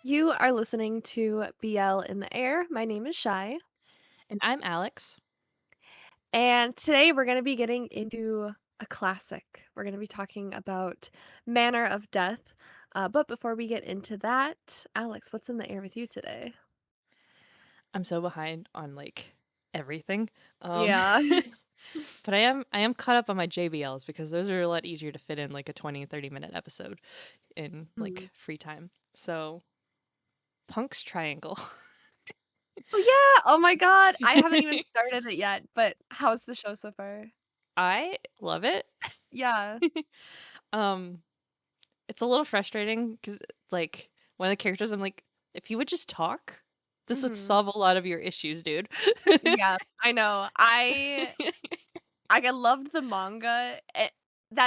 You are listening to BL in the Air. My name is Shy, And I'm Alex. and today we're going to be getting into a classic. We're going to be talking about Manner of Death. But before we get into that, Alex, what's in the air with you today? I'm so behind on everything. Um Yeah. but I am caught up on my JBLs because those are a lot easier to fit in like a 20-30 minute episode in Mhm. free time. So, Punk's Triangle. Oh yeah. Oh my god. I haven't even started it yet, but how's the show so far? I love it. Yeah. um it's a little frustrating cuz like one of the characters I'm like if you would just talk, this would Mhm. solve a lot of your issues, dude. Yeah, I know. I loved the manga.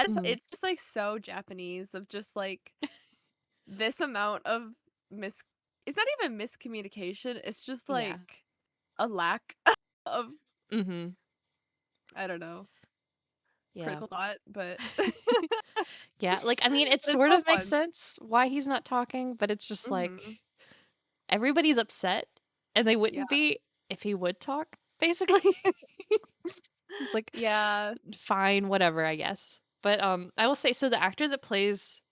Mhm. It's just like so Japanese of just like this amount of mis it's not even miscommunication, it's just, Yeah. like, a lack of Mhm. I don't know, Yeah. critical thought, but Yeah, I mean, it but it's sort so of makes fun. sense why he's not talking, but it's just Mhm. everybody's upset, and they Yeah. wouldn't be if he would talk, basically. It's like, Yeah. fine, whatever, I guess. But I will say, so the actor that plays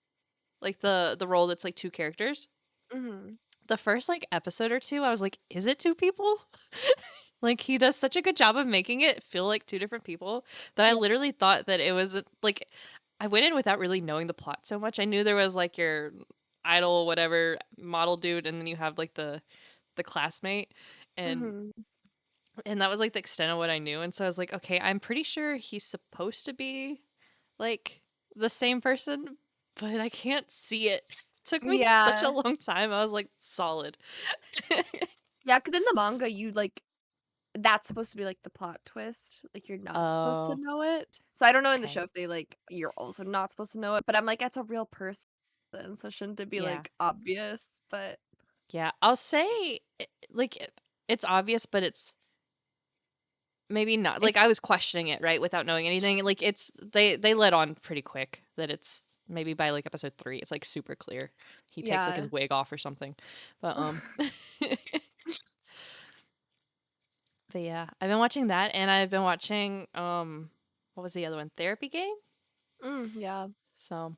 the role that's like two characters, Mhm. the first episode or two, I was like, is it two people? He does such a good job of making it feel like two different people that I Yeah. literally thought that it was I went in without really knowing the plot so much. I knew there was your idol whatever model dude and then you have the classmate and Mhm. and that was the extent of what I knew. And so I was like, okay, I'm pretty sure he's supposed to be like the same person, but I can't see it. Took me such a Yeah. long time. I was like, solid. Yeah, because in the manga, that's supposed to be, like, the plot twist, like, you're not supposed to Oh, know it. So I don't know in the okay. show if you're also not supposed to know it, but I'm like, "That's a real person, so shouldn't it be, Yeah. like, obvious?" But Yeah, I'll say it's obvious, but it's maybe not. it's I was questioning it, right, without knowing anything. It's they let on pretty quick that it's maybe by episode 3, it's super clear. He takes his yeah. wig off or something. But but yeah, I've been watching that and I've been watching what was the other one? Therapy Game? Yeah. So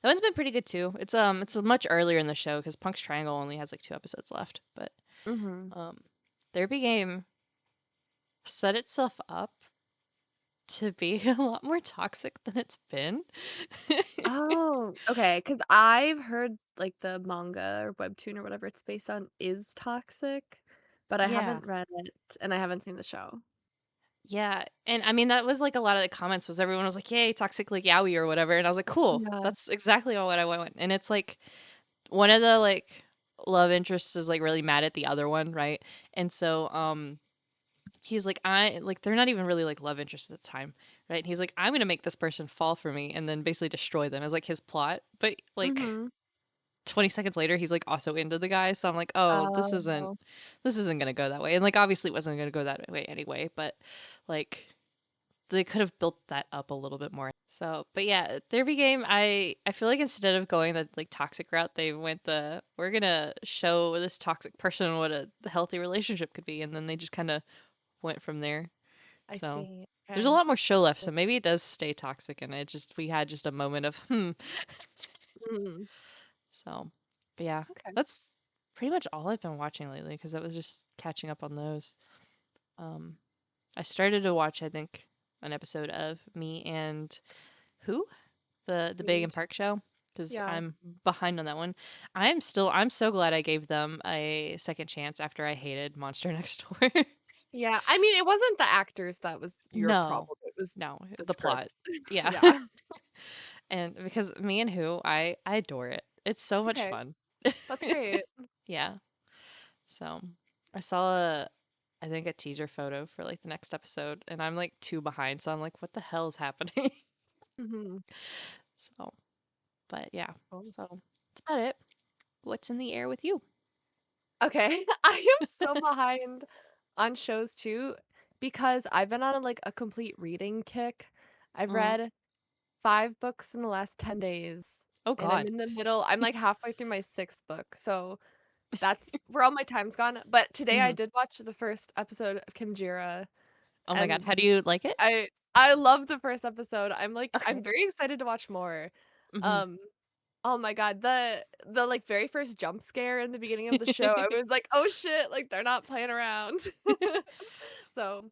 that one's been pretty good too. It's much earlier in the show because Punk's Triangle only has 2 episodes left. But Mhm. um Therapy Game set itself up to be a lot more toxic than it's been. Oh, okay. Because 'cause I've heard, like, the manga or webtoon or whatever it's based on is toxic, but I Yeah. haven't read it, and I haven't seen the show. Yeah, and I mean, that was, a lot of the comments was everyone was like, "Yay, toxic, yaoi," or whatever, and I was like, "Cool, Yeah. that's exactly what I want," and it's one of the, love interests is, really mad at the other one, right? And so, he's like, "I" they're not even really, love interests at the time, right? And he's like, "I'm gonna make this person fall for me and then basically destroy them," as, his plot, but, Mhm. 20 seconds later, he's, also into the guy, so I'm like, "Oh, Oh. this isn't gonna go that way," and, obviously, it wasn't gonna go that way anyway, but, like, they could have built that up a little bit more. So, but yeah, Therapy Game, I feel like instead of going the, toxic route, they went "We're gonna show this toxic person what a healthy relationship could be," and then they just kinda went from there. I So, see. there's a Okay. lot more show left, so maybe it does stay toxic, and we had just a moment of, "Hmm." Mhm. So, but yeah, Okay. that's pretty much all I've been watching lately because I was just catching up on those. Um, I started to watch, I think, an episode of Me and Who? The Big and Mean Park show? Because Yeah. I'm behind on that one. I'm so glad I gave them a second chance after I hated Monster Next Door. Yeah, I mean, it wasn't the actors that was your No. problem, it was No, the the plot. script. Yeah. Yeah. And because Me and Who, I adore it. It's so much Okay, fun. that's great. Yeah. So, I saw I think a teaser photo for the next episode and I'm 2 behind, so I'm like, what the hell is happening? Mhm. So, but yeah. Cool. So, that's about it. What's in the air with you? Okay, I am so behind on shows too because I've been on a complete reading kick. I've Mm. read 5 books in the last 10 days, Oh and god. I'm halfway through my 6th book, so That's where all my time's gone, but today I Mhm. did watch the first episode of Kimjira, Oh my god, and how do you like it? I love the first episode. I'm Okay. very excited to watch more. Mhm. Um, oh my god, the, like, very first jump scare in the beginning of the show, I was like, "Oh shit, like, they're not playing around." So,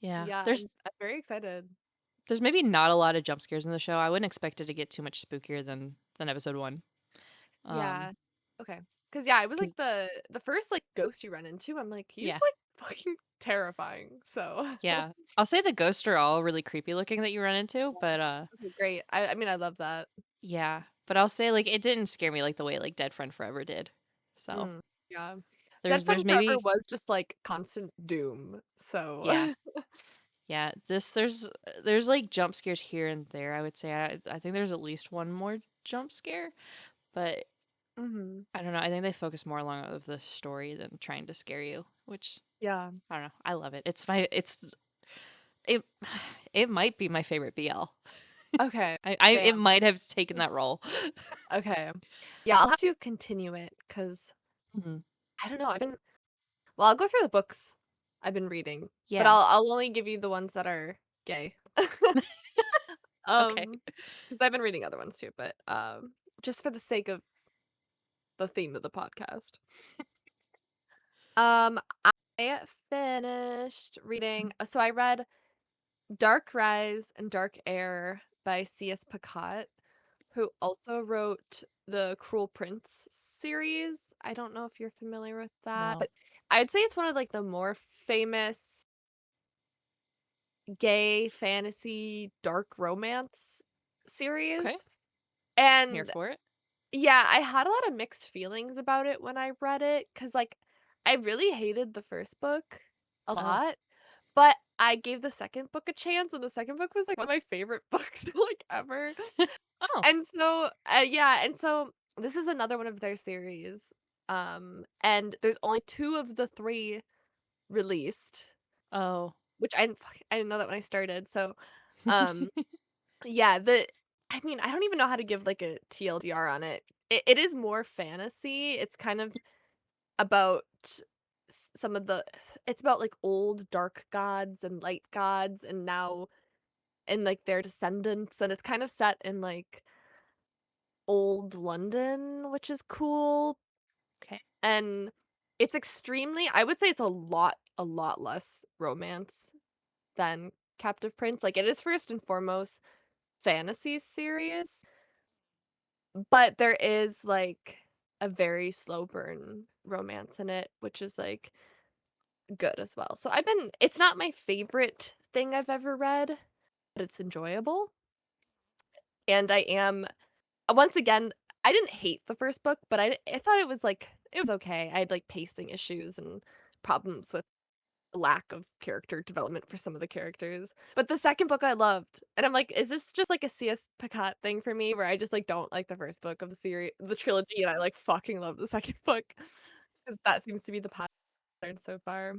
Yeah. yeah, There's I'm very excited. there's maybe not a lot of jump scares in the show. I wouldn't expect it to get too much spookier than episode 1. Yeah. Um, Okay. Cause yeah, it was, like, 'Cause the first, like, ghost you run into, I'm like, "He's, yeah. like, fucking terrifying." So Yeah. I'll say the ghosts are all really creepy looking that you run into, but, okay, great. I mean, I love that. yeah. But I'll say, like, it didn't scare me like the way, like, Dead Friend Forever did. So, Mm, yeah. Dead there's Friend Forever maybe was just, like, constant doom, yeah. so Yeah, there's, like, jump scares here and there, I would say. I think there's at least one more jump scare, but Mhm. I don't know, I think they focus more along of the story than trying to scare you, which Yeah. I don't know, I love it. It it might be my favorite BL. Okay. I Damn. it might have taken that role. Okay. Yeah, I'll have to continue it because Mhm. I don't know, well, I'll go through the books I've been reading, but Yeah. I'll only give you the ones that are gay. Okay. Um, because 'cause I've been reading other ones too, but, just for the sake of the theme of the podcast. Um, I finished reading so I read Dark Rise and Dark Air by C.S. Pacat, who also wrote the Cruel Prince series. I don't know if you're familiar with that, No. but I'd say it's one of, like, the more famous gay fantasy dark romance Okay. series, I'm here and for it. yeah, I had a lot of mixed feelings about it when I read it, cause like, I really hated the first book a Oh. lot, but I gave the second book a chance, and the second book was, like, one of my favorite books, like, ever, Oh. and so, yeah, and so this is another one of their series, and there's only 2 of the 3 released, Oh. which I didn't know that when I started, so, um yeah, I mean, I don't even know how to give, like, a TLDR on it. It is more fantasy, it's kind of about some of the it's about, like, old dark gods and light gods and now and, like, their descendants, and it's kind of set in, like, old London, which is cool, Okay. and it's extremely I would say it's a lot less romance than Captive Prince, like, it is first and foremost fantasy series, but there is, like, a very slow burn romance in it, which is, like, good as well. So it's not my favorite thing I've ever read, but it's enjoyable, and I am once again, I didn't hate the first book, but I thought it was, like it was okay. I had, like, pacing issues and problems with lack of character development for some of the characters. But the second book I loved, and I'm like, "Is this just like a C.S. Pacat thing for me where I just, like, don't like the first book of the trilogy, and I, like, fucking love the second book?" 'Cause that seems to be the pattern so far.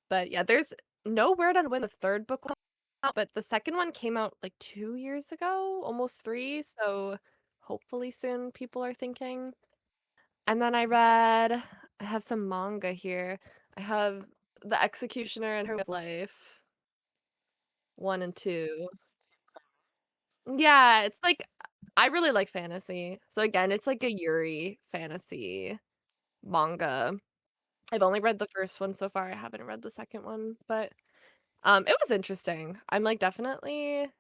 But yeah, there's no word on when the third book will come out, but the second one came out, like, 2 years ago, almost 3, so hopefully soon, people are thinking. And then I have some manga here. I have The Executioner and Her Way of Life 1 and 2. Yeah, it's like I really like fantasy. So again, it's like a Yuri fantasy manga. I've only read the first one so far. I haven't read the second one, but it was interesting. I'm like definitely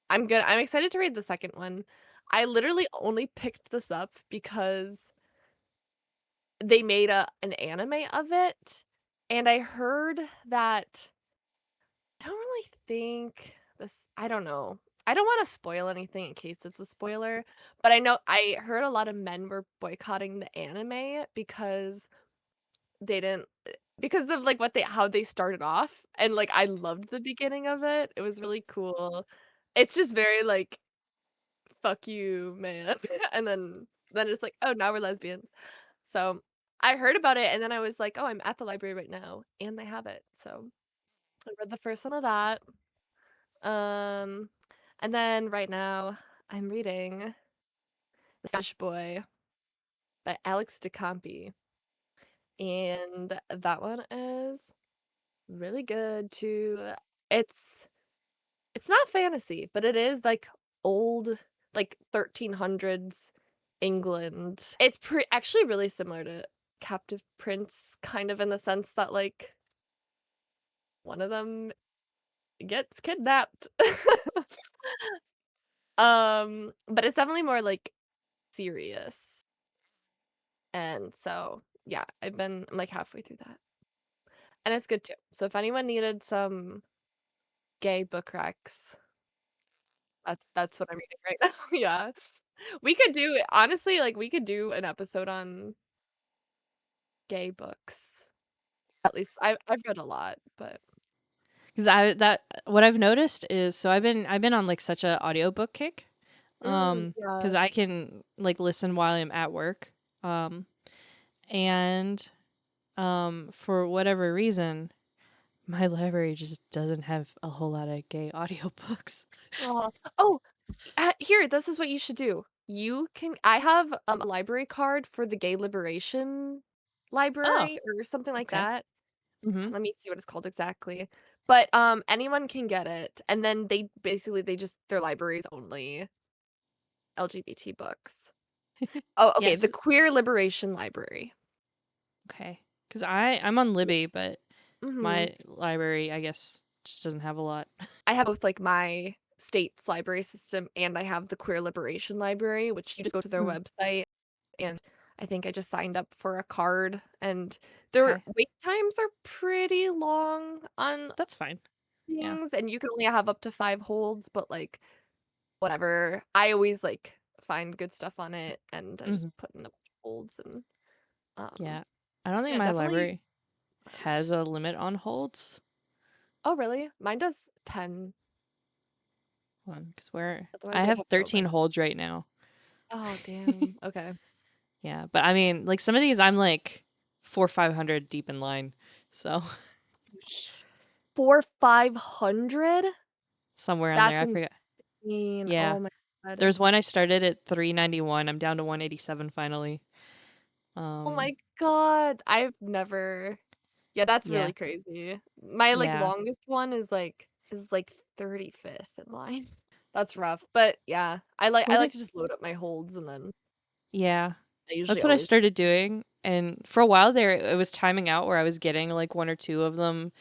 I'm good. I'm excited to read the second one. I literally only picked this up because they made an anime of it, and I heard that I don't really think this I don't know. I don't wanna spoil anything in case it's a spoiler, but I heard a lot of men were boycotting the anime because they didn't because of, like, what they how they started off, and, like, I loved the beginning of it. It was really cool. It's just very, like, "Fuck you, man," and then it's like, "Oh, now we're lesbians." So, I heard about it, and then I was like, "Oh, I'm at the library right now, and they have it." So, I read the first one of that. Um, and then right now I'm reading The Spanish Boy. by Alex DeCampi, and that one is really good too. It's it's not fantasy, but it is like old, like 1300s England. It's actually really similar to Captive Prince, kind of in the sense that like one of them gets kidnapped. But it's definitely more like serious. And so, yeah, I'm like halfway through that. And it's good too. So if anyone needed some gay book recs, that's what I'm reading right now. Yeah. We could do honestly, like we could do an episode on gay books. At least I've read a lot, but 'Cause I that what I've noticed is so I've been on, like, such a audiobook kick, yeah. 'cause I can, like, listen while I'm at work, and, for whatever reason, my library just doesn't have a whole lot of gay audiobooks. Aw. Oh, here, this is what you should do. You can I have, a library card for the Gay Liberation Oh, Library or something like okay. that. Mhm. Let me see what it's called exactly. But, anyone can get it, and then they basically they just their library is only LGBT books. Oh, okay, the Yes. Queer Liberation Library. Okay. Because I'm on Libby, Yes. but Mhm. my library, I guess, just doesn't have a lot. I have both, like, my state's library system, and I have the Queer Liberation Library, which you just go to their Mm, website, and I think I just signed up for a card, and their okay. wait times are pretty long on That's fine. Yeah. things, and you can only have up to 5 holds, but, like, whatever. I always, like, find good stuff on it, and I just Mhm. put in a bunch of holds and, Yeah. I don't think yeah, my definitely library recommend. has a limit on holds. Oh, really? Mine does 10, Hold on, 'cause where otherwise I I'd have have to go by 13 holds right now. oh, damn, okay. Yeah, but I mean, like, some of these I'm, like, 500 deep in line, so 4, 500? somewhere in there, That's I forget. insane. Yeah. Oh my god. There's one I started at 391, I'm down to 187 finally. Oh Um, my god. I've never yeah, that's yeah. really crazy. My, like, Yeah. longest one is, like, 35th in line. That's rough, but yeah, I What like it to just load up my holds and then Yeah. I usually That's what I always started doing, and for a while there, it was timing out where I was getting, like, 1 or 2 of them,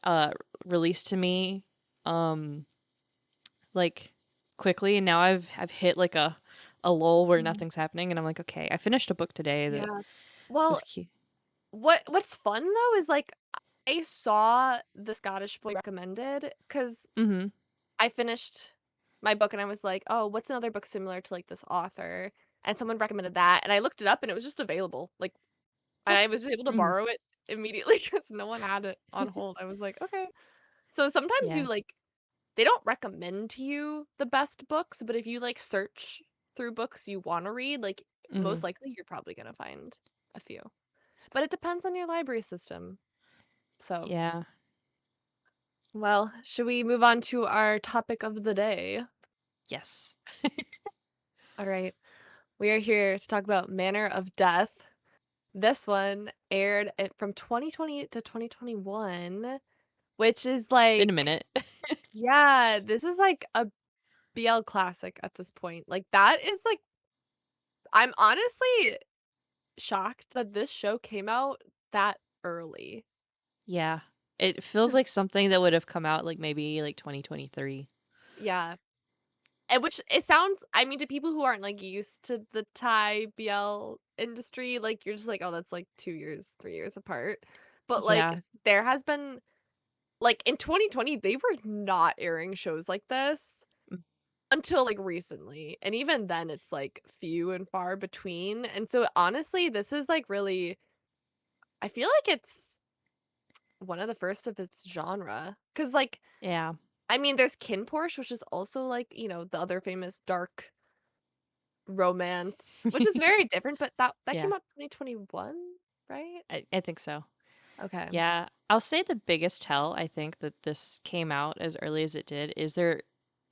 uh, released to me, um, like, quickly, and now I've hit, like, a lull where mhm, nothing's happening, and I'm like, "Okay." I finished a book today that yeah. Well, was cute. what's fun though is, like, I saw the Scottish boy recommended because Mhm. I finished my book and I was like, "Oh, what's another book similar to, like, this author?" And someone recommended that, and I looked it up and it was just available, like, and Oh. I was just able to Mhm. borrow it immediately because no one had it on hold. I was like, "Okay." So sometimes Yeah. you, like they don't recommend to you the best books, but if you, like, search through books you wanna read, like, most Mhm. likely you're probably gonna find a few. But it depends on your library system. So, Yeah. well, should we move on to our topic of the day? Yes. Alright. We are here to talk about Manner of Death. This one aired from 2020 to 2021, which is Been a like minute. yeah, this is like a BL classic at this point. Like that is like I'm honestly shocked that this show came out that early. Yeah. It feels 'Cause like something that would have come out, like, maybe, like, 2023. yeah, and which it sounds I mean, to people who aren't, like, used to the Thai BL industry, like, you're just like, "Oh, that's, like, 2 years, 3 years apart." But, like, Yeah. there has been like, in 2020, they were not airing shows like this Mm, until, like, recently, and even then, it's, like, few and far between, and so, honestly, this is, like, really I feel like it's one of the first of its genre. Cause like, yeah. I mean, there's Kinporsh, which is also, like, the other famous dark romance, which is very different, but that Yeah. came out 2021, right? I think so. Okay. Yeah, I'll say the biggest tell I think that this came out as early as it did is there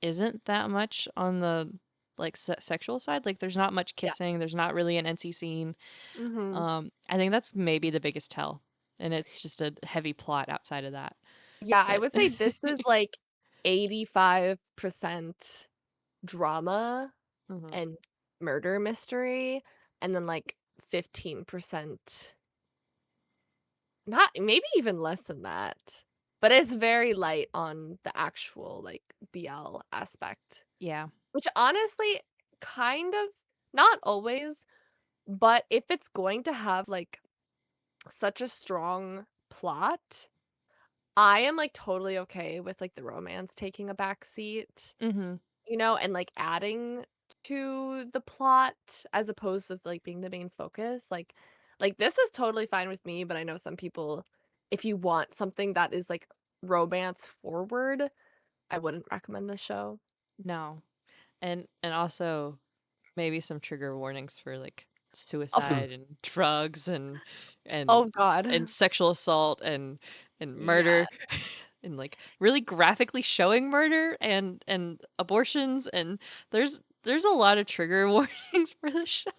isn't that much on the like sexual side. Like there's not much kissing, Yes. there's not really an NC scene. Mhm. I think that's maybe the biggest tell. And it's just a heavy plot outside of that. Yeah, I But would say this is, like, 85% drama Mhm. and murder mystery, and then, like, 15% not maybe even less than that, but it's very light on the actual, like, BL aspect, Yeah. which honestly, kind of not always, but if it's going to have, like, such a strong plot, I am, like, totally okay with, like, the romance taking a back seat, Mhm. you know, and, like, adding to the plot as opposed to, like, being the main focus, like, this is totally fine with me, but I know some people, if you want something that is, like, romance forward, I wouldn't recommend this show. No. And also maybe some trigger warnings for like Oh, suicide and drugs and oh god. and sexual assault and Yeah. murder and like really graphically showing murder and abortions and there's a lot of trigger warnings for the show.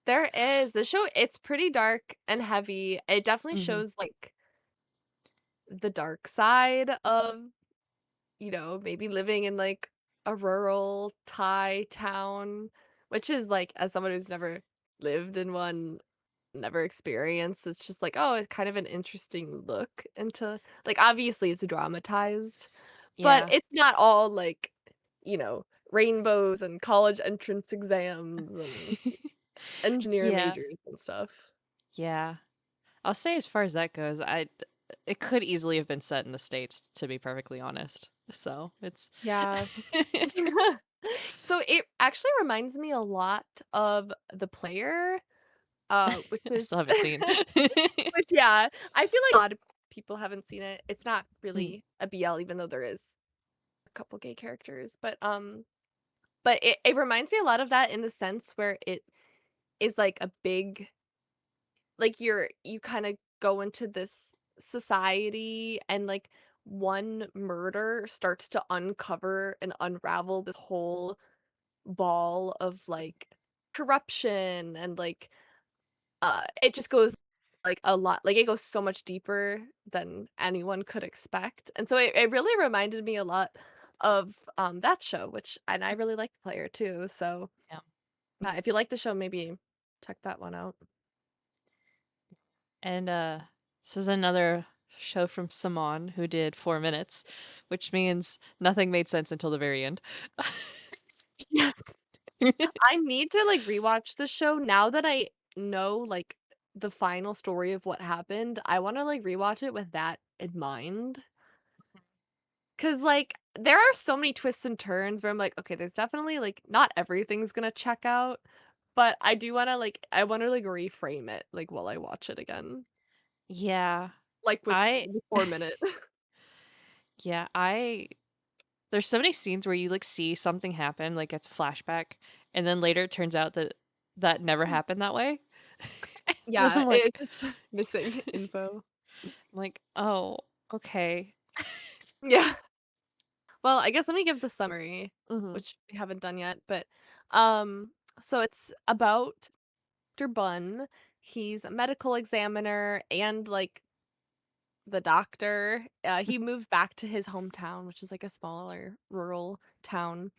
There is. The show, it's pretty dark and heavy. It definitely Mhm. shows, like, the dark side of, maybe living in, like, a rural Thai town, which is, like, as someone who's never lived in one, never experienced, it's just like, oh, it's kind of an interesting look into, like, obviously it's dramatized, but Yeah. it's not all, like, rainbows and college entrance exams and engineer Yeah. majors and stuff. Yeah. I'll say as far as that goes, it could easily have been set in the States, to be perfectly honest. So, it's Yeah. So it actually reminds me a lot of The Player, which I still is haven't seen. which, yeah, I feel like a lot of people haven't seen it. It's not Mm. really a BL even though there is a couple gay characters, but it reminds me a lot of that in the sense where it is like a big, like, you kinda go into this society and, like, one murder starts to uncover and unravel this whole ball of, like, corruption and, like, it just goes, like, a lot, like, it goes so much deeper than anyone could expect, and so it really reminded me a lot of, that show, which and I really like The Player too, so, Yeah. yeah, if you like the show, maybe check that one out. And, this is another show from Saman who did 4 Minutes, which means nothing made sense until the very end. Yes. I need to, like, rewatch the show now that I know, like, the final story of what happened. I wanna, like, rewatch it with that in mind. 'Cause, like, there are so many twists and turns where I'm like, "Okay, there's definitely, like, not everything's gonna check out," but I wanna, like, reframe it, like, while I watch it again, Yeah. like, with I the 4 minute. yeah, I there's so many scenes where you, like, see something happen, like, it's a flashback, and then later it turns out that that never happened that way. And Yeah, I'm like it's just missing info. "Oh, okay." Yeah. Well, I guess let me give the summary, Mhm. which we haven't done yet, but, um, so it's about Doctor Bunn. He's a medical examiner and, like, the doctor. He moved back to his hometown, which is, like, a smaller rural town,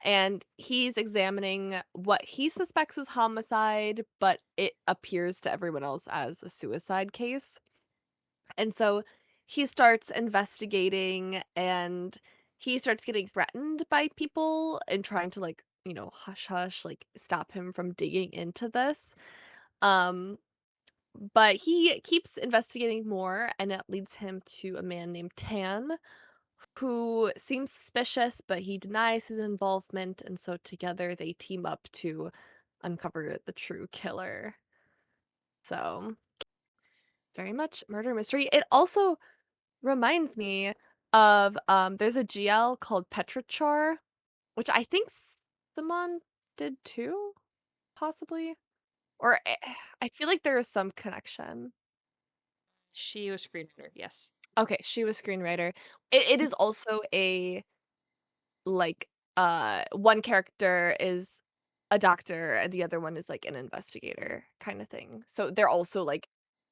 and he's examining what he suspects is homicide, but it appears to everyone else as a suicide case. And so he starts investigating and he starts getting threatened by people and trying to, like, hush hush, like, stop him from digging into this. Um but he keeps investigating more and it leads him to a man named Tan who seems suspicious, but he denies his involvement, and so together they team up to uncover the true killer. So, very much murder mystery. It also reminds me of, there's a GL called Petrichor, which I think Simon did too, possibly? Or, I feel like there is some connection. She was screenwriter, yes. Okay, she was screenwriter. It is also a, like, one character is a doctor and the other one is, like, an investigator kinda thing. So they're also, like,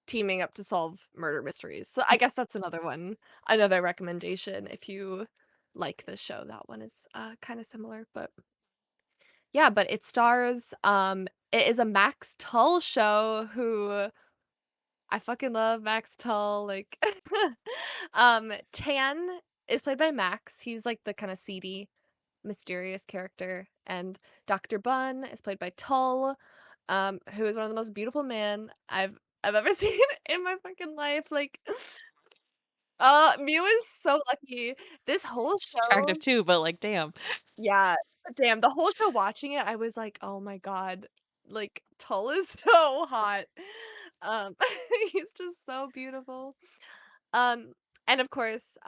teaming up to solve murder mysteries. So I guess that's another one, another recommendation if you like this show. That one is, kinda similar, but yeah, but it stars, it is a Max Tull show who I fucking love Max Tull, like, Tan is played by Max. He's, like, the kinda seedy mysterious character, and Dr. Bun is played by Tull, who is one of the most beautiful men I've ever seen in my fucking life, like, Mew is so lucky. This whole She's attractive show too, but, like, damn. yeah, but damn, the whole show watching it, I was like, "Oh my god," like, Tull is so hot. Um, he's just so beautiful. Um, and of course,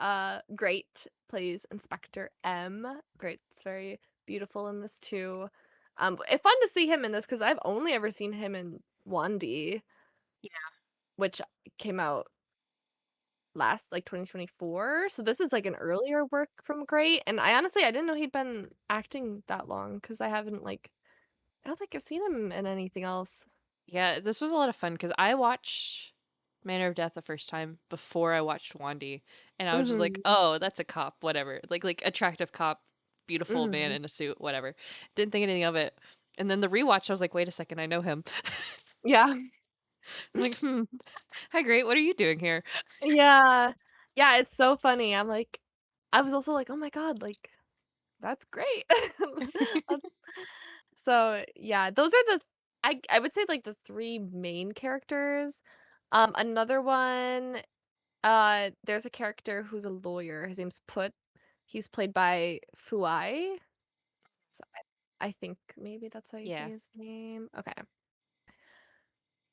Great plays Inspector M. Great's very beautiful in this too. It's fun to see him in this because I've only ever seen him in Wandy, Yeah. which came out last like 2024. So this is like an earlier work from Great. And I honestly I didn't know he'd been acting that long because I haven't like I don't think I've seen him in anything else. Yeah, this was a lot of fun because I watched Manor of Death the first time before I watched Wandy, and I was just like, Mhm. "Oh, that's a cop, whatever." Like attractive cop, beautiful man Mhm. in a suit, whatever. Didn't think anything of it. And then the rewatch, I was like, "Wait a second, I know him." Yeah. I'm like, "Hmm. Hi, great. What are you doing here?" Yeah. Yeah, it's so funny. I'm like I was also like, "Oh my god, like, that's great." That's so, yeah, those are the I would say, like, the 3 main characters. Another one, there's a character who's a lawyer, his name's Put. He's played by Fuai. So I think maybe that's how you say Yeah. his name? Okay.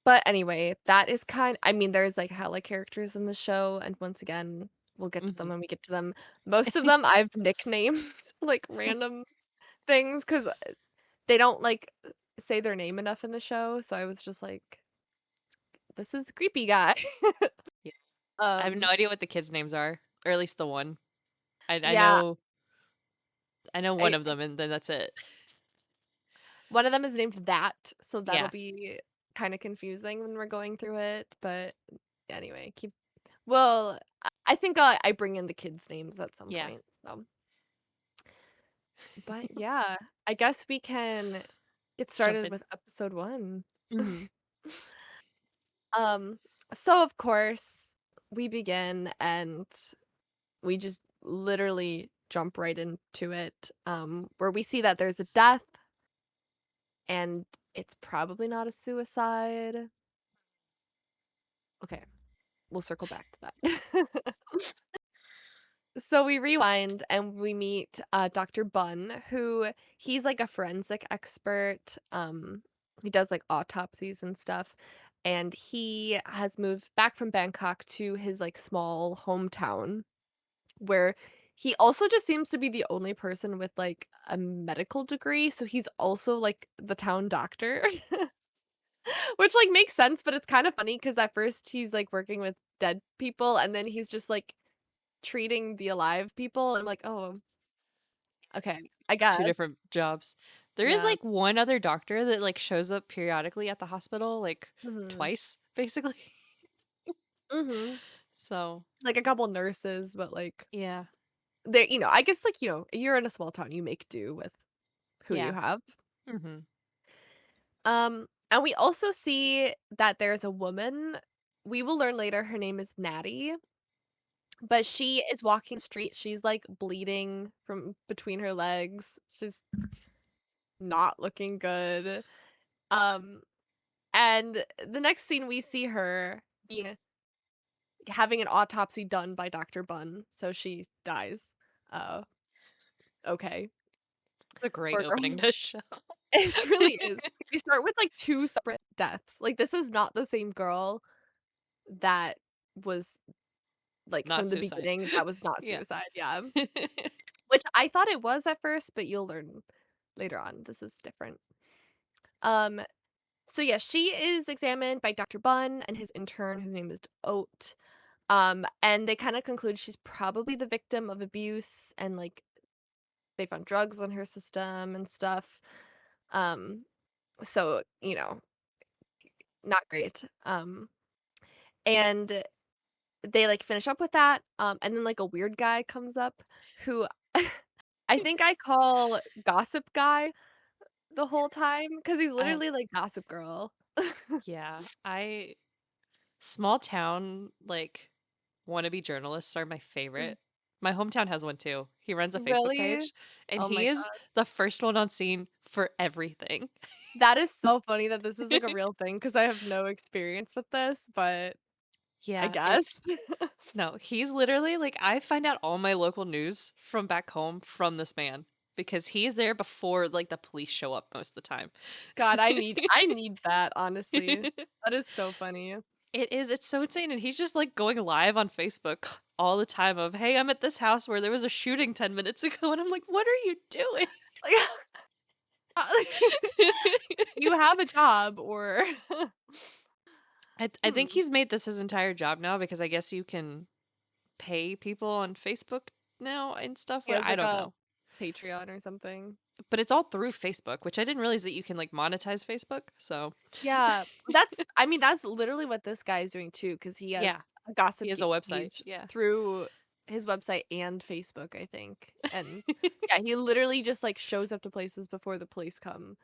But anyway, that is I mean, there's, like, hella characters in the show, and once again, we'll get to them Mhm. when we get to them. Most of them I've nicknamed, like, random things 'cause, they don't, like, say their name enough in the show, so I was just like, "This is the creepy guy." Yeah. I have no Um, idea what the kids' names are, or at least the one. I yeah, know one I of them, and then that's it. one of them is named That, so that'll Yeah. be kinda confusing when we're going through it, but anyway, keep well, I think I bring in the kids' names at some Yeah. point, so but yeah, I guess we can get Jump started in. with episode 1. Mhm. Um, so of course, we begin and we just literally jump right into it, where we see that there's a death and it's probably not a suicide. Okay, we'll circle back to that. So we rewind and we meet Dr. Bunn, who he's like a forensic expert. He does like autopsies and stuff. And he has moved back from Bangkok to his like small hometown where he also just seems to be the only person with like a medical degree. So he's also like the town doctor, which like makes sense, but it's kind of funny because at first he's like working with dead people and then he's just like treating the alive people. And I'm like, oh, okay, I 2 guess. different jobs. There is, Yeah. like, one other doctor that, like, shows up periodically at the hospital, like, Mhm. twice, basically. Mhm. So, Like a couple nurses, but like yeah. they I guess like, you're in a small town, you make do with who you Yeah. have. Mhm. And we also see that there's a woman. We will learn later her name is Natty, but she is walking the street. She's like bleeding from between her legs. She's not looking good. Um, and the next scene we see her being having an autopsy done by Dr. Bunn, so she dies. Uh, okay. It's a great Poor girl. opening to a show. It really is. We start with, like, 2 separate deaths. Like, this is not the same girl that was, like, Not from the suicide. beginning, that was not Yeah. suicide, yeah. Which I thought it was at first, but you'll learn later on, this is different. Um, so yeah, she is examined by Dr. Bunn and his intern, whose name is Oat. And they kinda conclude she's probably the victim of abuse and, like, they found drugs on her system and stuff. Um, so, not great. And they, like, finish up with that, and then, like, a weird guy comes up who I think I call gossip guy the whole time because he's I literally like Gossip Girl. yeah, I small town, like, wannabe journalists are my favorite. My hometown has one too. He runs a Facebook Really? page, and Oh my he is god. the first one on scene for everything. That is so funny that this is, like, a real thing because I have no experience with this, but I Yeah, guess. it's no, he's literally like, I find out all my local news from back home from this man because he's there before, like, the police show up most of the time. God, I need that, honestly. That is so funny. It's so insane, and he's just, like, going live on Facebook all the time of, "Hey, I'm at this house where there was a shooting 10 minutes ago," and I'm like, "What are you doing?" Like, you have a job or I think Hmm. he's made this his entire job now because I guess you can pay people on Facebook now and stuff, He but has, I like, don't a know. Patreon or something. But it's all through Facebook, which I didn't realize that you can, like, monetize Facebook, so Yeah, that's literally what this guy is doing too, because he has yeah, a he gossip has a ga website, page yeah. through his website and Facebook, I think, and yeah, he literally just, like, shows up to places before the police come,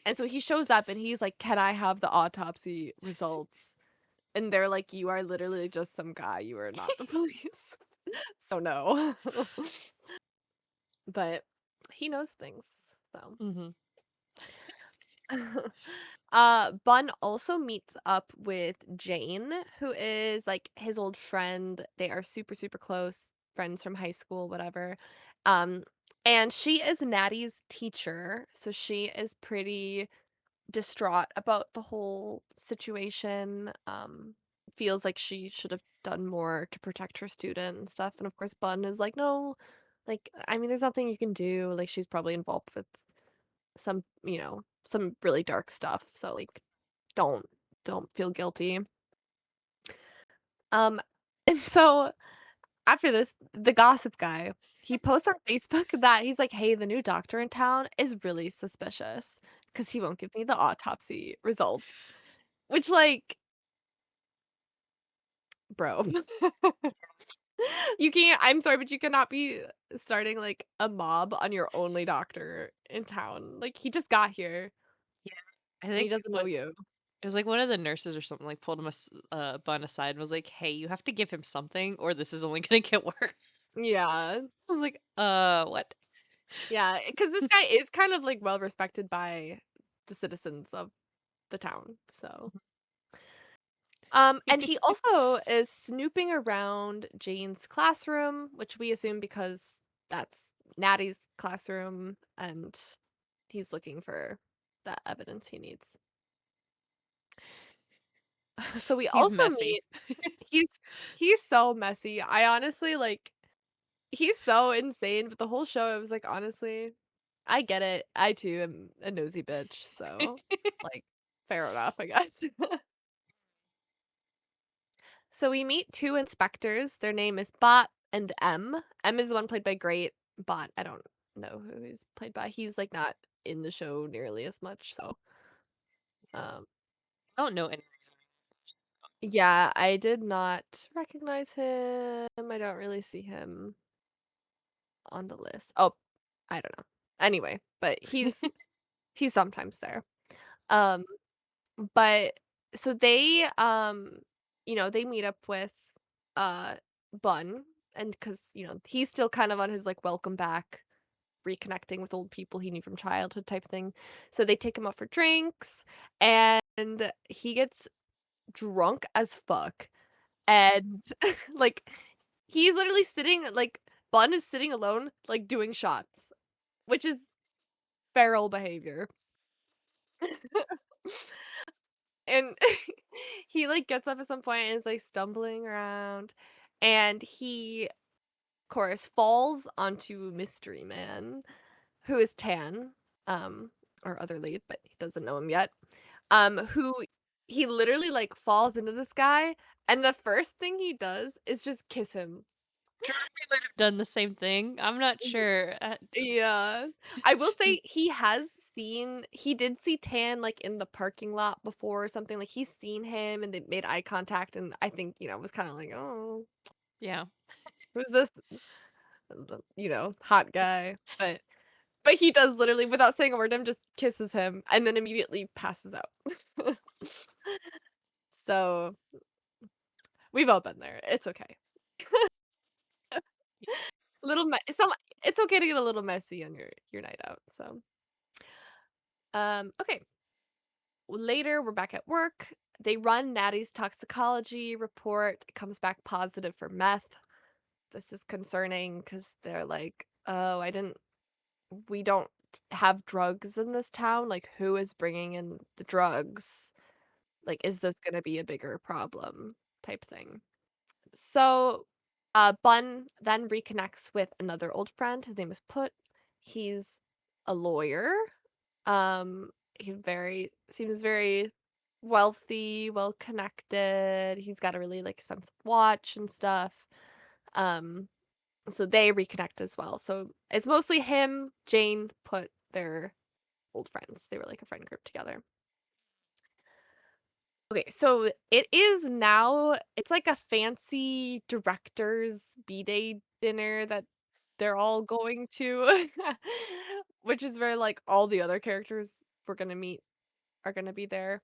and so he shows up and he's like, "Can I have the autopsy results?" And they're like, "You are literally just some guy, you are not the police." So, no. But he knows things, so Mhm. Bun also meets up with Jane, who is like his old friend. They are super, super close, friends from high school, whatever. Um, and she is Natty's teacher, so she is pretty distraught about the whole situation. Feels like she should have done more to protect her student and stuff. And of course, Bun is like, no, like, I mean, there's nothing you can do. Like, she's probably involved with some really dark stuff. So like don't don't feel guilty. Um and so after this, the gossip guy, he posts on Facebook that he's like, "Hey, the new doctor in town is really suspicious because he won't give me the autopsy results." Which like, bro. You can't I'm sorry, but you cannot be starting like a mob on your only doctor in town. Like he just got here Yeah. I and he think doesn't know what you. it was like one of the nurses or something, like, pulled him Bun aside and was like, "Hey, you have to give him something or this is only gonna get worse." Yeah. I was like, what?" Yeah, because this guy is kind of, like, well respected by the citizens of the town, so and he also is snooping around Jane's classroom, which we assume because that's Natty's classroom, and he's looking for that evidence he needs. So we He's also messy. meet he's he's so messy. I honestly, like he's so insane, but the whole show, I was like, honestly, I get it. I too am a nosy bitch, so, like, fair enough, I guess. So we meet 2 inspectors. Their name is Bot and M. M is the one played by Great. Bot, I don't know who he's played by. He's, like, not in the show nearly as much, so, um, I don't know any yeah, I did not recognize him. I don't really see him on the list. Oh, I don't know. Anyway, but he's sometimes there. Um But so they meet up with, uh, Bun, and because he's still kind of on his, like, welcome back, reconnecting with old people he knew from childhood type thing. So they take him out for drinks, and he gets drunk as fuck, and, like, he's literally sitting Bun is sitting alone, like, doing shots, which is feral behavior. And he, like, gets up at some point and is, like, stumbling around, and he, of course, falls onto Mystery Man, who is Tan, um, our other lead, but he doesn't know him yet, who he literally, like, falls into this guy, and the first thing he does is just kiss him. Jeremy might have done the same thing. I'm not sure. Yeah. I will say he did see Tan, like, in the parking lot before or something, like, he's seen him and they made eye contact, and I think, was kinda like, "Oh, Yeah. who's this, hot guy?" But he does literally, without saying a word to him, just kisses him and then immediately passes out. So, we've all been there, it's okay. Little me some It's okay to get a little messy on your night out, so, okay. Later, we're back at work. They run Natty's toxicology report. It comes back positive for meth. This is concerning because they're like, "Oh, we don't have drugs in this town. Like, who is bringing in the drugs? Like, is this gonna be a bigger problem?" Type thing. So, Bun then reconnects with another old friend. His name is Put. He's a lawyer. Um, he very seems very wealthy, well connected. He's got a really like expensive watch and stuff. Um, so they reconnect as well. So it's mostly him, Jane, Put, their old friends. They were like a friend group together. Okay, so it is now it's like a fancy director's B-Day dinner that they're all going to, which is where, like, all the other characters we're gonna meet are gonna be there.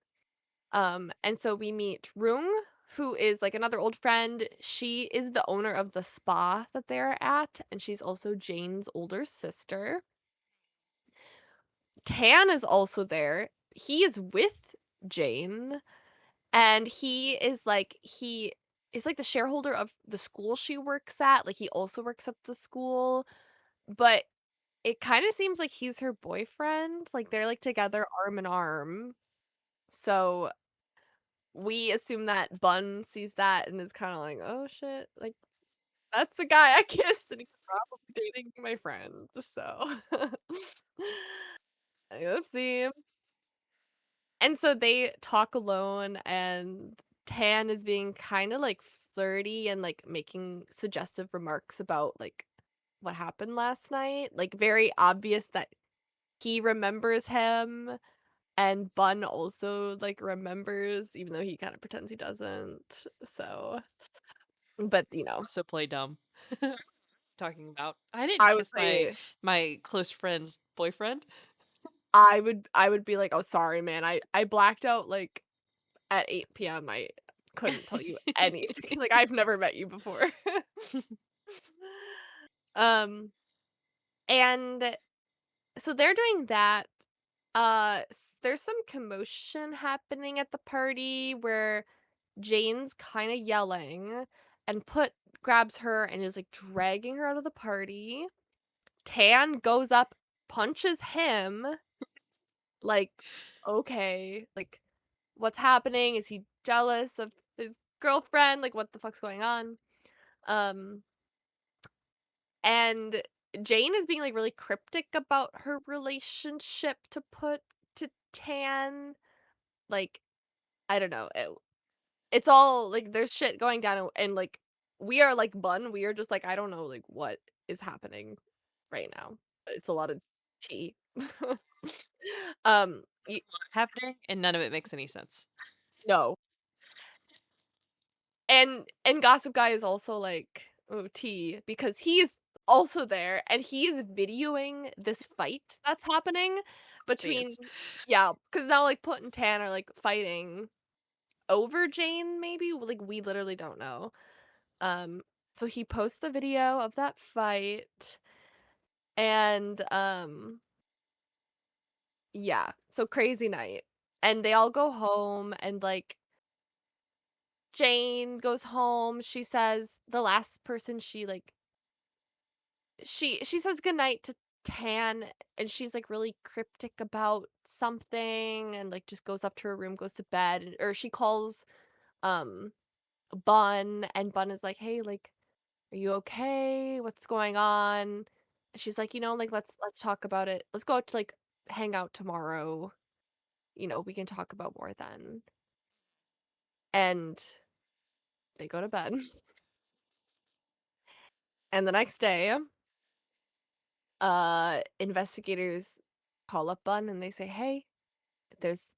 And so we meet Rung, who is, like, another old friend. She is the owner of the spa that they're at, and she's also Jane's older sister. Tan is also there. He is with Jane. And he is, like, the shareholder of the school she works at, like, he also works at the school, but it kinda seems like he's her boyfriend, like, they're, like, together arm in arm, so we assume that Bun sees that and is kinda like, "Oh, shit," like, "That's the guy I kissed, and he's probably dating my friend," so oopsie. And so they talk alone, and Tan is being kinda, like, flirty and, like, making suggestive remarks about, like, what happened last night, like, very obvious that he remembers him, and Bun also, like, remembers, even though he kinda pretends he doesn't, so but, Also play dumb. Talking about, I didn't I would kiss my say close friend's boyfriend. I would be like, "Oh, sorry, man, I blacked out, like, at 8 p.m. I couldn't tell you anything, like, I've never met you before." Um, and so they're doing that. There's some commotion happening at the party where Jane's kind of yelling, and Put grabs her and is like dragging her out of the party. Tan goes up, punches him, like, okay, like, what's happening? Is he jealous of his girlfriend? Like, what the fuck's going on? Um, And Jane is being, like, really cryptic about her relationship to Tan. Like, I don't know, it's all like, there's shit going down, and, like, we are like Bun, we are just like, I don't know, like, what is happening right now. It's a lot of tea. Y Happening, and none of it makes any sense. no. And Gossip Guy is also like, "Oh, tea," because he's also there, and he's videoing this fight that's happening Of course he between is. yeah, because now, like, Put and Tan are, like, fighting over Jane, maybe? Like, we literally don't know. Um, so he posts the video of that fight, and, yeah, so crazy night. And they all go home, and, like, Jane goes home, she says the last person she says goodnight to Tan, and she's, like, really cryptic about something and, like, just goes up to her room, goes to bed, or she calls, um, Bun, and Bun is like, "Hey, like, are you okay? What's going on?" And she's like, like, let's talk about it. Let's go out to, like, hang out tomorrow, we can talk about more then." And they go to bed. And the next day, investigators call up Bun and they say, "Hey, there's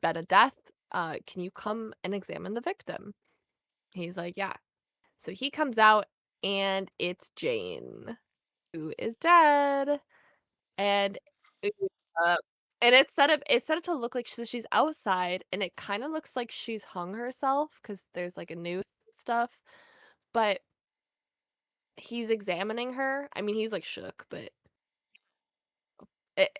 been a death. Can you come and examine the victim?" He's like, "Yeah." So he comes out and it's Jane who is dead. And it uh, and it's set up to look like she's outside, and it kinda looks like she's hung herself because there's, like, a noose and stuff, but he's examining her. I mean, he's, like, shook, but it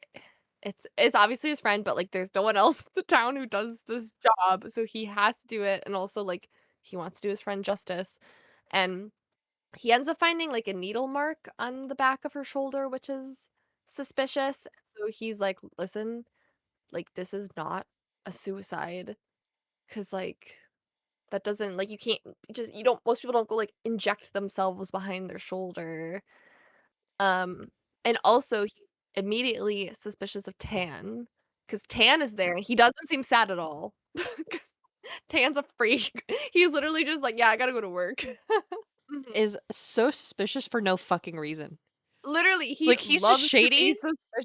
it's obviously his friend, but, like, there's no one else in the town who does this job, so he has to do it, and also, like, he wants to do his friend justice, and he ends up finding, like, a needle mark on the back of her shoulder, which is suspicious, so he's like, "Listen, like, this is not a suicide, cause like, that doesn't like, you can't just you don't most people don't go, like, inject themselves behind their shoulder." Um, and also he's immediately suspicious of Tan, cause Tan is there, and he doesn't seem sad at all. 'Cause Tan's a freak. He's literally just like, "Yeah, I gotta go to work." Mhm. Is so suspicious for no fucking reason. Literally, he Like, he's just loves to be shady.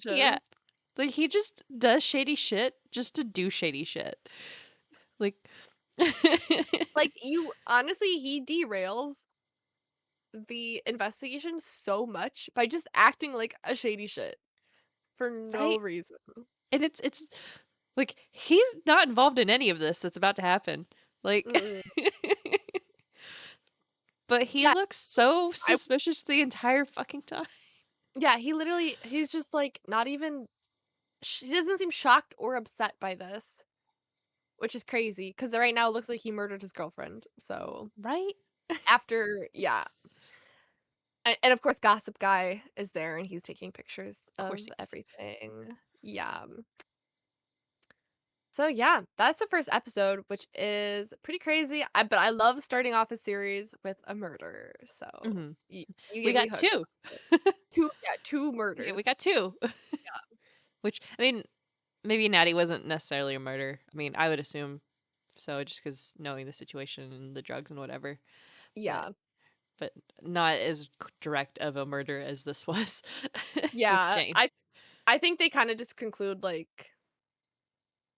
Yeah. suspicious. Like, he just does shady shit just to do shady shit. Like Like, you honestly, he derails the investigation so much by just acting like a shady shit for no right? reason. And it's like, he's not involved in any of this that's about to happen. Like Mm-mm. but he Yeah, looks so I suspicious the entire fucking time. yeah, he's just, like, not even he doesn't seem shocked or upset by this, which is crazy because right now it looks like he murdered his girlfriend, so Right? after yeah, and of course, Gossip Guy is there, and he's taking pictures Of course of he is. everything. Yeah. So yeah, that's the first episode, which is pretty crazy. But I love starting off a series with a murder. So Mhm. you We get me got hooked. 2. Two, yeah, two Yeah, we murders. got 2. Yeah. Which, I mean, maybe Natty wasn't necessarily a murder. I mean, I would assume so just because knowing the situation and the drugs and whatever, but Yeah. but not as direct of a murder as this was with Yeah. Jane. I think they kind of just conclude like,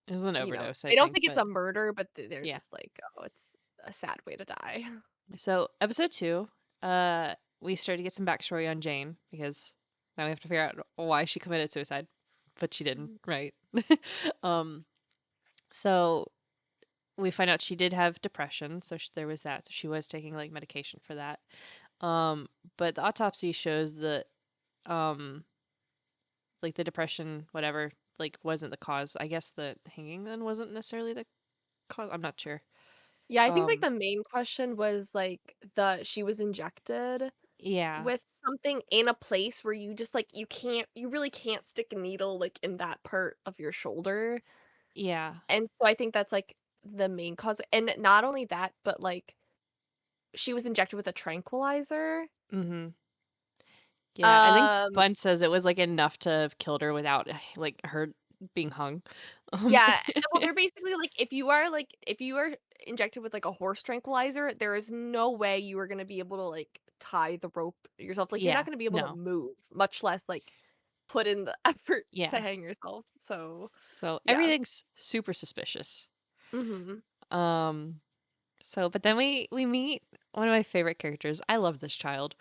It was an overdose, I they don't think, think it's but a murder, but they're yeah. just like, oh, it's a sad way to die. So episode 2, we started to get some backstory on Jane because now we have to figure out why she committed suicide, but she didn't, Mhm. right? um, so we find out she did have depression, so there was that. So she was taking like medication for that. Um, but the autopsy shows that um like the depression, whatever, like wasn't the cause. I guess the hanging then wasn't necessarily the cause. I'm not sure. Yeah, I think like Um, the main question was like she was injected yeah, with something in a place where you just, like, you really can't stick a needle, like, in that part of your shoulder, yeah, and so I think that's, like, the main cause, and not only that, but, like, she was injected with a tranquilizer. mm-hmm. Yeah, I think Um, Bun says it was like enough to have killed her without like her being hung. Um, yeah, well, they're basically, like, if you are injected with, like, a horse tranquilizer, there is no way you are gonna be able to, like, tie the rope yourself, like, you're not yeah, gonna be able to no, move, much less, like, put in the effort to yeah. hang yourself, so, So yeah. everything's super suspicious. Mhm. Um, so but then we meet one of my favorite characters. I love this child.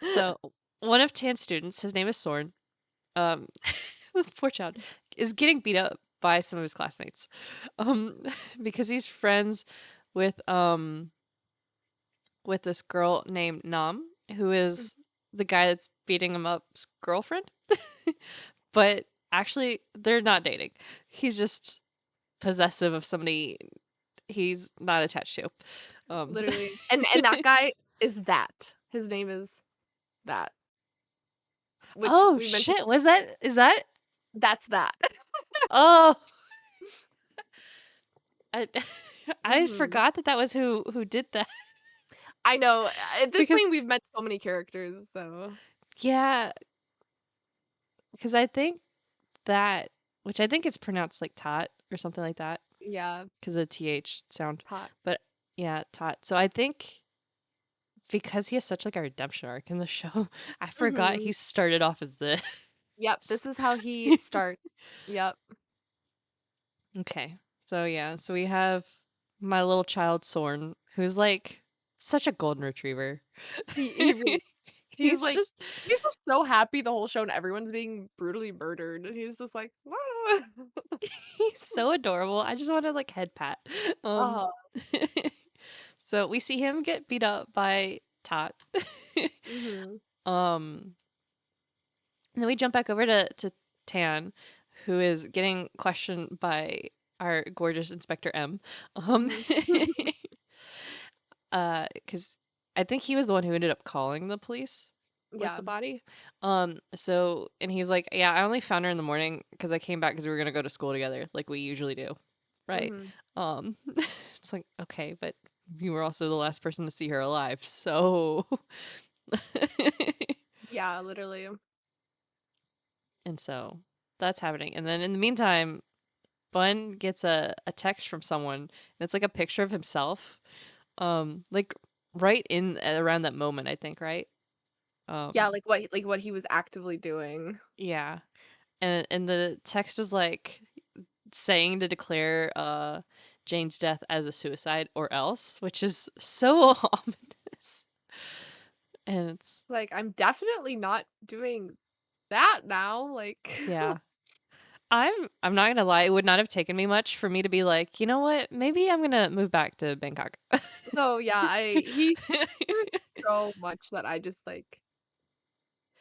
So one of Tan's students, his name is Sorn. Um, this poor child is getting beat up by some of his classmates. Um, because he's friends with um with this girl named Nam, who Mm, is the guy that's beating him up's girlfriend. But actually, they're not dating. He's just possessive of somebody he's not attached to. Um, literally. And that guy is that. His name is that, which oh we mentioned shit, was that is that? that's that. Oh, I I Mhm. forgot that that was who did that I know, at this because point, we've met so many characters, so yeah, because I think that which I think it's pronounced like tot or something like that yeah, because of the th sound, pot. but yeah, tot. So I think. because he has such like a redemption arc in the show, I forgot Mhm. he started off as this. Yep, this is how he starts. Yep. Okay. So yeah, so we have my little child Sorn, who's like such a golden retriever. He really he's He's like just he's just so happy the whole show and everyone's being brutally murdered, and he's just like, "Ah." he's so adorable. I just want to like head pat. Um Uh-huh. so we see him get beat up by Tot. Mhm. um and then we jump back over to Tan, who is getting questioned by our gorgeous Inspector M. Um Mhm. Because I think he was the one who ended up calling the police with Yeah. the body. So and he's like, "Yeah, I only found her in the morning because I came back because we were gonna go to school together, like we usually do." Right? Mhm. Um, it's like, okay, but you were also the last person to see her alive, so Yeah, literally. and so that's happening. And then in the meantime, Bun gets a text from someone, and it's like a picture of himself. Like right in around that moment, I think, right? Yeah, Um, like what he was actively doing. yeah. And the text is like saying to declare Jane's death as a suicide or else, which is so ominous. And it's Like, I'm definitely not doing that now, like yeah. I'm not gonna lie, it would not have taken me much for me to be like, you know what, maybe I'm gonna move back to Bangkok. So, yeah, I he's so much that I just, like,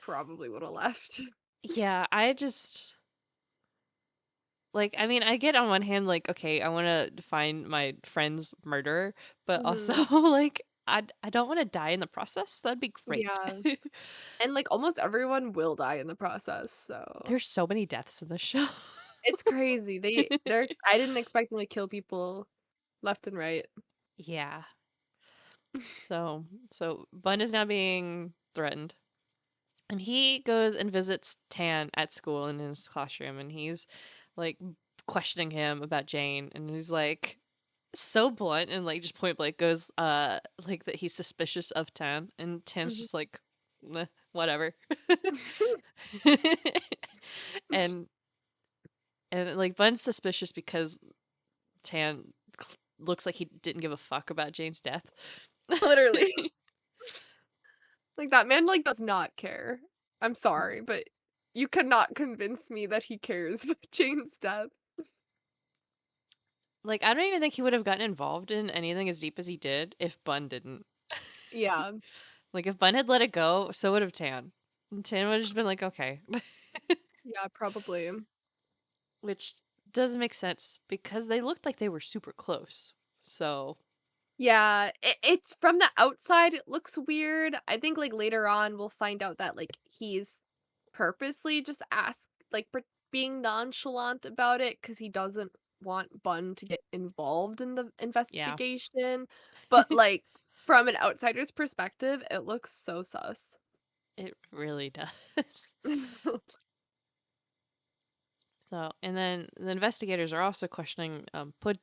probably would've left. Yeah, I just like, I mean, I get on one hand, like, okay, I wanna find my friend's murderer, but also, Mhm. like, I don't wanna die in the process, that'd be great. Yeah, and, like, almost everyone will die in the process, so There's so many deaths in this show. it's crazy. They're I didn't expect them to kill people left and right. Yeah. So Bun is now being threatened. And he goes and visits Tan at school in his classroom, and he's, like, questioning him about Jane, and he's, like, so blunt and, like, just point blank goes, like, that he's suspicious of Tan, and Tan's Mhm. just like, "Meh, whatever." And like, Bun's suspicious because Tan looks like he didn't give a fuck about Jane's death. Literally. Like, that man, like, does not care. I'm sorry, but you cannot convince me that he cares about Jane's death. Like, I don't even think he would have gotten involved in anything as deep as he did if Bun didn't. Yeah. Like, if Bun had let it go, so would have Tan. And Tan would have just been like, "Okay." Yeah, probably. Which doesn't make sense because they looked like they were super close. So, Yeah, it's from the outside, it looks weird. I think, like, later on, we'll find out that, like, he's purposely just being nonchalant about it because he doesn't want Bun to get involved in the yeah, investigation, but, like, from an outsider's perspective, it looks so sus. it really does. So, and then the investigators are also questioning Pud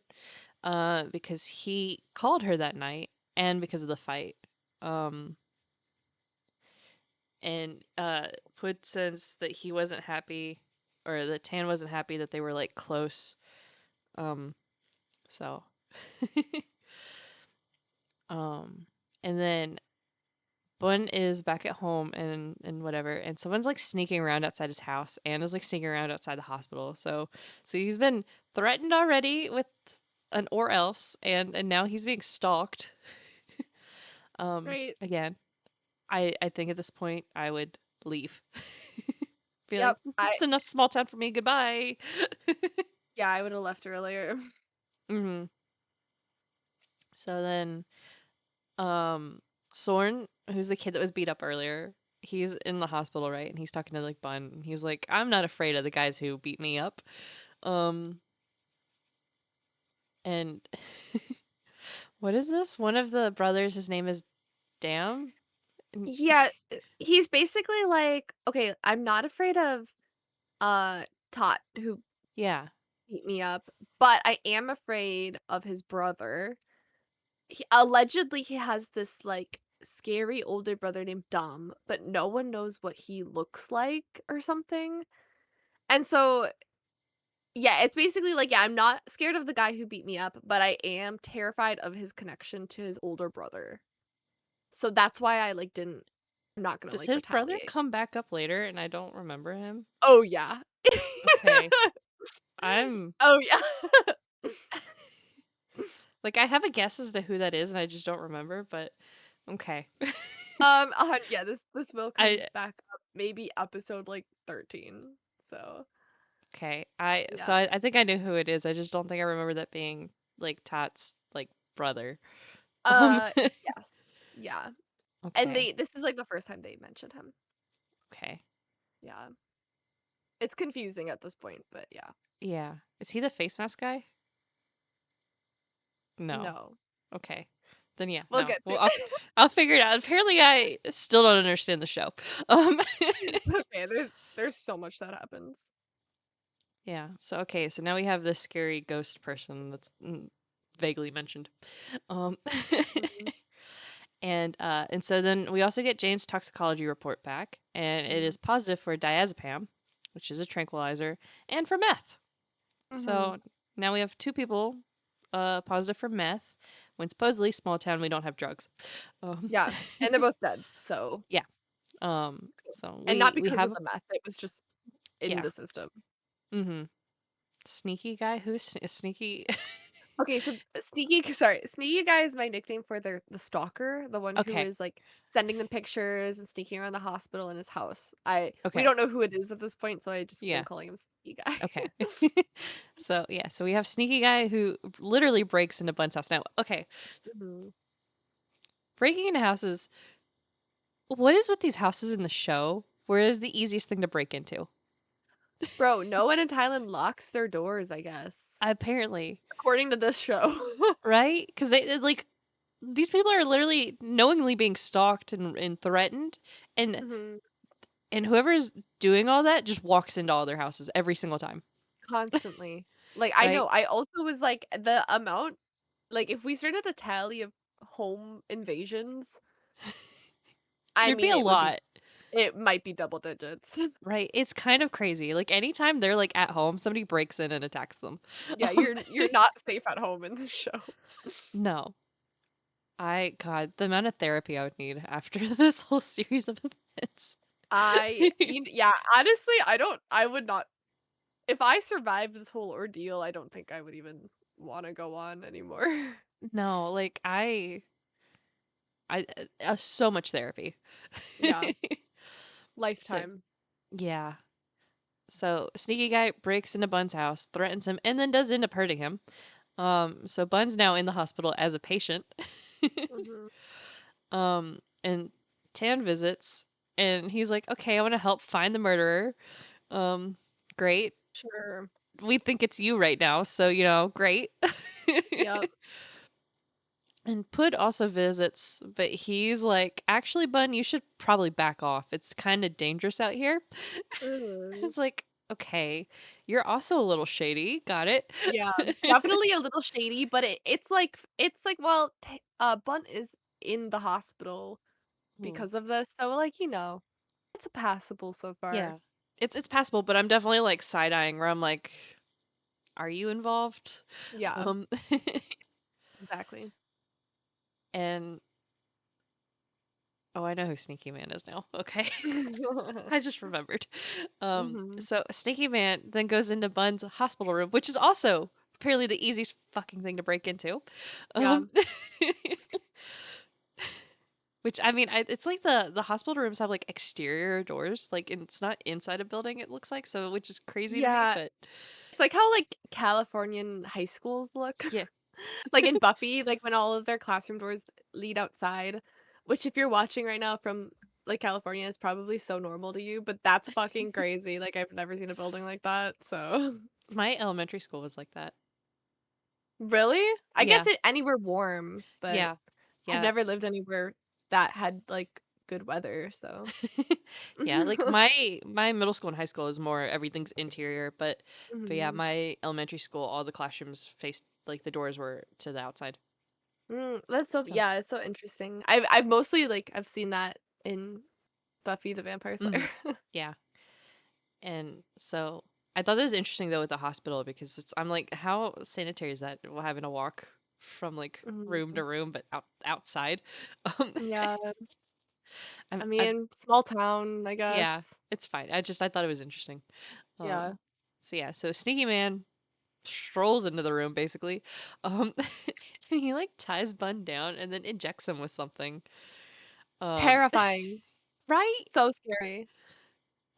because he called her that night and because of the fight. Um and Pud says that he wasn't happy or that Tan wasn't happy that they were like close. Um so um and then Bun is back at home and whatever, and someone's like sneaking around outside his house. Anna's like sneaking around outside the hospital. So he's been threatened already with an or else, and now he's being stalked. Right. Again, I think at this point I would leave. Be like, Yep. I it's enough small town for me. Goodbye. Yeah, I would've left earlier. hmm So then, um, Sorn, who's the kid that was beat up earlier, he's in the hospital, right? And he's talking to like Bun. And he's like, I'm not afraid of the guys who beat me up. Um, and what is this? One of the brothers, his name is Dam. And Yeah, he's basically like, "Okay, I'm not afraid of, Tot, who yeah, beat me up, but I am afraid of his brother." Allegedly, he has this, like, scary older brother named Dom, but no one knows what he looks like or something. And so, yeah, it's basically like, yeah, I'm not scared of the guy who beat me up, but I am terrified of his connection to his older brother. So that's why I like didn't I'm not gonna Does like his brother retaliate. come back up later and I don't remember him? Oh yeah. Okay. I'm Oh yeah. like I have a guess as to who that is and I just don't remember, but okay. Yeah, this will come I back up maybe episode like 13. So, okay. I so yeah. I, I think I knew who it is. I just don't think I remember that being like Tat's like brother. Um Yes. Yeah. And okay. this is like the first time they mentioned him. Okay. Yeah. It's confusing at this point, but yeah. Yeah. Is he the face mask guy? No. No. Okay. Then yeah, We'll no. get to Well, I'll figure it out. Apparently, I still don't understand the show. Um, It's okay. There's so much that happens. yeah. So okay. So now we have this scary ghost person that's vaguely mentioned. Um, Mhm. and so then we also get Jane's toxicology report back, and it Mhm. is positive for diazepam, which is a tranquilizer, and for meth. Mhm. So now we have two people positive for meth when supposedly small town we don't have drugs. Um, Yeah. And they're both dead. So, yeah. So and not we because have of the meth. It was just in yeah. the system. Mhm. Sneaky guy who's sneaky. Okay, so Sneaky Guy is my nickname for the stalker, the one who Okay. is like sending them pictures and sneaking around the hospital in his house. We Okay. don't know who it is at this point, so I just am Yeah. calling him Sneaky Guy. Okay. So yeah, so we have sneaky guy who literally breaks into Bun's house. Now, okay, Mhm. breaking into houses. What is with these houses in the show? Where is the easiest thing to break into? Bro, no one in Thailand locks their doors, I guess, Apparently, according to this show. right? Because like these people are literally knowingly being stalked and threatened, and Mhm. and whoever's doing all that just walks into all their houses every single time, Constantly. Like, I right? know, I also was like, the amount like, if we started a tally of home invasions, I There'd be mean, a lot. it might be double digits. Right, it's kind of crazy. Like anytime they're like at home, somebody breaks in and attacks them. Yeah, Um, you're not safe at home in this show. no, God, the amount of therapy I would need after this whole series of events. Yeah, honestly, I would not if I survived this whole ordeal, I don't think I would even wanna go on anymore. No, like so much therapy. Yeah, So lifetime. yeah, so sneaky guy breaks into Bun's house, threatens him, and then does end up hurting him. So Bun's now in the hospital as a patient. Mhm. And Tan visits, and he's like, "Okay, I want to help find the murderer." Great. Sure. We think it's you right now, so great. Yep. And Pud also visits, but he's like, "Actually, Bun, you should probably back off. It's kind of dangerous out here." Mhm. It's like, "Okay, you're also a little shady. Got it." Yeah, definitely a little shady, but well, Bunt is in the hospital Hmm. because of this, so, like, it's passable so far. Yeah. It's passable, but I'm definitely like side-eyeing where I'm like, "Are you involved?" Yeah, Um exactly. and oh, I know who Sneaky Man is now. Okay. I just remembered. Mhm. So Sneaky Man then goes into Bun's hospital room, which is also apparently the easiest fucking thing to break into. Yeah. Um, which I mean, it's like the hospital rooms have like exterior doors, like and it's not inside a building. It looks like so, which is crazy to me. Yeah, But it's like how, like, Californian high schools look. yeah, Like in Buffy, like, when all of their classroom doors lead outside, which if you're watching right now from, like, California is probably so normal to you, but that's fucking crazy, like, I've never seen a building like that, so my elementary school was like that. Really? I guess Yeah, it anywhere warm, but yeah, I've yeah. never lived anywhere that had, like, good weather, so Yeah, like my middle school and high school is more everything's interior, but yeah, Mhm. my elementary school, all the classrooms faced like the doors were to the outside. That's so So yeah, it's so interesting. I've mostly, like, I've seen that in Buffy the Vampire Slayer. mhm, yeah, and so I thought that was interesting though with the hospital because I'm like, how sanitary is that? Well, having to walk from like room Mhm. to room, but outside. Um, Yeah, I I'm mean, small town, I yeah, guess. it's fine. I thought it was interesting. Yeah. So yeah, so Sneaky Man strolls into the room basically. Um, and he like ties Bun down and then injects him with something. Um, Terrifying. right? So scary.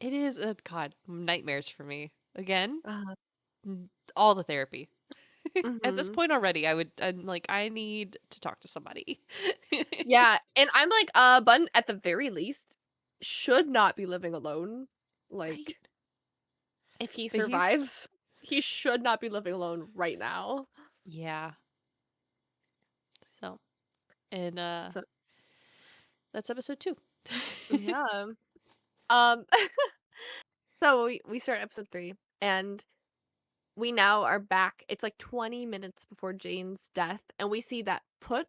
It is God, nightmares for me. Again, Uh-huh. all the therapy. At this Mhm. point already, I'm like, I need to talk to somebody. Yeah, and I'm like, Bun, at the very least, should not be living alone. Like, Right? if he But he's survives, he should not be living alone right now. yeah. So, and So that's episode 2. yeah. Um, so we start episode 3, and we now are back. It's like 20 minutes before Jane's death, and we see that Put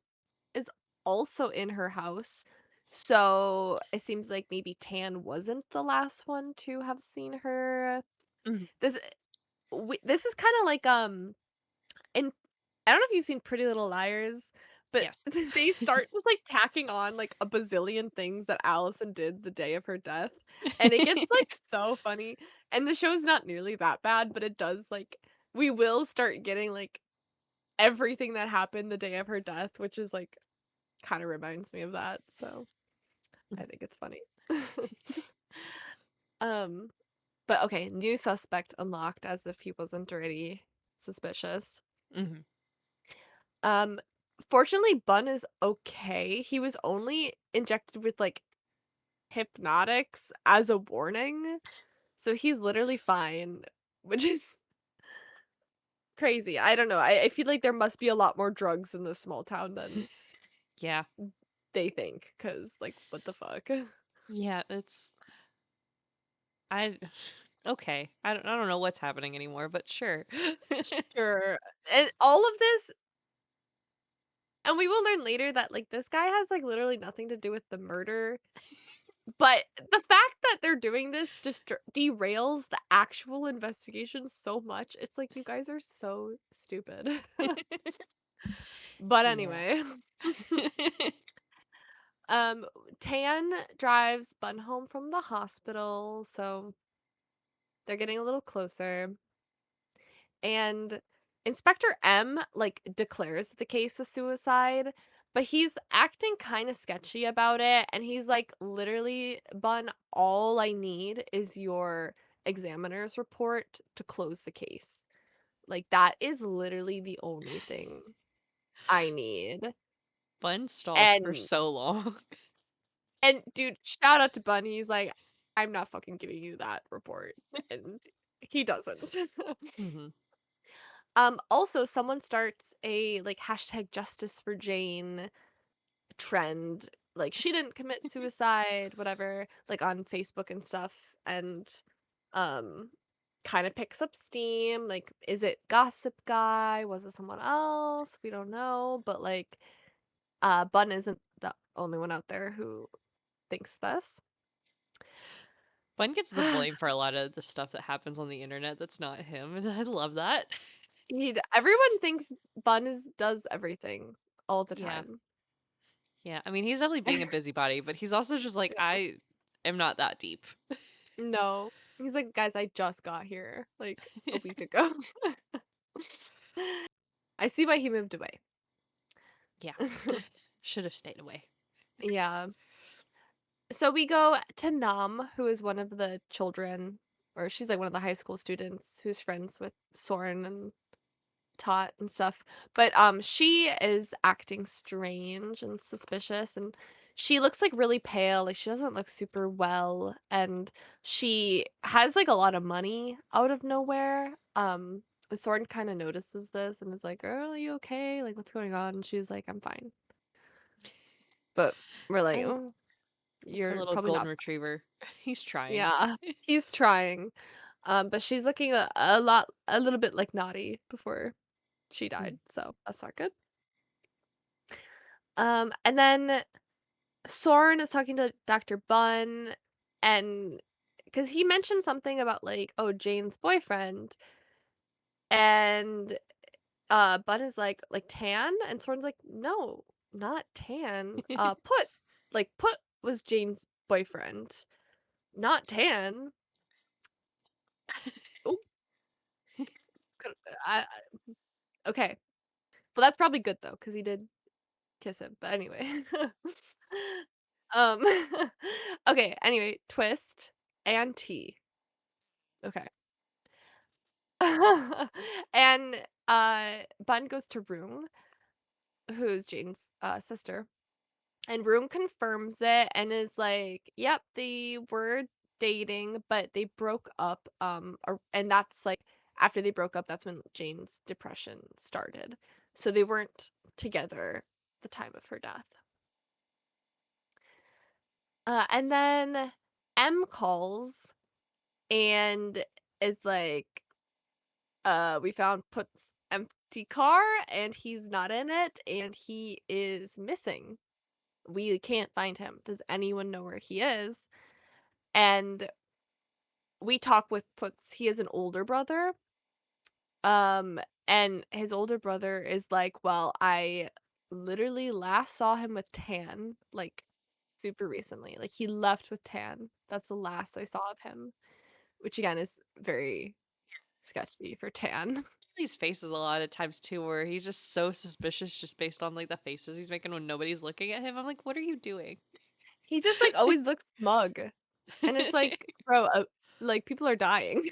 is also in her house. So it seems like maybe Tan wasn't the last one to have seen her. Mhm. This this is kind of like in I don't know if you've seen Pretty Little Liars, but Yes. they start just like tacking on like a bazillion things that Allison did the day of her death, and it gets like so funny. And the show's not nearly that bad, but it does like we will start getting like everything that happened the day of her death, which is like kind of reminds me of that. So I think it's funny. um, but okay, new suspect unlocked as if he wasn't already suspicious. Mhm. Um, fortunately, Bun is okay. He was only injected with like hypnotics as a warning, so he's literally fine, which is crazy. I don't know. I feel like there must be a lot more drugs in this small town than Yeah. they think, because like, what the fuck? Yeah, it's I okay. I don't know what's happening anymore, but sure. Sure. And all of this, and we will learn later that like this guy has like literally nothing to do with the murder. But the fact that they're doing this just derails the actual investigation so much. It's like you guys are so stupid. But Yeah. anyway, um Tan drives Bun home from the hospital, so they're getting a little closer. And Inspector M like declares the case a suicide, but he's acting kind of sketchy about it, and he's like, literally, Bun, all I need is your examiner's report to close the case. Like that is literally the only thing I need. Bun stalls for And so long. dude, shout out to Bun. He's like, I'm not fucking giving you that report. And he doesn't. Mhm. Also, someone starts a like hashtag justice for Jane trend. Like she didn't commit suicide, whatever, like on Facebook and stuff, and um kind of picks up steam. Like, is it Gossip Guy? Was it someone else? We don't know, but like Bun isn't the only one out there who thinks this. Bun gets the blame for a lot of the stuff that happens on the internet that's not him, and I love that. Everyone thinks Bun is does everything all the Yeah. time. Yeah, I mean, he's definitely being a busybody, but he's also just like, "I am not that deep." No. He's like, "Guys, I just got here, like, a week ago." I see why he moved away. Yeah. Should have stayed away. Yeah. So we go to Nam, who is one of the children, or she's, like, one of the high school students who's friends with Soren and Tot and stuff, but, she is acting strange and suspicious, and she looks, like, really pale, like, she doesn't look super well, and she has, like, a lot of money out of nowhere. Soren kinda notices this and is like, "Girl, are you okay? Like, what's going on?" And she's like, "I'm fine." But we're like, Our "Oh, our you're little probably golden not." retriever. He's trying. Yeah, he's trying. But she's looking a little bit, like, naughty before she Mm. died, so that's not good. And then Soren is talking to Dr. Bunn, and because he mentioned something about, like, oh, Jane's boyfriend, and Bunn is like, "Tan?" And Soren's like, "No, not Tan. Put. Like, Put was Jane's boyfriend, not Tan." Oh, could okay. Well, that's probably good though, because he did kiss him, but anyway. Um, okay, anyway, twist and tea. Okay. And, Bunn goes to Rune, who's Jane's, sister, and Rune confirms it and is like, "Yep, they were dating, but they broke up," and that's, like after they broke up, that's when Jane's depression started. So they weren't together the time of her death. And then M calls and is like, we found Put's empty car and he's not in it and he is missing. We can't find him. Does anyone know where he is?" And we talk with Put's he has an older brother, um, and his older brother is like, "Well, I literally last saw him with Tan, like, super recently. Like, he left with Tan. That's the last I saw of him." Which again is very sketchy for Tan. These faces a lot of times too, where he's just so suspicious just based on like the faces he's making when nobody's looking at him. I'm like, what are you doing? He just, like, always looks smug, and it's like, "Bro, like, people are dying."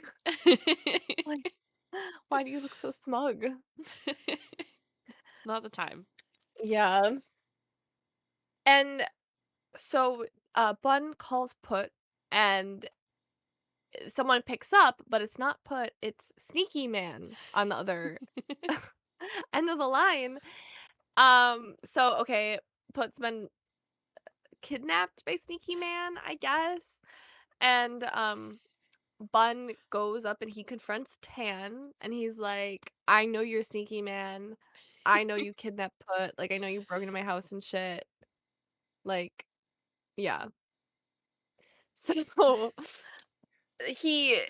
Like, "Why do you look so smug?" It's not the time. Yeah, and so, Bun calls Put, and someone picks up, but it's not Put, it's Sneaky Man on the other end of the line. So, okay, Put's been kidnapped by Sneaky Man, I guess, and, Bun goes up and he confronts Tan, and he's like, "I know you're Sneaky Man. I know you kidnapped Put, like, I know you broke into my house and shit." Like, yeah. So, he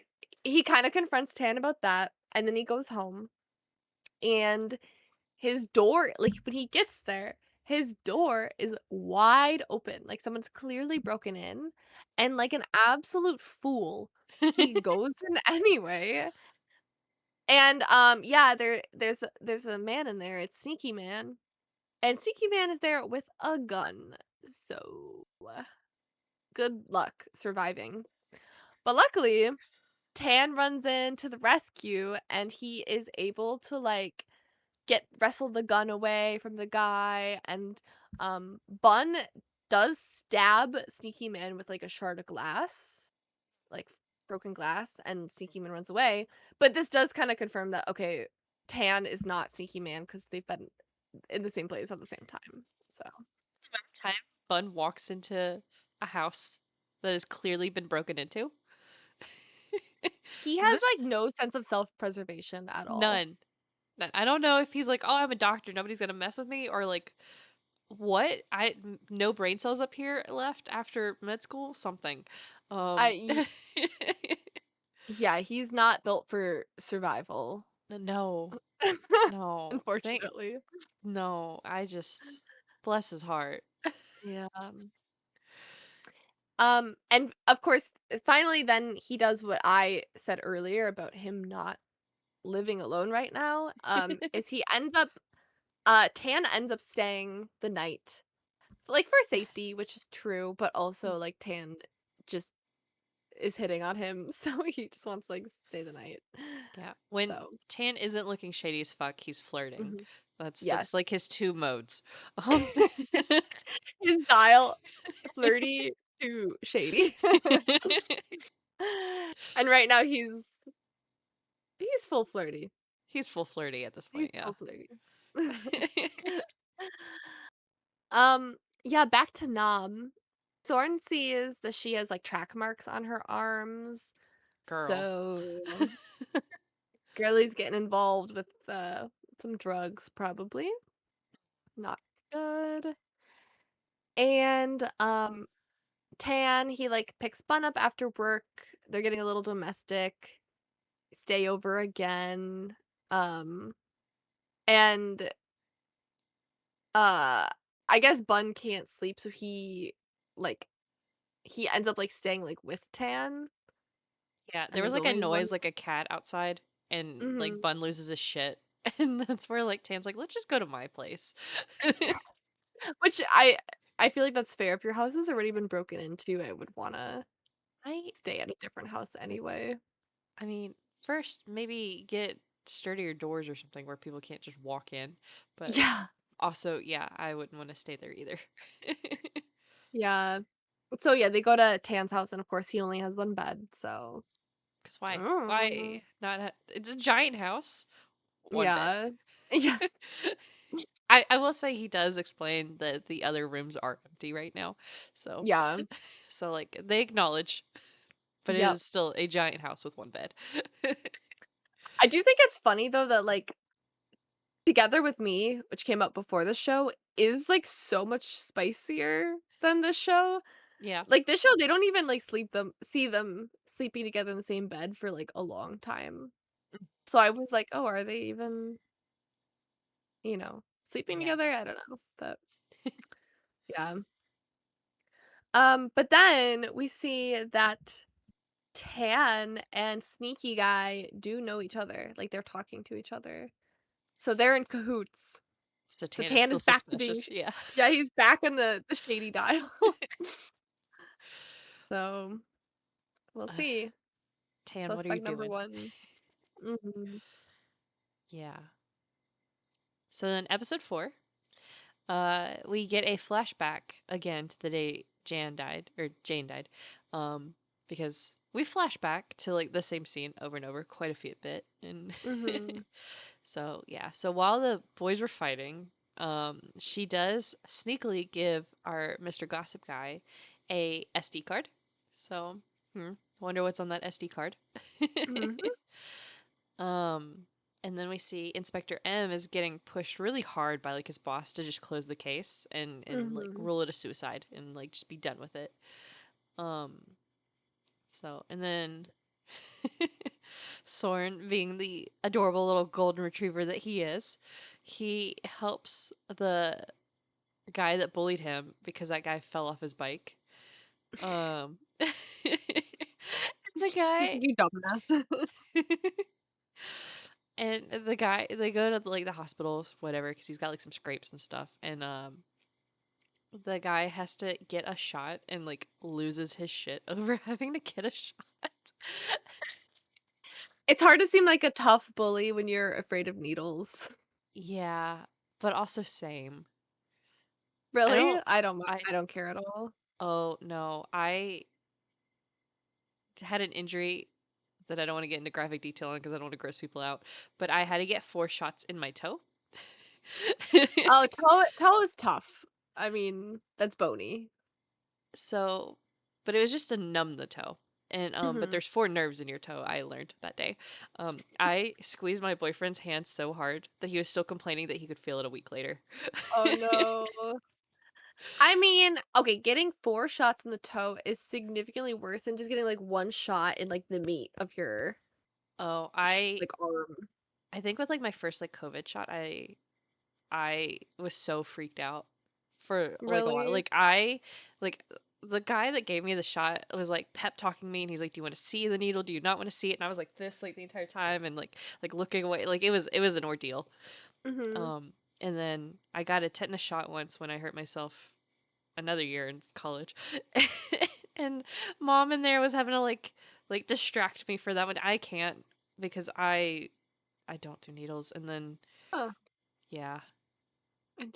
he kinda confronts Tan about that, and then he goes home, and his door like, when he gets there, his door is wide open, like, someone's clearly broken in, and like an absolute fool, he goes in anyway, and, yeah, there's a man in there, it's Sneaky Man, and Sneaky Man is there with a gun, so, good luck surviving. But luckily, Tan runs in to the rescue, and he is able to, like, wrestle the gun away from the guy, and, Bun does stab Sneaky Man with, like, a shard of glass, like, broken glass, and Sneaky Man runs away, but this does kinda confirm that, okay, Tan is not Sneaky Man because 'cause they've been in the same place at the same time, so Times Bun walks into a house that has clearly been broken into. he Is has, this like, no sense of self-preservation at all. none? None. I don't know if he's like, "Oh, I'm a doctor, nobody's gonna mess with me," or like, "What? No brain cells up here left after med school? Something." Um, I Yeah, he's not built for survival. no, no, thank Unfortunately. no, I just bless his heart. Yeah. And of course, finally then he does what I said earlier about him not living alone right now, is he ends up Tan ends up staying the night, like, for safety, which is true, but also, like, Tan just is hitting on him, so he just wants, like, stay the night. Yeah, when So, Tan isn't looking shady as fuck, he's flirting. mhm. That's Yes. like his 2 modes. Um His style, flirty to shady. And right now he's full flirty. He's full flirty at this He's point, yeah. full flirty. Yeah, back to Nam. Soren sees that she has, like, track marks on her arms, Girl. so girlie's getting involved with, some drugs, probably. Not good. And Tan, he like picks Bun up after work. They're getting a little domestic. Stay over again. Um and uh I guess Bun can't sleep, so like he ends up like staying like with Tan, Yeah, and there was there's like a only one. noise like a cat outside and like Mhm. Bun loses his shit. And that's where like Tan's like, let's just go to my place. Which I feel like that's fair. If your house has already been broken into, I would wanna I stay at a different house anyway. I mean, first maybe get sturdier doors or something where people can't just walk in. But Yeah. also, yeah, I wouldn't want to stay there either. Yeah. So, yeah, they go to Tan's house, and, of course, he only has 1 bed, so Cause why? mm. Why not? It's a giant house, one bed. Yeah. Yes. I will say he does explain that the other rooms are empty right now, so Yeah. so like they acknowledge, but it Yep. is still a giant house with one bed. I do think it's funny, though, that, like, Together With Me, which came out before the show, is, like, so much spicier than this show. Yeah. Like, this show, they don't even, like, see them sleeping together in the same bed for, like, a long time. So I was like, "Oh, are they even, sleeping Yeah. together?" I don't know, but yeah. But then we see that Tan and Sneaky Guy do know each other, like, they're talking to each other. So they're in cahoots. So Satan is Tan still is back to being suspicious. Yeah. yeah, he's back in the shady dial. So, we'll Uh, see. Tan, what are you Suspect number doing? 1. Mhm. Yeah. So then episode 4, we get a flashback again to the day Jan died or Jane died. Um, because we flash back to like the same scene over and over quite a few bit. And Mhm. so yeah. So while the boys were fighting, she does sneakily give our Mr. Gossip guy a SD card. So wonder what's on that SD card. Mhm. Um, and then we see Inspector M is getting pushed really hard by like his boss to just close the case and like Mhm. rule it a suicide and like just be done with it. Um, and then Soren, being the adorable little golden retriever that he is, he helps the guy that bullied him because that guy fell off his bike. Um, the He's guy like, "You dumbass." And the guy, they go to like the hospitals, whatever, because he's got like some scrapes and stuff. And the guy has to get a shot and like loses his shit over having to get a shot. It's hard to seem like a tough bully when you're afraid of needles. Yeah, but also same. I Really? don't. I I don't care at all. oh no, I had an injury that I don't want to get into graphic detail on because I don't want to gross people out. But I had to get 4 shots in my toe. Oh, toe is tough. I mean, that's bony. So, but it was just to numb the toe. And but Mhm. there's 4 nerves in your toe, I learned that day. I squeezed my boyfriend's hand so hard that he was still complaining that he could feel it a week later. Oh, no. I mean, okay, getting 4 shots in the toe is significantly worse than just getting, like, 1 shot in, like, the meat of your Oh, arm. I think with like my first like COVID shot, I was so freaked out for like a while. Really? Like the guy that gave me the shot was like pep talking me and he's like, "Do you want to see the needle? Do you not want to see it?" And I was like this like the entire time and like looking away. Like it was an ordeal. Mhm. Um, and then I got a tetanus shot once when I hurt myself another year in college. And mom in there was having to like distract me for that one. I can't because I don't do needles. And then Huh, yeah.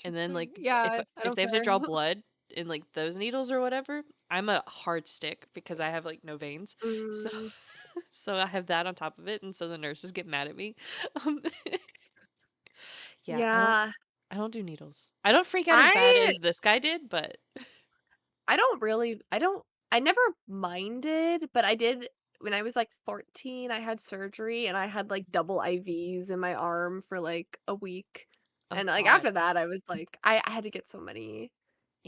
And then interesting. like if Yeah, I if don't they have to care. draw blood in like those needles or whatever, I'm a hard stick because I have like no veins. So Mm, so I have that on top of it and so the nurses get mad at me. Um, yeah, yeah. I don't do needles. I don't freak out as bad I as this guy did, but I never minded, but I did when I was, like, 14, I had surgery, and I had, like, double IVs in my arm for, like, a week, oh and, like, god. after that, I was like I had to get so many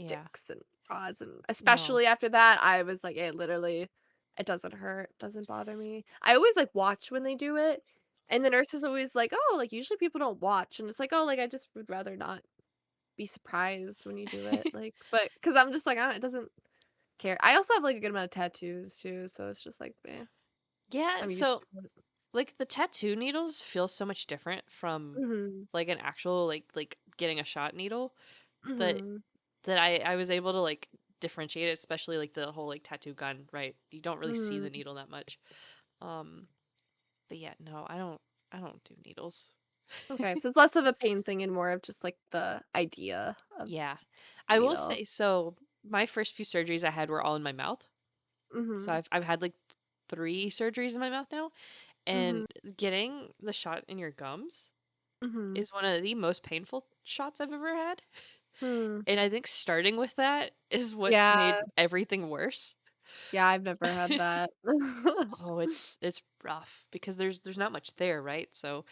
Yeah. sticks and rods, and No. especially after that, I was like, it literally it doesn't hurt, doesn't bother me. I always, like, watch when they do it, and the nurse is always like, "Oh, like, usually people don't watch," and it's like, "Oh, like, I just would rather not be surprised when you do it," like, but because 'cause I'm just like, "Ah, it doesn't care." I also have, like, a good amount of tattoos too, so it's just like, eh, Yeah, I'm used so, to it. like, the tattoo needles feel so much different from, Mhm. like, an actual, like, getting a shot needle that Mhm. I was able to, like, differentiate it, especially, like, the whole, like, tattoo gun, right? You don't really see the Mhm. needle that much. Um, but yeah, no, I don't do needles. Okay, so it's less of a pain thing and more of just, like, the idea of Yeah. the I will needle. say, so my first few surgeries I had were all in my mouth. So Mhm. I've had, like, 3 surgeries in my mouth now, and Mhm. getting the shot in your gums Mhm. is one of the most painful shots I've ever had, Hmm. and I think starting with that is what's Yeah. made everything worse. Yeah, I've never had that. Oh, it's rough because there's not much there, right? So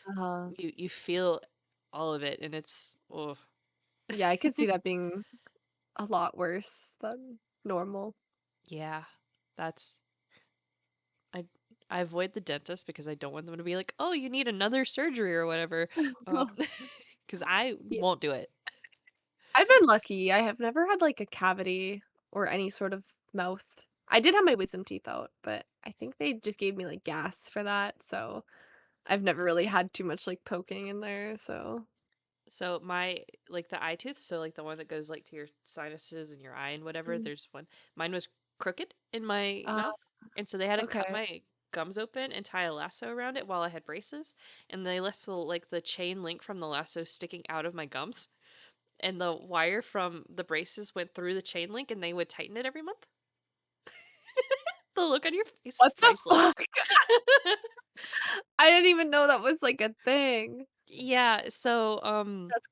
Uh-huh. you feel all of it, and it's oh. Yeah, I could see that being a lot worse than normal. Yeah. That's I I avoid the dentist because I don't want them to be like, "Oh, you need another surgery or whatever." Um, because I Yeah. won't do it. I've been lucky. I have never had, like, a cavity or any sort of mouth. I did have my wisdom teeth out, but I think they just gave me, like, gas for that, so I've never really had too much, like, poking in there, so So my like the eye tooth, so like the one that goes like to your sinuses and your eye and whatever, mm. there's one. Mine was crooked in my Ah, mouth, and so they had to cut okay. my gums open and tie a lasso around it while I had braces, and they left the chain link from the lasso sticking out of my gums, and the wire from the braces went through the chain link, and they would tighten it every month. The look on your face is What the priceless. fuck? I didn't even know that was, like, a thing. Yeah, so That's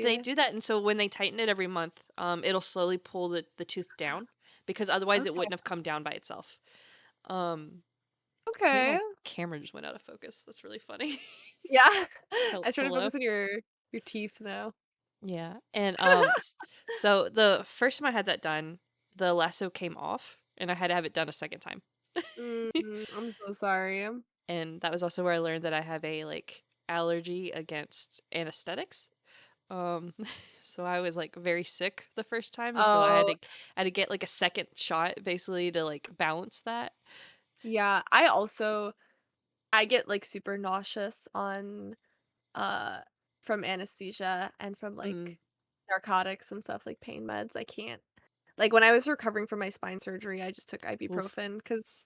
they crazy. do that, and so when they tighten it every month, it'll slowly pull the tooth down because otherwise it Okay. wouldn't have come down by itself. Um, I think Okay. my camera just went out of focus. That's really funny. Yeah. I try to Hello. focus on your teeth now. Yeah, and so the first time I had that done, the lasso came off, and I had to have it done a second time. I'm so sorry. And that was also where I learned that I have a like allergy against anesthetics. Um, so I was, like, very sick the first time, and so Oh, I had to get, like, a second shot basically to, like, balance that. yeah. I get, like, super nauseous on, uh from anesthesia and from, Mm, like, narcotics and stuff, like pain meds. I can't like, when I was recovering from my spine surgery, I just took oof. ibuprofen because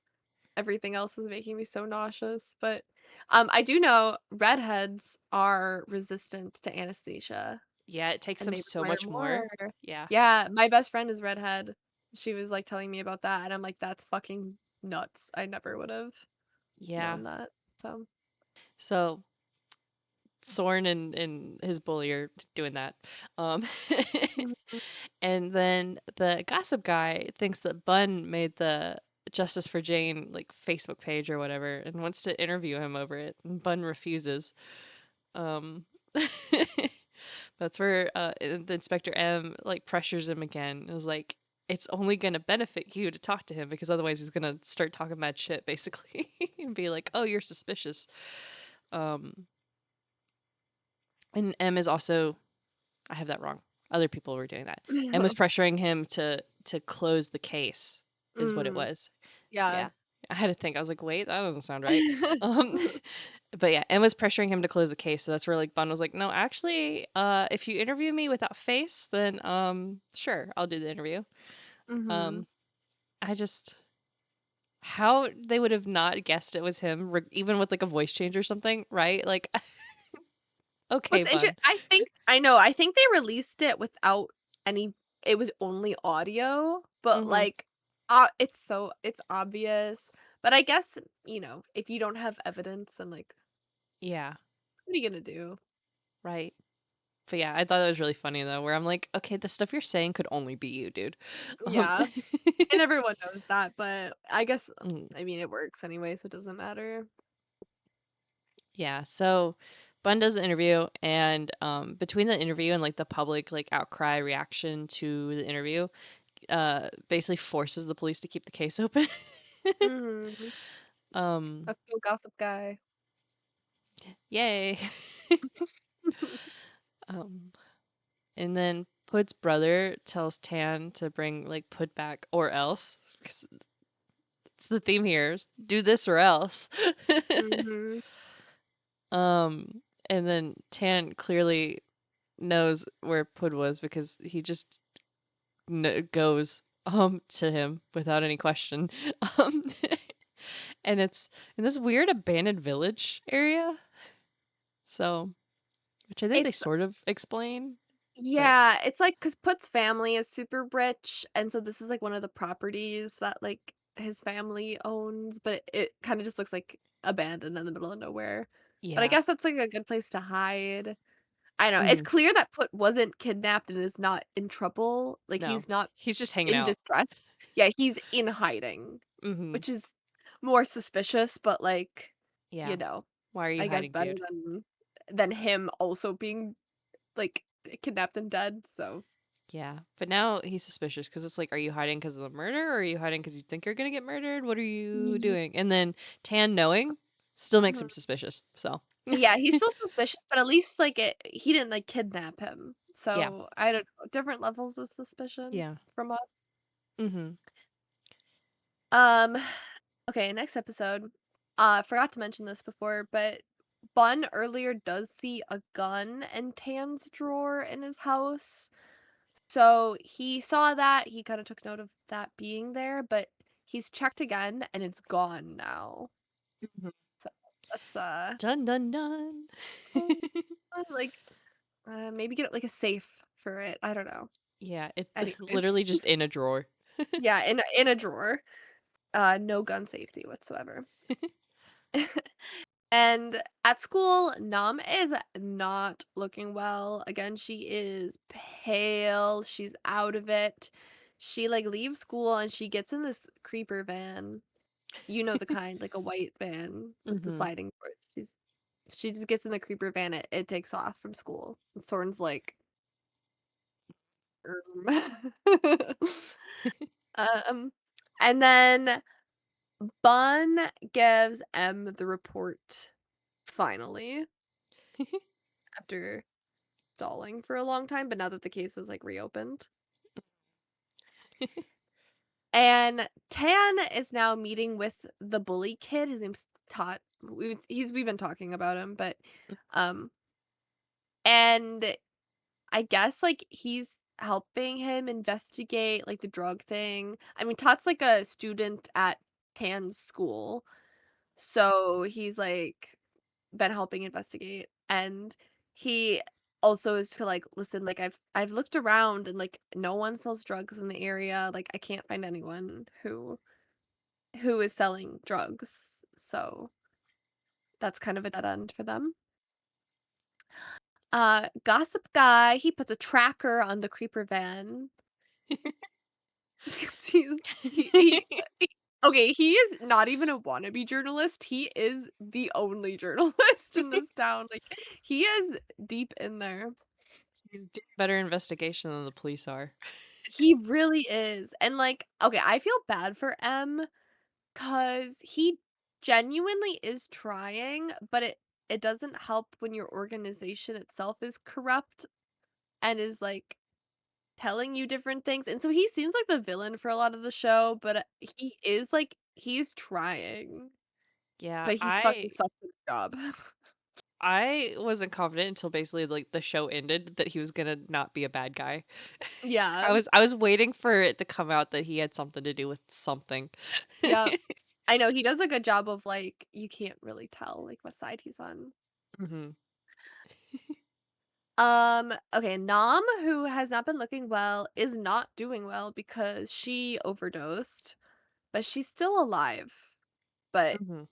everything else was making me so nauseous, but, I do know redheads are resistant to anesthesia, Yeah, it takes and them they so require much more. more. Yeah. Yeah, my best friend is redhead. She was, like, telling me about that, and I'm like, "That's fucking nuts." I never would've Yeah. known that, so So, Soren and his bully are doing that. Um, Mhm. and then the gossip guy thinks that Bun made the Justice for Jane, like, Facebook page or whatever and wants to interview him over it, and Bun refuses. Um, that's where the Inspector M like pressures him again. It was like it's only gonna benefit you to talk to him because otherwise he's gonna start talking mad shit basically and be like, "Oh, you're suspicious." Um, and M is also I have that wrong. Other people were doing that. M was pressuring him to close the case, is what it Mm, was. yeah. Yeah. I had to think. I was like, "Wait, that doesn't sound right." Um, but yeah, Em was pressuring him to close the case, so that's where, like, Bun was like, "No, actually, if you interview me without face, then, sure, I'll do the interview." Mhm. Um, I just how they would have not guessed it was him, re even with, like, a voice change or something, right? Like, "Okay, Bun." I think they released it without any it was only audio, but, Mhm. like, it's obvious, but I guess, if you don't have evidence, then, like, Yeah, what are you gonna do? right. But yeah, I thought that was really funny, though, where I'm like, "Okay, the stuff you're saying could only be you, dude." Um Yeah, and everyone knows that, but I guess, Mm. I mean, it works anyway, so it doesn't matter. Yeah, so Bun does the interview, and, between the interview and, like, the public, like, outcry reaction to the interview, basically forces the police to keep the case open. Mhm. Um, Let's go gossip guy. yay. Um, and then Pud's brother tells Tan to bring, like, Pud back or else, 'cause it's the theme here is do this or else. Mhm. And then Tan clearly knows where Pud was because he just goes to him without any question. Um and it's in this weird abandoned village area. So, which I think they It's sort of explain, but Yeah, it's like because Put's family is super rich, and so this is, like, one of the properties that, like, his family owns, but it kinda just looks, like, abandoned in the middle of nowhere. But I yeah. guess that's, like, a good place to hide. I don't know, it's Mhm. clear that Put wasn't kidnapped and is not in trouble, like, No. he's not He's just hanging in out. distress. Yeah, he's in hiding, Mhm. which is more suspicious, but, like, you Yeah. know, Why are you I guess hiding, better dude? than him also being, like, kidnapped and dead, so Yeah. But now he's suspicious because it's like, are you hiding because of the murder or are you hiding because you think you're gonna get murdered? What are you Ye doing? And then Tan knowing still makes Mhm. him suspicious. So Yeah, he's still suspicious, but at least, like, he didn't, like, kidnap him. yeah. So, I don't know, different levels of suspicion Yeah. from us. Mhm. Um, okay, next episode. Forgot to mention this before, but Bun earlier does see a gun in Tan's drawer in his house. So, he saw that, he kinda took note of that being there, but he's checked again and it's gone now. Mhm. So, that's, Dun dun dun. like, maybe get, like, a safe for it, I don't know. Yeah, it Anyway. literally just in a drawer. Yeah, in a drawer. No gun safety whatsoever. And at school, Nam is not looking well. Again, she is pale. She's out of it. She like leaves school and she gets in this creeper van. You know the kind, like a white van with the Mhm. sliding doors. She just gets in the creeper van. It takes off from school. And Soren's like, "Um." um, and then Bun gives M the report finally after stalling for a long time, but now that the case is like reopened. And Tan is now meeting with the bully kid. His name's Tot. We've been talking about him, but um and I guess like he's helping him investigate like the drug thing. I mean, Tot's like a student at Tan's school. So he's like been helping investigate and he also is to like listen like I've looked around and like no one sells drugs in the area like I can't find anyone who is selling drugs so that's kind of a dead end for them. Gossip guy, he puts a tracker on the creeper van. he's he okay, he is not even a wannabe journalist, he is the only journalist in this town, like, he is deep in there. He's doing better investigation than the police are. He really is, and, like, okay, I feel bad for M because he genuinely is trying, but it doesn't help when your organization itself is corrupt and is, like, telling you different things, and so he seems like the villain for a lot of the show, but, he is, like he's trying, Yeah, but he's fucking sucks at his job. I wasn't confident until basically like the show ended that he was gonna not be a bad guy. Yeah, I was waiting for it to come out that he had something to do with something. yep. I know, he does a good job of, like you can't really tell, like, what side he's on. Mhm. Okay, Nam, who has not been looking well, is not doing well because she overdosed, but she's still alive. But, Mhm.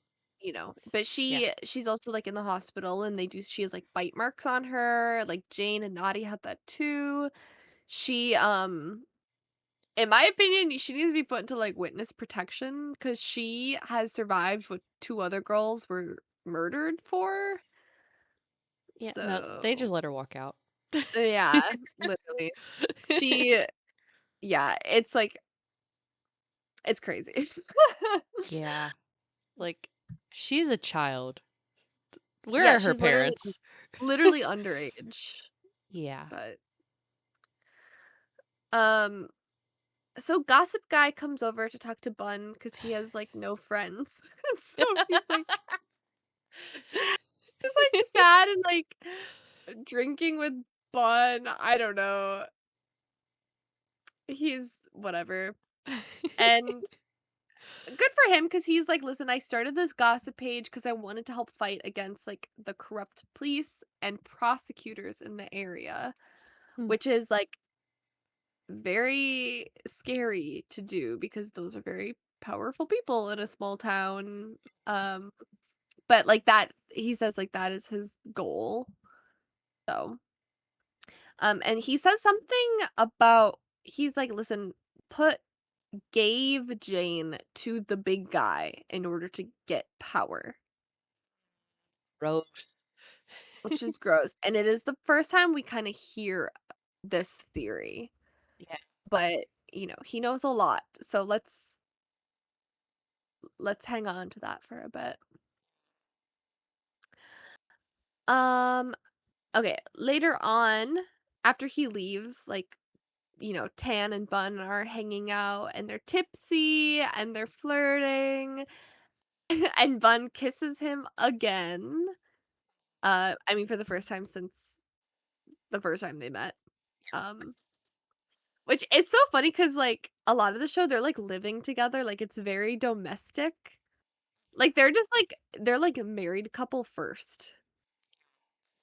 but Yeah. she's also like in the hospital and she has like bite marks on her. Like Jane and Naughty had that too. She in my opinion, she needs to be put into like witness protection because she has survived what two other girls were murdered for. Yeah, no, they So, just let her walk out. yeah, literally. She yeah, it's like it's crazy. Yeah, like, she's a child. Where Yeah, are her she's literally parents? literally underage, Yeah. but, um so Gossip Guy comes over to talk to Bun because he has, like, no friends. So he's, like, sad and, like, drinking with Bun, I don't know. He's whatever. And good for him because he's like, "Listen, I started this gossip page because I wanted to help fight against, like, the corrupt police and prosecutors in the area," Hmm. which is, like, very scary to do because those are very powerful people in a small town, um, but, like, that he says, like, that is his goal, so, and he says something about he's like, "Listen, put gave Jane to the big guy in order to get power," Gross. which is gross, and it is the first time we kinda hear this theory, Yeah. but, he knows a lot, so let's hang on to that for a bit. Um, okay, later on, after he leaves, like, Tan and Bun are hanging out, and they're tipsy, and they're flirting, and Bun kisses him again. I mean, for the first time since the first time they met. Um, which it's so funny because like, a lot of the show, they're, like, living together, like, it's very domestic. Like, they're, like, a married couple first,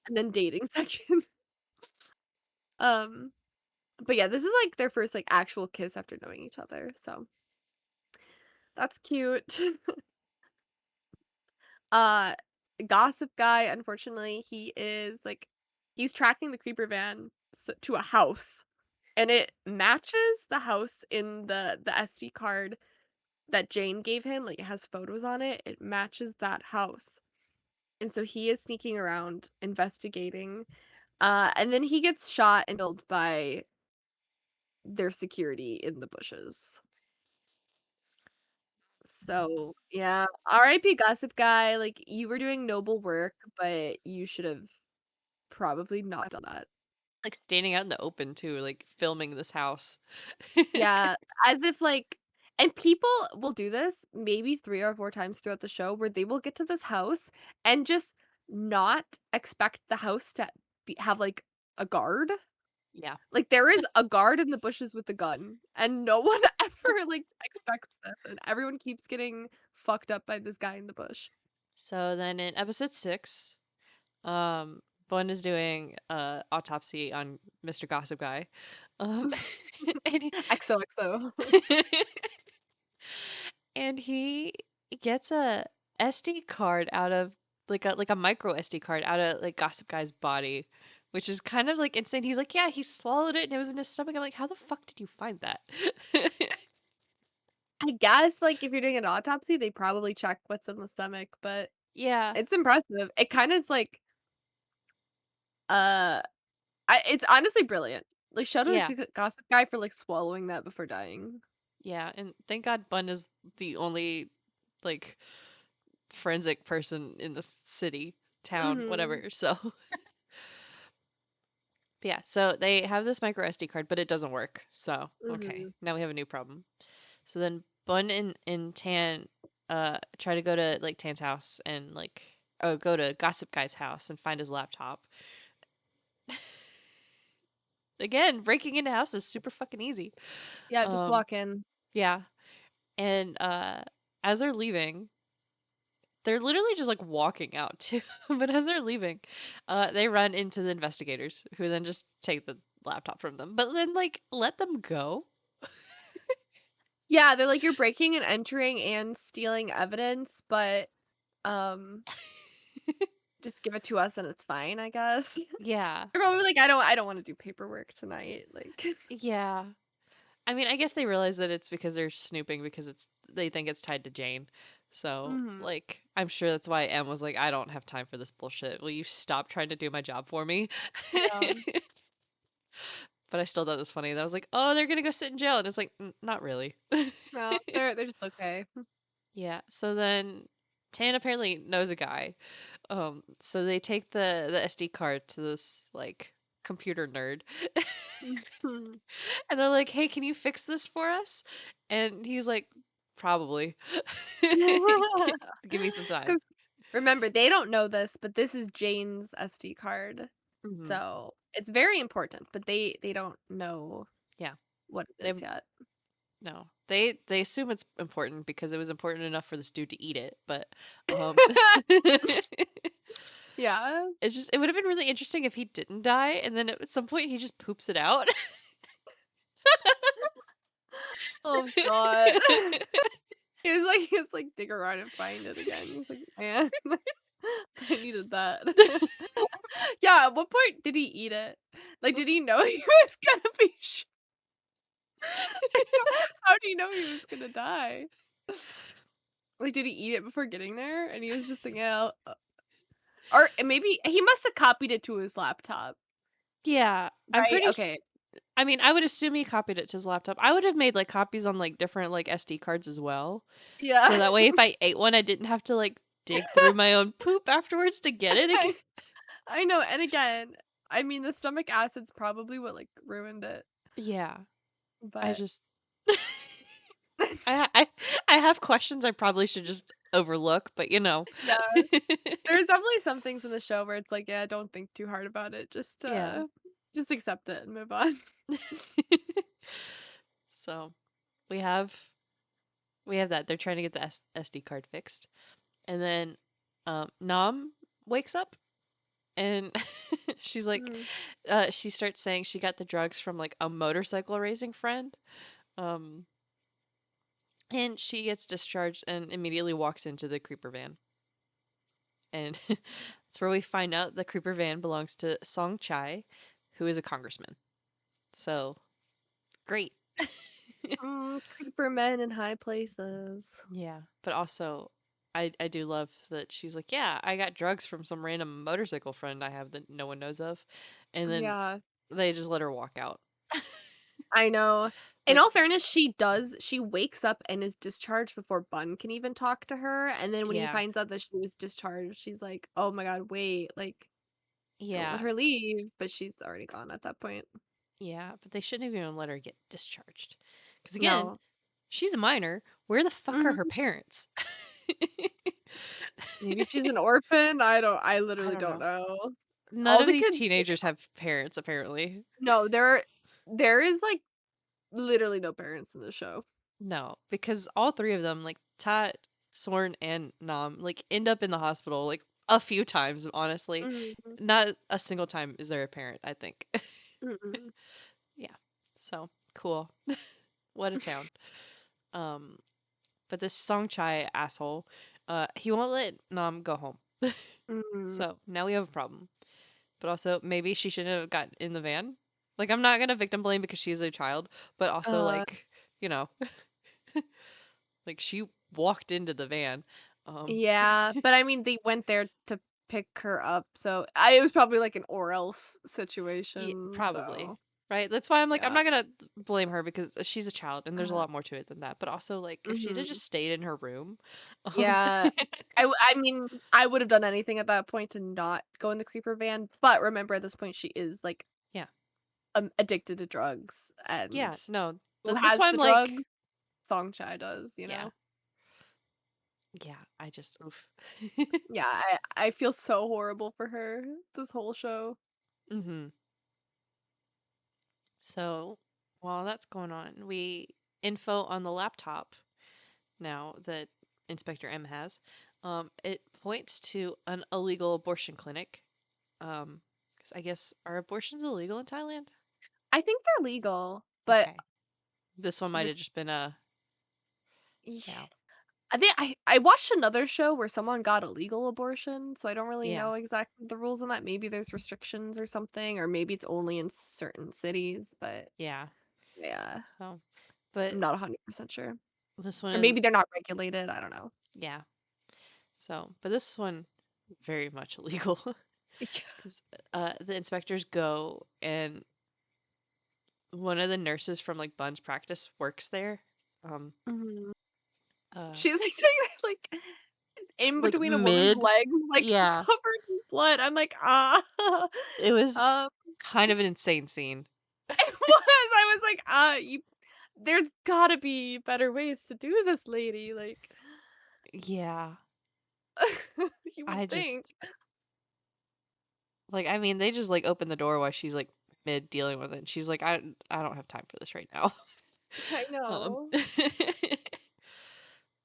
and then dating second. Um, but yeah, this is, like, their first, like, actual kiss after knowing each other, so that's cute. Uh, Gossip Guy, unfortunately, he's tracking the creeper van to a house, and it matches the house in the SD card that Jane gave him, like, it has photos on it, it matches that house, and so he is sneaking around investigating, and then he gets shot and killed by their security in the bushes. So, yeah, RIP Gossip Guy, like, you were doing noble work, but you should have probably not done that. Like, standing out in the open too, like, filming this house. Yeah, as if, like and people will do this maybe 3 or 4 times throughout the show where they will get to this house and just not expect the house to have, like, a guard. Yeah. Like, there is a guard in the bushes with a gun, and no one ever, like, expects this, and everyone keeps getting fucked up by this guy in the bush. So then in episode 6, um, Bun is doing a autopsy on Mr. Gossip Guy. Um, and XOXO. and he gets a SD card out of like a micro SD card out of like Gossip Guy's body, which is kind of like insane. He's like, "Yeah, he swallowed it and it was in his stomach." I'm like, "How the fuck did you find that?" I guess, like, if you're doing an autopsy, they probably check what's in the stomach, but Yeah. it's impressive. It kinda is like, uh it's honestly brilliant. Like, shout out Yeah. to Gossip Guy for, like, swallowing that before dying. Yeah, and thank God Bun is the only like forensic person in the city, town, Mhm. whatever. So, but yeah, so they have this micro SD card, but it doesn't work. So, okay, Mhm. now we have a new problem. So then Bun and Tan try to go to like Tan's house and like go to Gossip Guy's house and find his laptop. Again, breaking into houses super fucking easy. Yeah, just Um walk in. yeah. And as they're leaving, they're literally just like walking out too. But as they're leaving, they run into the investigators who then just take the laptop from them. But then like let them go. Yeah, they're like, "You're breaking and entering and stealing evidence, but, um, just give it to us and it's fine, I guess." Yeah. They're probably like, "I don't wanna do paperwork tonight," like Yeah. I mean, I guess they realize that it's because they're snooping because they think it's tied to Jane. So, Mhm. like, I'm sure that's why M was like, "I don't have time for this bullshit. Will you stop trying to do my job for me?" Yeah. But I still thought it was funny. That I was like, "Oh, they're gonna go sit in jail," and it's like, Not really." No, they're just okay. Yeah. So then Tan apparently knows a guy. So they take the SD card to this like computer nerd, Mhm. and they're like, "Hey, can you fix this for us?" And he's like, "Probably. Give me some time." 'Cause remember, they don't know this, but this is Jane's SD card. Hmm. So, it's very important, but they don't know Yeah. what it They is yet. no. They assume it's important because it was important enough for this dude to eat it, but Yeah. it would have been really interesting if he didn't die and then at some point he just poops it out. Oh god. He was like, dig around and find it again. He's like, "Man, I needed that." Yeah, at what point did he eat it? Like, did he know he was gonna be how do you know he was gonna die? Like, did he eat it before getting there? And he was just like, "Yeah, or maybe he must have copied it to his laptop, Yeah, I'm right? pretty Okay. I mean, I would assume he copied it to his laptop. I would have made, like, copies on, like, different, like, SD cards as well. So Yeah. that way if I ate one, I didn't have to, like, dig through my own poop afterwards to get it again. I know, and again, I mean, the stomach acid's probably what, like, ruined it, Yeah. I but just I I I have questions I probably should just overlook, but, you know. yeah, there's definitely some things in the show where it's like, yeah, don't think too hard about it, Yeah. just accept it and move on. So, we have we have that. They're trying to get the SD card fixed. And then, Nam wakes up and she's like, Mhm. she starts saying she got the drugs from like a motorcycle racing friend. Um, and she gets discharged and immediately walks into the creeper van. And that's where we find out the creeper van belongs to Song Chai, who is a congressman. So great. Creeper men in high places. Yeah. But also, I do love that she's like, yeah, I got drugs from some random motorcycle friend I have that no one knows of. And then Yeah, they just let her walk out. I know. In Like, all fairness, she wakes up and is discharged before Bun can even talk to her, and then when he yeah. finds out that she was discharged, she's like, "Oh my god, wait, like, don't let Yeah. her leave," but she's already gone at that point. Yeah. But they shouldn't have even let her get discharged. Because again, No. she's a minor. Where the fuck are her Mhm. parents? Maybe she's an orphan? I I literally don't don't know. know. None All of the these kids teenagers have parents, apparently. no, there is, like, literally no parents in the show. No, because all three of them, like Tat, Sorn, and Nam, like end up in the hospital like a few times, honestly. Mhm, Not a single time is there a parent, I think. mm-mm. Yeah. So cool. What a town. Um, but this Song Chai asshole, he won't let Nam go home. Mhm. So now we have a problem. But also, maybe she shouldn't have gotten in the van. Like, I'm not gonna victim blame because she's a child, but also, Uh, like, you know, like she walked into the van. Um, yeah, but I mean, they went there to pick her up, so I it was probably like an or else yeah, situation, probably. so Right? That's why I'm like, I'm yeah. not gonna blame her because she's a child and there's a Uh, lot more to it than that. But also, like, if she'd have mhm. just stayed in her room, um, Yeah. I mean, I would have done anything at that point to not go in the creeper van, but remember at this point she is, like, yeah. addicted to drugs, and Yeah, no, who that's has why the I'm drug? like, Songchai does, you yeah, know? yeah, I just, oof. Yeah, I feel so horrible for her this whole show. Hmm. So while that's going on, we info on the laptop now that Inspector M has. It points to an illegal abortion clinic. 'Cause I guess are abortions illegal in Thailand? I think they're legal, but Okay, this one might have just just been yeah, I think I watched another show where someone got a legal abortion, so I don't really yeah, know exactly the rules on that. Maybe there's restrictions or something, or maybe it's only in certain cities, but yeah. yeah, So, I'm but not 100% sure. this one Or is maybe they're not regulated, I don't know. Yeah. So, but this one very much illegal Yeah. because the inspectors go and one of the nurses from like Bun's practice works there. Um, Mhm. uh, She's, like, sitting there, like, in like between a woman's mid, legs, like, yeah, covered in blood. I'm like, "Ah." it was Um, kind of an insane scene. it was. I was like, you there's gotta be better ways to do this, lady." Like, Yeah, you would I think. just like I mean they just like open the door while she's like mid dealing with it. And she's like, I don't have time for this right now. I um, know.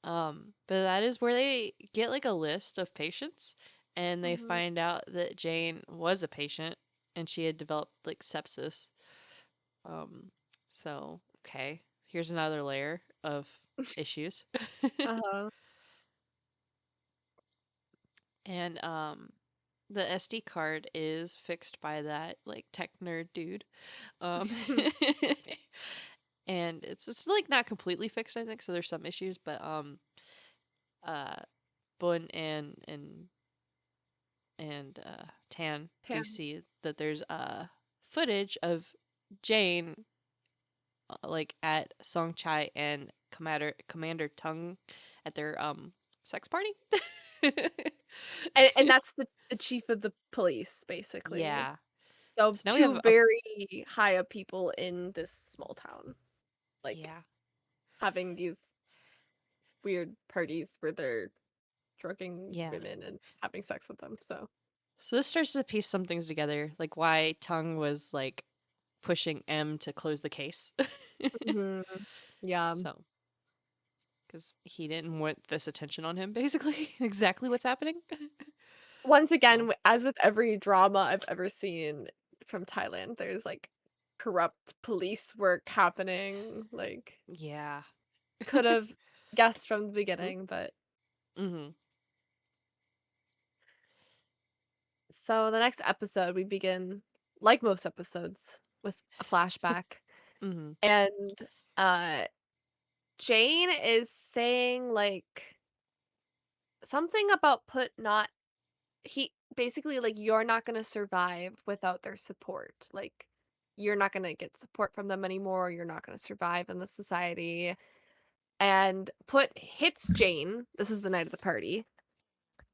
but that is where they get like a list of patients, and they Mhm. find out that Jane was a patient and she had developed like sepsis. Um, so okay, here's another layer of issues. Uh-huh. And the SD card is fixed by that like tech nerd dude. Um and it's like not completely fixed, I think, so there's some issues, but uh Bun and Tan do Tan. see that there's footage of Jane like at Song Chai and Commander Tung at their sex party. And that's the chief of the police, basically. Yeah. So, So now we have 2 a very high up people in this small town, like, yeah. having these weird parties where they're drugging Yeah. women and having sex with them, so So this starts to piece some things together, like why Tung was like pushing M to close the case. Mhm. Yeah. So, because he didn't want this attention on him, basically, exactly what's happening. Once again, So, as with every drama I've ever seen from Thailand, there's, like, corrupt police work happening, like, yeah. could've guessed from the Mm-hmm. beginning, but Mm-hmm. so the next episode, we begin, like most episodes, with a flashback, Mm-hmm. and, uh, Jane is saying, like, something about put not he basically, like, "You're not gonna survive without their support," like, "You're not gonna get support from them anymore, you're not gonna survive in this society," and Put hits Jane, this is the night of the party,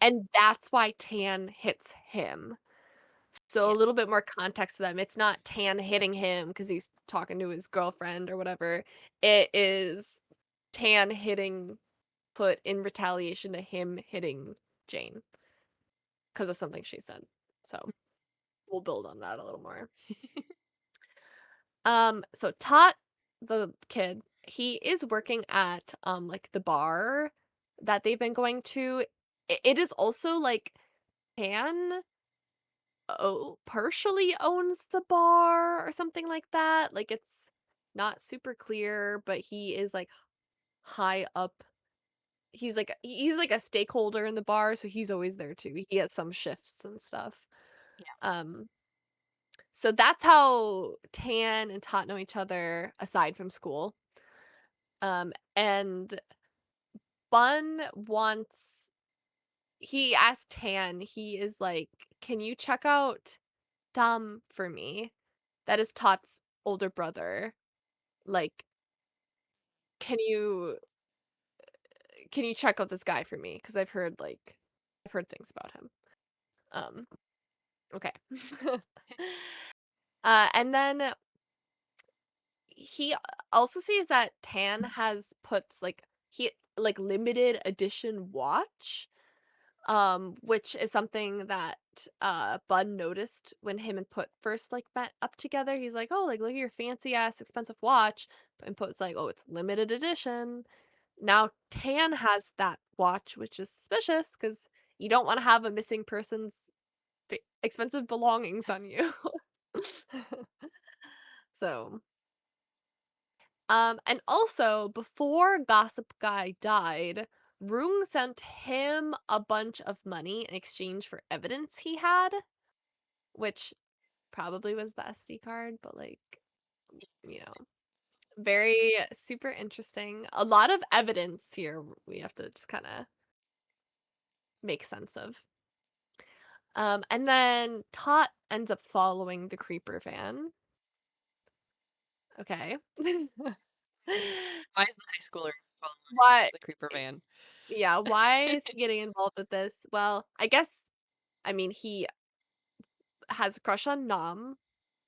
and that's why Tan hits him. So a Yeah. little bit more context to them. It's not Tan hitting him because he's talking to his girlfriend or whatever. It is Tan hitting Put in retaliation to him hitting Jane because of something she said. So we'll build on that a little more. So Tot, the kid, he is working at like the bar that they've been going to. It is also like Tan partially owns the bar or something like that. Like it's not super clear, but he is like high up. He's like a stakeholder in the bar, so he's always there too. He has some shifts and stuff. Yeah. Um so that's how Tan and Tot know each other aside from school. And Bun wants he asked Tan, he is like, "Can you check out Dom for me?" That is Tot's older brother. Like, "Can you check out this guy for me? Because I've heard things about him." Um, okay. And then he also sees that Tan has puts, like, limited edition watch, which is something that, Bun noticed when him and Put first, like, met up together. He's like, "Oh, like, look at your fancy ass expensive watch." And Put's like, "Oh, it's limited edition." Now Tan has that watch, which is suspicious because you don't wanna have a missing person's expensive belongings on you. So, and also before Gossip Guy died, Rung sent him a bunch of money in exchange for evidence he had, which probably was the SD card, but like, you know, very super interesting. A lot of evidence here we have to just kind of make sense of. And then Tot ends up following the creeper van. Okay. Why is the high schooler following Why the creeper van? yeah, why is he getting involved with this? Well, I guess I mean, he has a crush on Nom,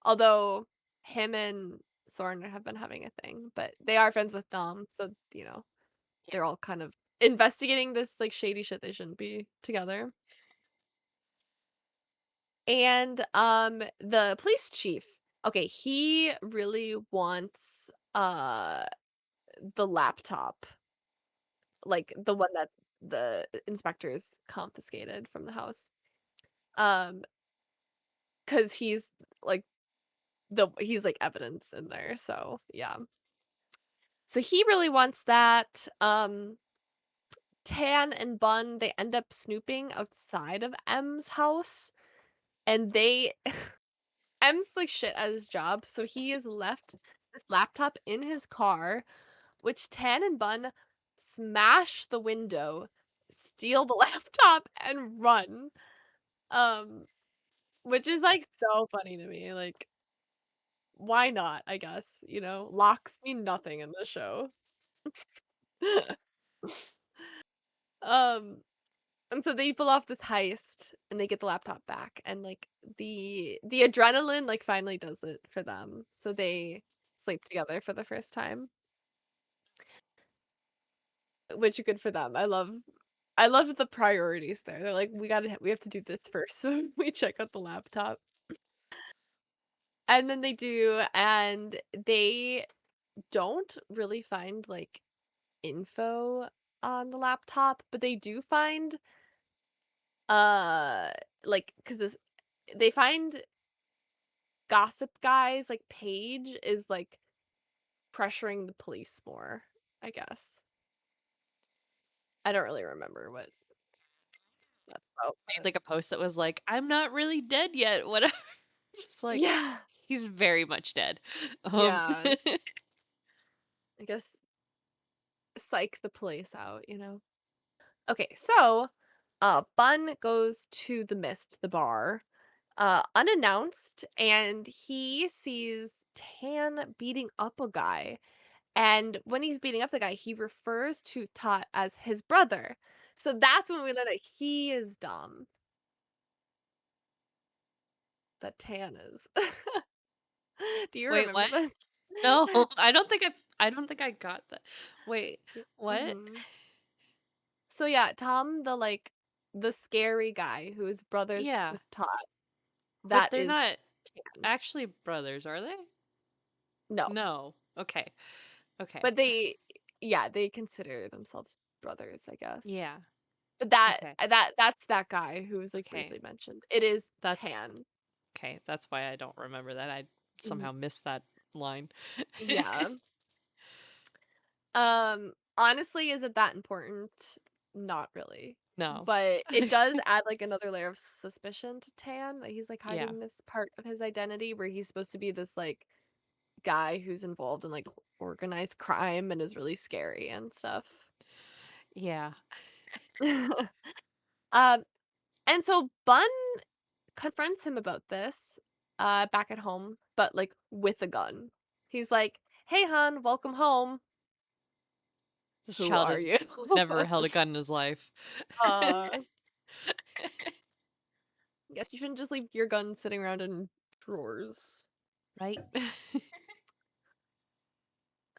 although him and Soren have been having a thing, but they are friends with Nom, so, Yeah. they're all kind of investigating this, like, shady shit they shouldn't be together. And, the police chief, okay, he really wants, the laptop, like, the one that the inspectors confiscated from the house. Um, because like, he's, like, evidence in there, so, yeah. So he really wants that, Tan and Bun, they end up snooping outside of M's house, and they M's, like, shit at his job, so he has left this laptop in his car, which Tan and Bun smash the window, steal the laptop, and run, um, which is, like, so funny to me, like, why not, I guess, Locks mean nothing in this show. Um, and so they pull off this heist, and they get the laptop back, and, like, the adrenaline, like, finally does it for them, so they sleep together for the first time, which good for them. I love the priorities there. They're like, we have to do this first, so we check out the laptop." And then they do, and they don't really find, like, info on the laptop, but they do find, uh, like, because this they find Gossip Guy's, like, page is, like, pressuring the police more, I guess. I don't really remember what that's about, Made but like a post that was like, "I'm not really dead yet." Whatever. It's like yeah. he's very much dead. Um Yeah, I guess psych the police out. Okay, so, Bun goes to the Mist, the bar, unannounced, and he sees Tan beating up a guy. And when he's beating up the guy, he refers to Tot as his brother. So that's when we learn that he is dumb, that Tan is. Do you Wait, remember what? this? No, I don't think I got that. Wait, Yeah. what? Mhm. So yeah, Tom, the scary guy who is brothers Yeah, with Tot, but that they're is not Tan. actually brothers, are they? No, No. Okay. Okay. but they consider themselves brothers, I guess. Yeah. But that Okay. that's that guy who was, like, Okay. briefly mentioned. It is That's Tan. okay. That's why I don't remember that. I Mhm. somehow missed that line. Yeah. Honestly, is it that important? Not really. No. But it does add, like, another layer of suspicion to Tan, that he's, like, Yeah. hiding this part of his identity where he's supposed to be this, like, guy who's involved in, like, organized crime and is really scary and stuff. Yeah. Um, and so Bun confronts him about this, back at home, but, like, with a gun. He's like, "Hey, hon, welcome home. This Who child are has you?" never held a gun in his life. Uh Guess you shouldn't just leave your gun sitting around in drawers. Right?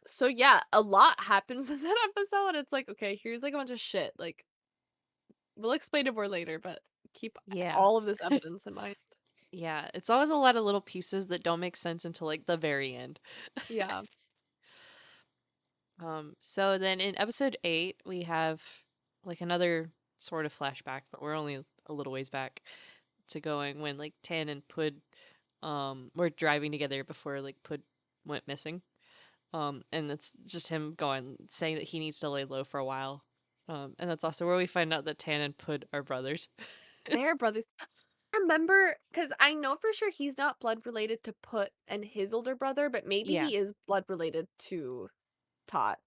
So yeah, a lot happens in that episode. It's like, okay, here's like a bunch of shit. Like, we'll explain it more later, but keep Yeah. all of this evidence in mind. Yeah, it's always a lot of little pieces that don't make sense until, like, the very end. Yeah. So then in episode 8, we have, like, another sort of flashback, but we're only a little ways back to going when, like, Tan and Pud, were driving together before, like, Pud went missing. And it's just him saying that he needs to lay low for a while. And that's also where we find out that Tan and Pud are brothers. They're brothers. Remember, because I know for sure he's not blood related to Put and his older brother, but maybe Yeah. he is blood related to Tot.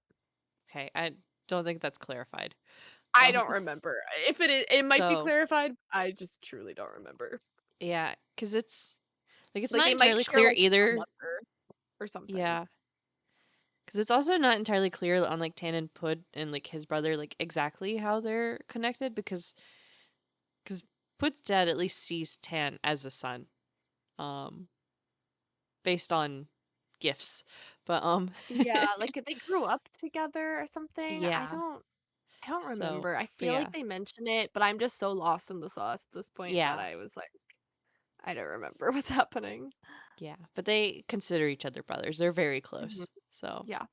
Okay. I don't think that's clarified. I Um, don't remember. If it might be so clarified, I just truly don't remember. yeah, because it's Like, not they might entirely share, clear like, a either. mother or something. Yeah, because it's also not entirely clear on like Tan and Pud and like his brother like exactly how they're connected because Pud's dad at least sees Tan as a son, um, based on gifts, but Yeah, like, they grew up together or something. yeah. I don't So, remember. I but feel like yeah, they mention it, but I'm just so lost in the sauce at this point that yeah, I was like, I don't remember what's happening. yeah. But they consider each other brothers. They're very Mhm. close. So Yeah.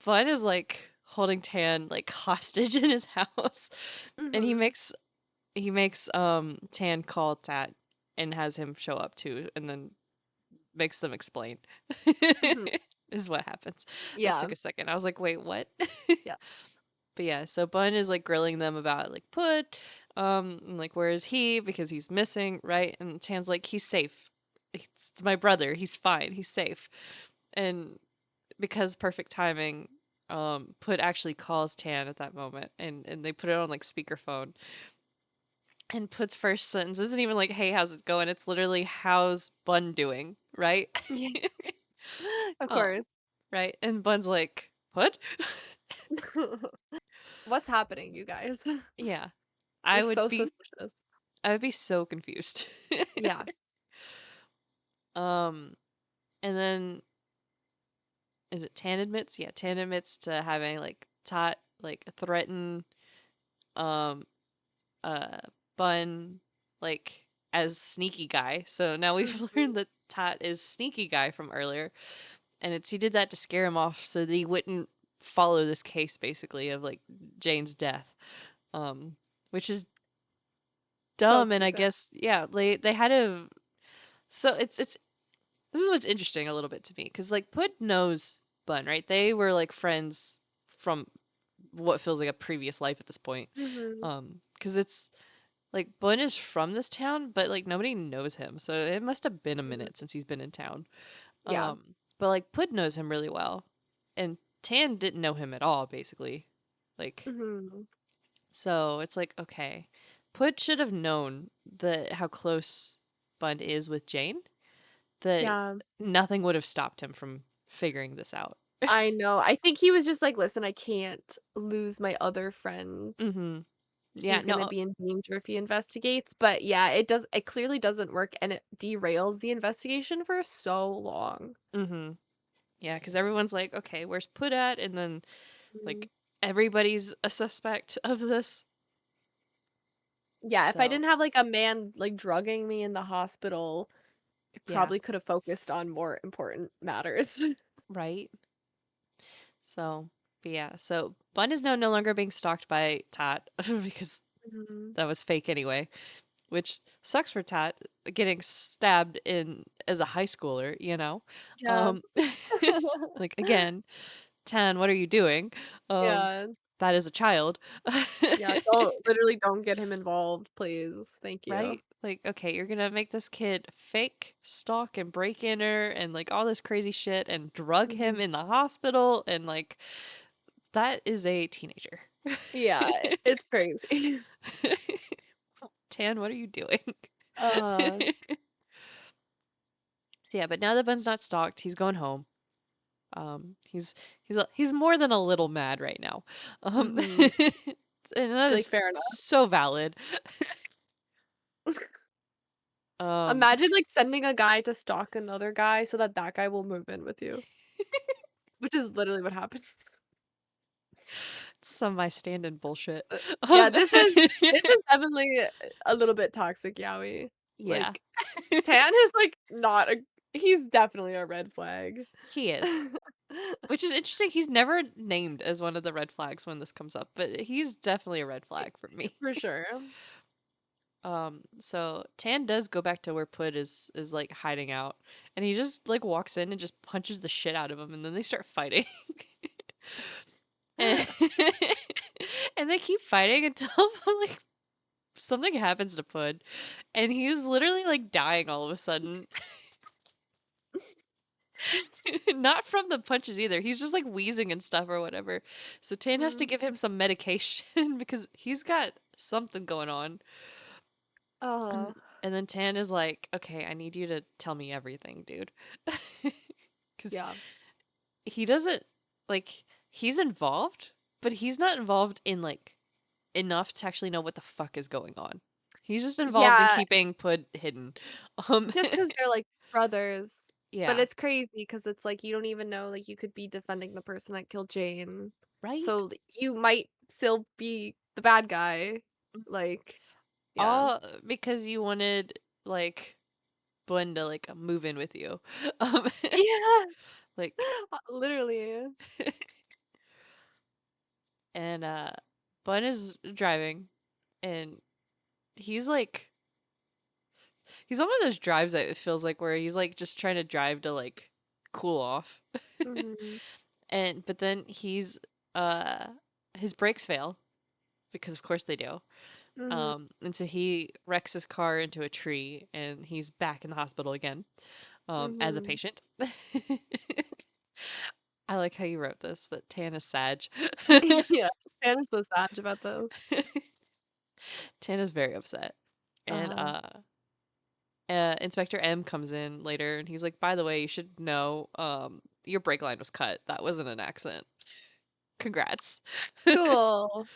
Bud is like holding Tan like hostage in his house, and he Mhm. makes Tan call Tat and has him show up too, and then makes them explain. Mhm. Is what happens. It Yeah. took a second. I was like, wait, what? Yes. But yeah, so Bun is like grilling them about like Put, and like where is he because he's missing, right? And Tan's like he's safe. It's my brother. He's fine. He's safe. And because perfect timing, Put actually calls Tan at that moment, and they put it on like speakerphone. And Put's first sentence isn't even like, "Hey, how's it going?" It's literally, "How's Bun doing?" Right? Yeah. Of um, course. right. And Bun's like, "Put?" What's happening, you guys? Yeah, We're I would so be. suspicious. I would be so confused. Yeah. um, and then is it Tan admits? Yeah, Tan admits to having like Tot like threaten um uh Bun like as sneaky guy. So now we've Mhm. learned that Tot is sneaky guy from earlier. And it's he did that to scare him off so that he wouldn't follow this case basically of like Jane's death. Um which is So dumb and I stupid. guess yeah, they had to so it's this is what's interesting a little bit to me cuz like Pud knows Bun, right? They were like friends from what feels like a previous life at this point. Mhm. Cuz it's like Bun is from this town, but like nobody knows him. So it must have been a Mhm. minute since he's been in town. Yeah. But like Pud knows him really well, and Tan didn't know him at all, basically. Like, Mhm. so it's like okay, Pud should have known that how close Bund is with Jane. That Yeah. nothing would have stopped him from figuring this out. I know. I think he was just like, "Listen, I can't lose my other friend. Mm-hmm. Yeah. He's gonna No. be in danger if he investigates." But yeah, it clearly doesn't work and it derails the investigation for so long. Mm-hmm. Yeah, because everyone's like, okay, where's Pud at? And then Mhm. like everybody's a suspect of this. Yeah, if I So didn't have, like, a man, like, drugging me in the hospital, I yeah, probably could have focused on more important matters. right. So, but yeah, so Bun is now no longer being stalked by Tot because Mhm. that was fake anyway, which sucks for Tot getting stabbed in as a high schooler, you know. Yeah. Um like again, Tan, what are you doing? Um Yeah. that is a child. Yeah, don't get him involved, please. Thank you. Right? Like, okay, you're gonna make this kid fake stalk and break in her and like all this crazy shit and drug him Mhm. in the hospital and like that is a teenager. Yeah, it's crazy. Tan, what are you doing? Uh, So yeah, but now that Ben's not stalked, he's going home. He's more than a little mad right now. mhm. And that Like, is fair enough. so valid. Um, Imagine, like, sending a guy to stalk another guy so that that guy will move in with you, which is literally what happens. some of my stand-in bullshit. Yeah, Um, this is definitely a little bit toxic yaoi. yeah, Like, Tan is, like, not a he's definitely a red flag. he is. Which is interesting. He's never named as one of the red flags when this comes up, but he's definitely a red flag for me. For sure. So Tan does go back to where Pud is like hiding out, and he just like walks in and just punches the shit out of him, and then they start fighting. and and they keep fighting until like something happens to Pud, and he's literally like dying all of a sudden. Not from the punches either. He's just like wheezing and stuff or whatever. So Tan has to Mm. give him some medication because he's got something going on. And Oh, and then Tan is like, "Okay, I need you to tell me everything, dude." Cuz yeah. he doesn't like he's involved, but he's not involved in like enough to actually know what the fuck is going on. He's just involved in Yeah, keeping Pud hidden. Um just because 'cause they're, like, brothers, but yeah, it's crazy because it's, like, you don't even know, like, you could be defending the person that killed Jane, right? so, you might still be the bad guy, like yeah. All because you wanted like Bun to like move in with you. Um Yeah, like literally. and Bun is driving and he's like he's on one of those drives that it feels like where he's like just trying to drive to like cool off. Mhm, And but then uh his brakes fail because of course they do. mhm, And so he wrecks his car into a tree and he's back in the hospital again as a mhm. patient. I like how you wrote this that Tan is Sag. Yeah, Hannah's so sad about this. Tan is very upset. And Uh-huh. Inspector M comes in later and he's like, by the way, you should know your brake line was cut. That wasn't an accident. Congrats. Cool.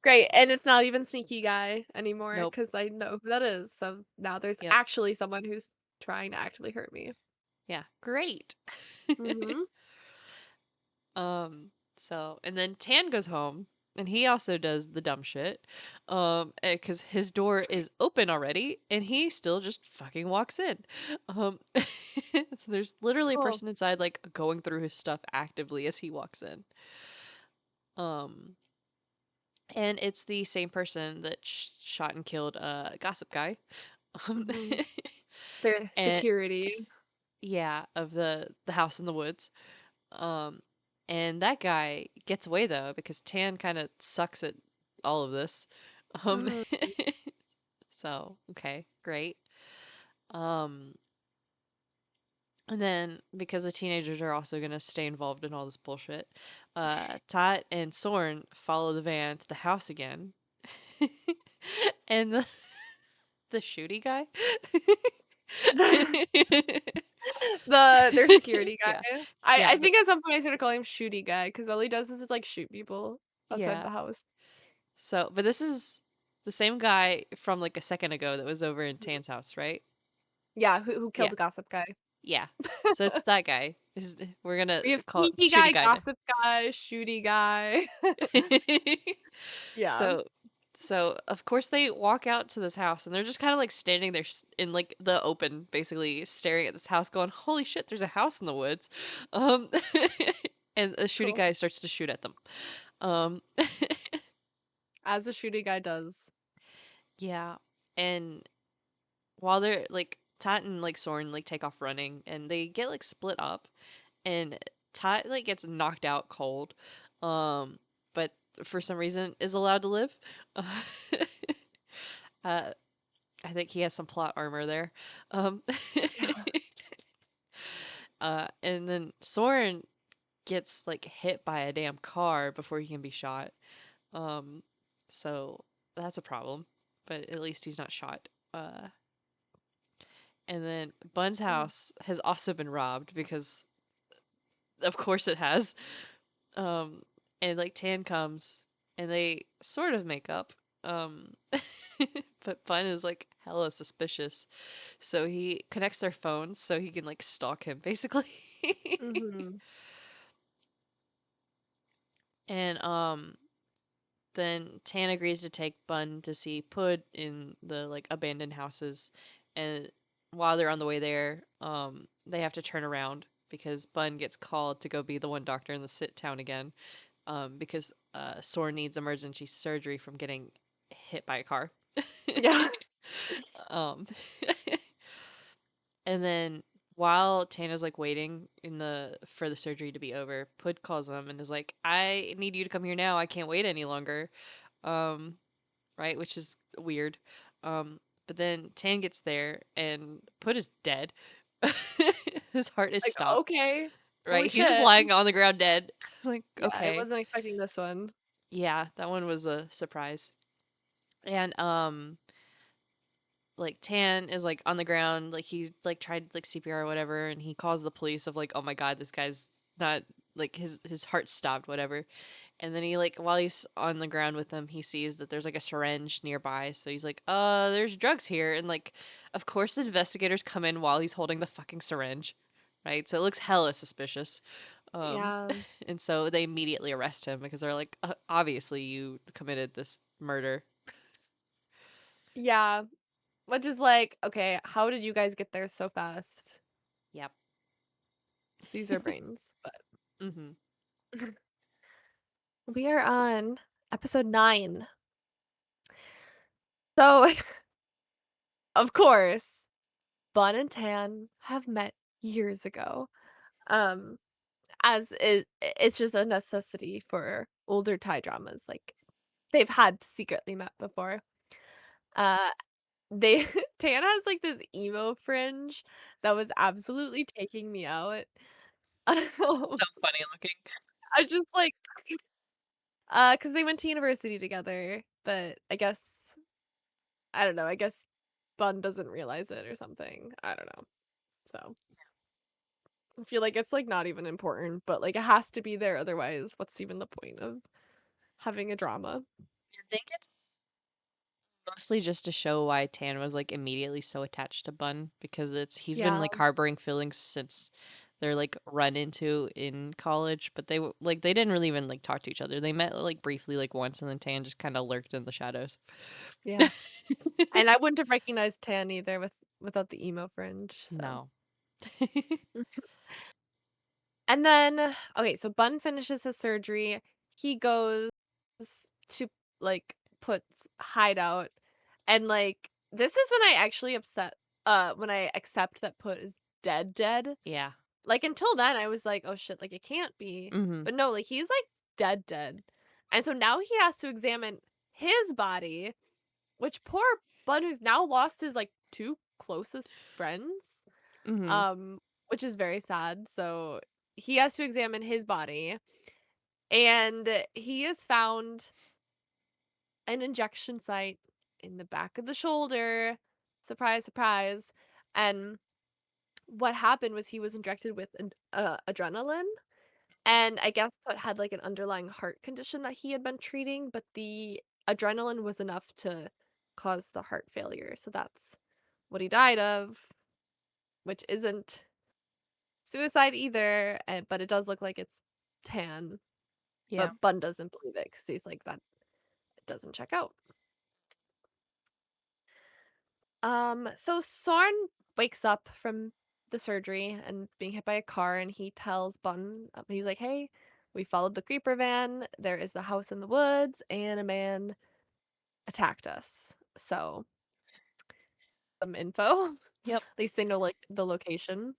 Great, and it's not even Sneaky Guy anymore Nope. because I know who that is, so now there's Yep. actually someone who's trying to actively hurt me. Yeah. Great. Mhm, So and then Tan goes home and he also does the dumb shit. Cuz his door is open already and he still just fucking walks in. Um there's literally a cool. person inside like going through his stuff actively as he walks in. Um and it's the same person that shot and killed Gossip Guy. Um Mhm. Their and security. yeah, of the house in the woods. Um, and that guy gets away though because Tan kind of sucks at all of this. Um, Mhm, so okay, great. Um, and then because the teenagers are also gonna stay involved in all this bullshit, Tot and Soren follow the van to the house again, and the shooty guy. their security guy. Yeah, I yeah, think at some point I started calling him Shooty Guy because all he does is just, like, shoot people outside yeah. the house. So, but this is the same guy from like a second ago that was over in Mhm. Tan's house, right? Yeah, who killed Yeah, the gossip guy. yeah. So it's that guy. We're gonna We have call it Sneaky Shooty Guy, Guy now. Gossip Guy, Shooty Guy. Yeah. so, so of course they walk out to this house and they're just kind of like standing there in like the open, basically staring at this house, going, "Holy shit, there's a house in the woods," um, and the Shooty Cool. Guy starts to shoot at them. Um, As a Shooty Guy does. yeah, and while they're like Tot and like Soren like take off running and they get like split up and Tot like gets knocked out cold. Um but for some reason is allowed to live. Uh, uh I think he has some plot armor there. Um Yeah. and then Soren gets like hit by a damn car before he can be shot. Um so that's a problem, but at least he's not shot. And then Bun's Mhm. house has also been robbed because of course it has. Um and like Tan comes and they sort of make up. Um but Bun is like hella suspicious. So he connects their phones so he can like stalk him basically. Mhm. And then Tan agrees to take Bun to see Pud in the like abandoned houses, and while they're on the way there, they have to turn around because Bun gets called to go be the one doctor in the sit town again, because Soren needs emergency surgery from getting hit by a car. Yeah. um, and then while Tana's like waiting in the for the surgery to be over, Pud calls him and is like, "I need you to come here now. I can't wait any longer." Um, right? Which is weird. But then Tan gets there and Put is dead. His heart is Like, stopped, "Okay. Holy right? He's just shit." lying on the ground dead. Like, Yeah, I okay. wasn't expecting this one. Yeah, that one was a surprise. And like Tan is like on the ground, like he's like tried like CPR or whatever, and he calls the police of like, oh my god, this guy's not like his heart stopped, whatever. And then he like while he's on the ground with them, he sees that there's like a syringe nearby, so he's like, there's drugs here, and like, of course the investigators come in while he's holding the fucking syringe, right? So it looks hella suspicious. Um, Yeah. and so they immediately arrest him because they're like, obviously you committed this murder. Yeah. Which is like, "Okay, how did you guys get there so fast?" Yep. Let's use our brains, but Mm-hmm. we are on episode 9. So, of course, Bun and Tan have met years ago. Um, as it's just a necessity for older Thai dramas, like, they've had secretly met before. Uh, they Tan has, like, this emo fringe that was absolutely taking me out. So funny looking. I just, like, because they went to university together, but I don't know, I guess Bun doesn't realize it or something, I don't know. So, I feel like it's, like, not even important, but, like, it has to be there, otherwise, what's even the point of having a drama? I think it's mostly just to show why Tan was like immediately so attached to Bun because he's been Yeah, like harboring feelings since they're like run into in college, but like they didn't really even like talk to each other. They met like briefly like once, and then Tan just kind of lurked in the shadows. yeah, and I wouldn't have recognized Tan either without the emo fringe, so No. and then okay, so Bun finishes his surgery, he goes to, like, Put's hideout, and, like, this is when I actually when I accept that Put is dead dead. Yeah. Like, until then, I was like, "Oh, shit, like, it can't be." Mhm. But no, like, he's, like, dead dead, and so now he has to examine his body, which poor Bun, who's now lost his, like, 2 closest friends, Mhm. um, which is very sad, so he has to examine his body, and he has found an injection site in the back of the shoulder. Surprise, surprise, and what happened was he was injected with adrenaline. And I guess Put had, like, an underlying heart condition that he had been treating, but the adrenaline was enough to cause the heart failure, so that's what he died of, which isn't suicide either, but it does look like it's Tan, Yeah. but Bun doesn't believe it because he's like, "That doesn't check out." So Sorn wakes up from the surgery and being hit by a car, and he tells Bun, he's like, "Hey, we followed the creeper van. There is a house in the woods, and a man attacked us." So some info. Yep. At least they know like the location.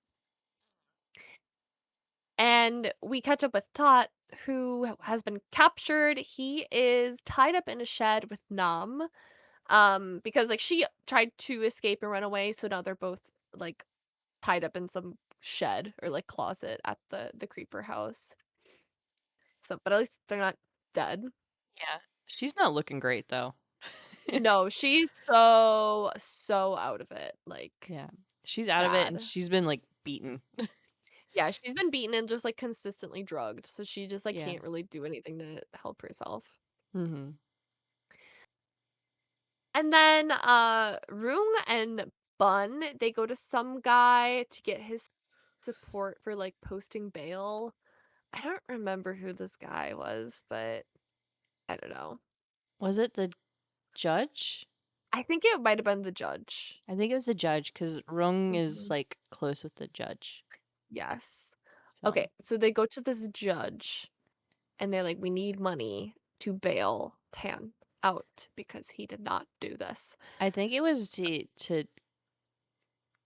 And we catch up with Tot, who has been captured. He is tied up in a shed with Nam. Because like she tried to escape and run away, so now they're both like tied up in some shed or, like, closet at the creeper house. So but at least they're not dead. Yeah. She's not looking great though. No, she's so, so out of it, like, Yeah. She's out of it and bad. she's been like beaten. Yeah, she's been beaten and just, like, consistently drugged, so she just, like, Yeah. can't really do anything to help herself. Mhm. And then, Roong and Bun, they go to some guy to get his support for, like, posting bail. I don't remember who this guy was, but I don't know. Was it the judge? I think it might have been the judge. I think it was the judge because Rung is Mhm. like close with the judge. Yes. So Okay, so they go to this judge and they're like, "We need money to bail Tan out because he did not do this." I think it was So to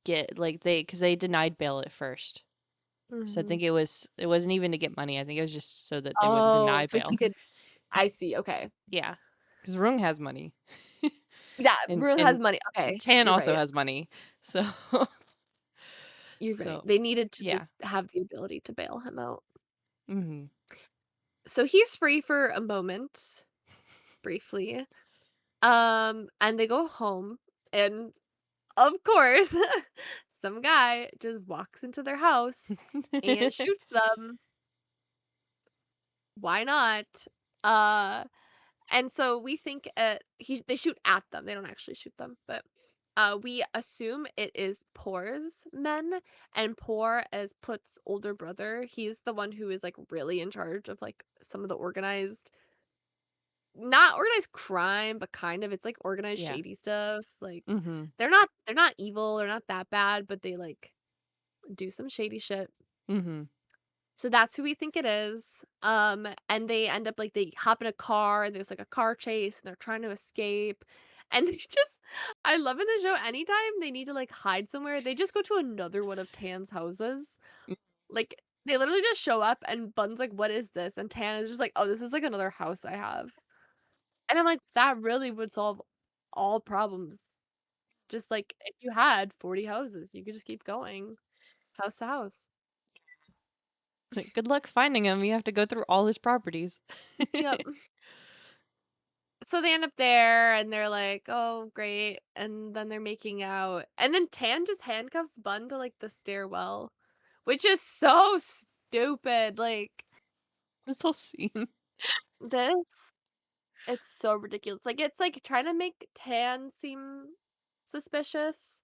get like they denied bail at first. So I mhm. think it wasn't even to get money. I think it was just so that they wouldn't Oh, deny so bail. he could I see, okay. Yeah, because Rung has money, Yeah, and Rue has and money. Okay, Tan you're also right. has money. So You're right. So, They needed to yeah. just have the ability to bail him out. Mhm. So he's free for a moment, briefly. And they go home, and of course, some guy just walks into their house and shoots them. Why not? Uh, and so we think they shoot at them. They don't actually shoot them, but we assume it is Poor's men, and Poor as Put's older brother. He's the one who is like really in charge of like some of the organized, not organized crime, but kind of, it's like organized Yeah. shady stuff. Like Mhm. they're not evil, they're not that bad, but they like do some shady shit. Mhm. So that's who we think it is. And they end up like they hop in a car, and there's like a car chase, and they're trying to escape. And they just I love in the show anytime they need to like hide somewhere, they just go to another one of Tan's houses. Mm. Like they literally just show up and Bun's like, "What is this?" And Tan is just like, "Oh, this is like another house I have." And I'm like, that really would solve all problems. Just like if you had 40 houses, you could just keep going house to house. Like, good luck finding him, you have to go through all his properties. Yep. So they end up there and they're like, "Oh, great." And then they're making out. And then Tan just handcuffs Bun to like the stairwell, which is so stupid. Like This whole scene. this, it's so ridiculous. Like it's like trying to make Tan seem suspicious.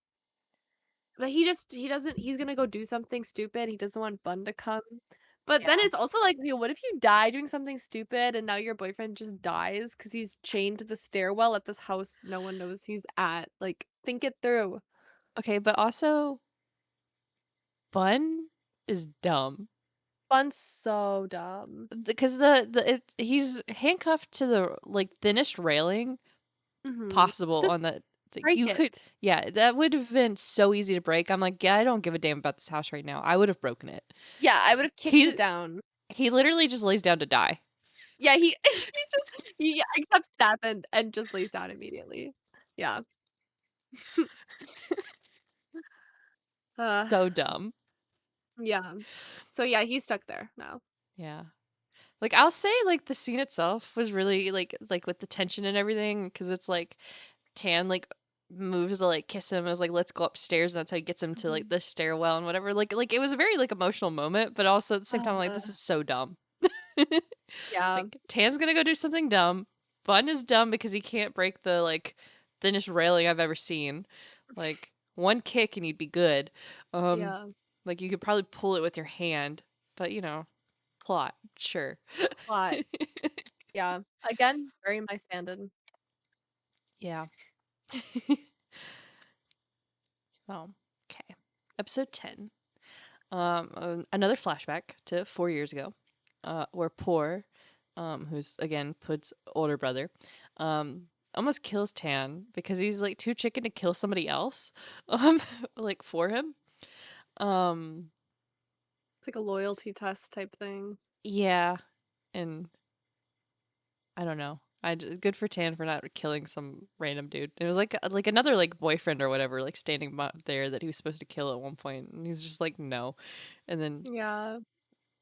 But he doesn't, he's gonna go do something stupid, he doesn't want Bun to come. But then Yeah. it's also like, yo, what if you die doing something stupid and now your boyfriend just dies because he's chained to the stairwell at this house no one knows he's at? Like, think it through. Okay, but also, Bun is dumb. Bun's so dumb. Because he's handcuffed to the, like, thinnest railing Mhm. possible Just on that break you could. it. Yeah, that would have been so easy to break. I'm like, "Yeah, I don't give a damn about this house right now." I would have broken it. Yeah, I would've kicked it He down. he literally just lays down to die. Yeah, he he accepts death and just lays down immediately. Yeah. Uh, So dumb. yeah. So, yeah, he's stuck there now. Yeah. Like, I'll say, like, the scene itself was really, like, with the tension and everything, because it's, like, Tan, like, moves to, like, kiss him, is like, "Let's go upstairs," and that's how he gets him to, like, Mhm. the stairwell and whatever. Like, it was a very, like, emotional moment, but also at the same time, I'm like, "This Uh, is so dumb." yeah. Like, Tan's gonna go do something dumb. Bun is dumb because he can't break the, like, thinnest railing I've ever seen. Like, one kick and you'd be good. Um, Yeah. like, you could probably pull it with your hand, but, plot, sure. Plot. Yeah. Again, very my stand-in. Yeah. So, okay. Episode 10. Another flashback to 4 years ago, where Poor, who's again Pud's older brother, almost kills Tan because he's like too chicken to kill somebody else, like for him. Um, It's like a loyalty test type thing. yeah, and I don't know. Good for Tan for not killing some random dude. It was like another like boyfriend or whatever, like standing there that he was supposed to kill at one point, and he's just like no, and then Yeah.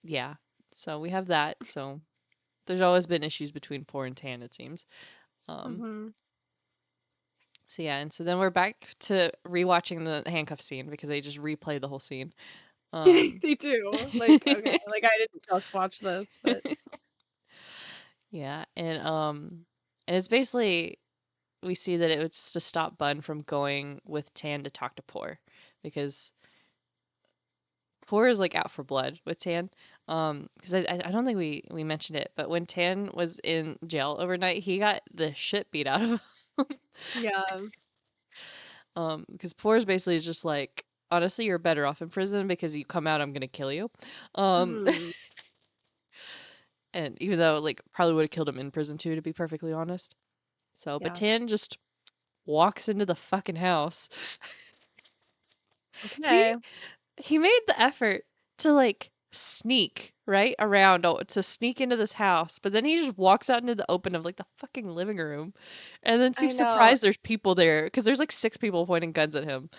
yeah. So we have that. So there's always been issues between Poor and Tan, it seems. Um, Mhm. so yeah, and so then we're back to rewatching the handcuff scene because they just replay the whole scene. Um, They do. Like, okay, like, I didn't just watch this, but yeah, and it's basically we see that it was to stop Bun from going with Tan to talk to Poor because Poor is like out for blood with Tan. Because I don't think we mentioned it, but when Tan was in jail overnight, he got the shit beat out of him. yeah. Because Poor is basically just like, honestly, you're better off in prison because you come out, I'm gonna kill you. Um, Mhm. and even though like probably would have killed him in prison too, to be perfectly honest. So, but Yeah. Tan just walks into the fucking house. He Okay. he made the effort to like sneak right around to sneak into this house, but then he just walks out into the open of like the fucking living room, and then I seems know. surprised there's people there because there's like six people pointing guns at him.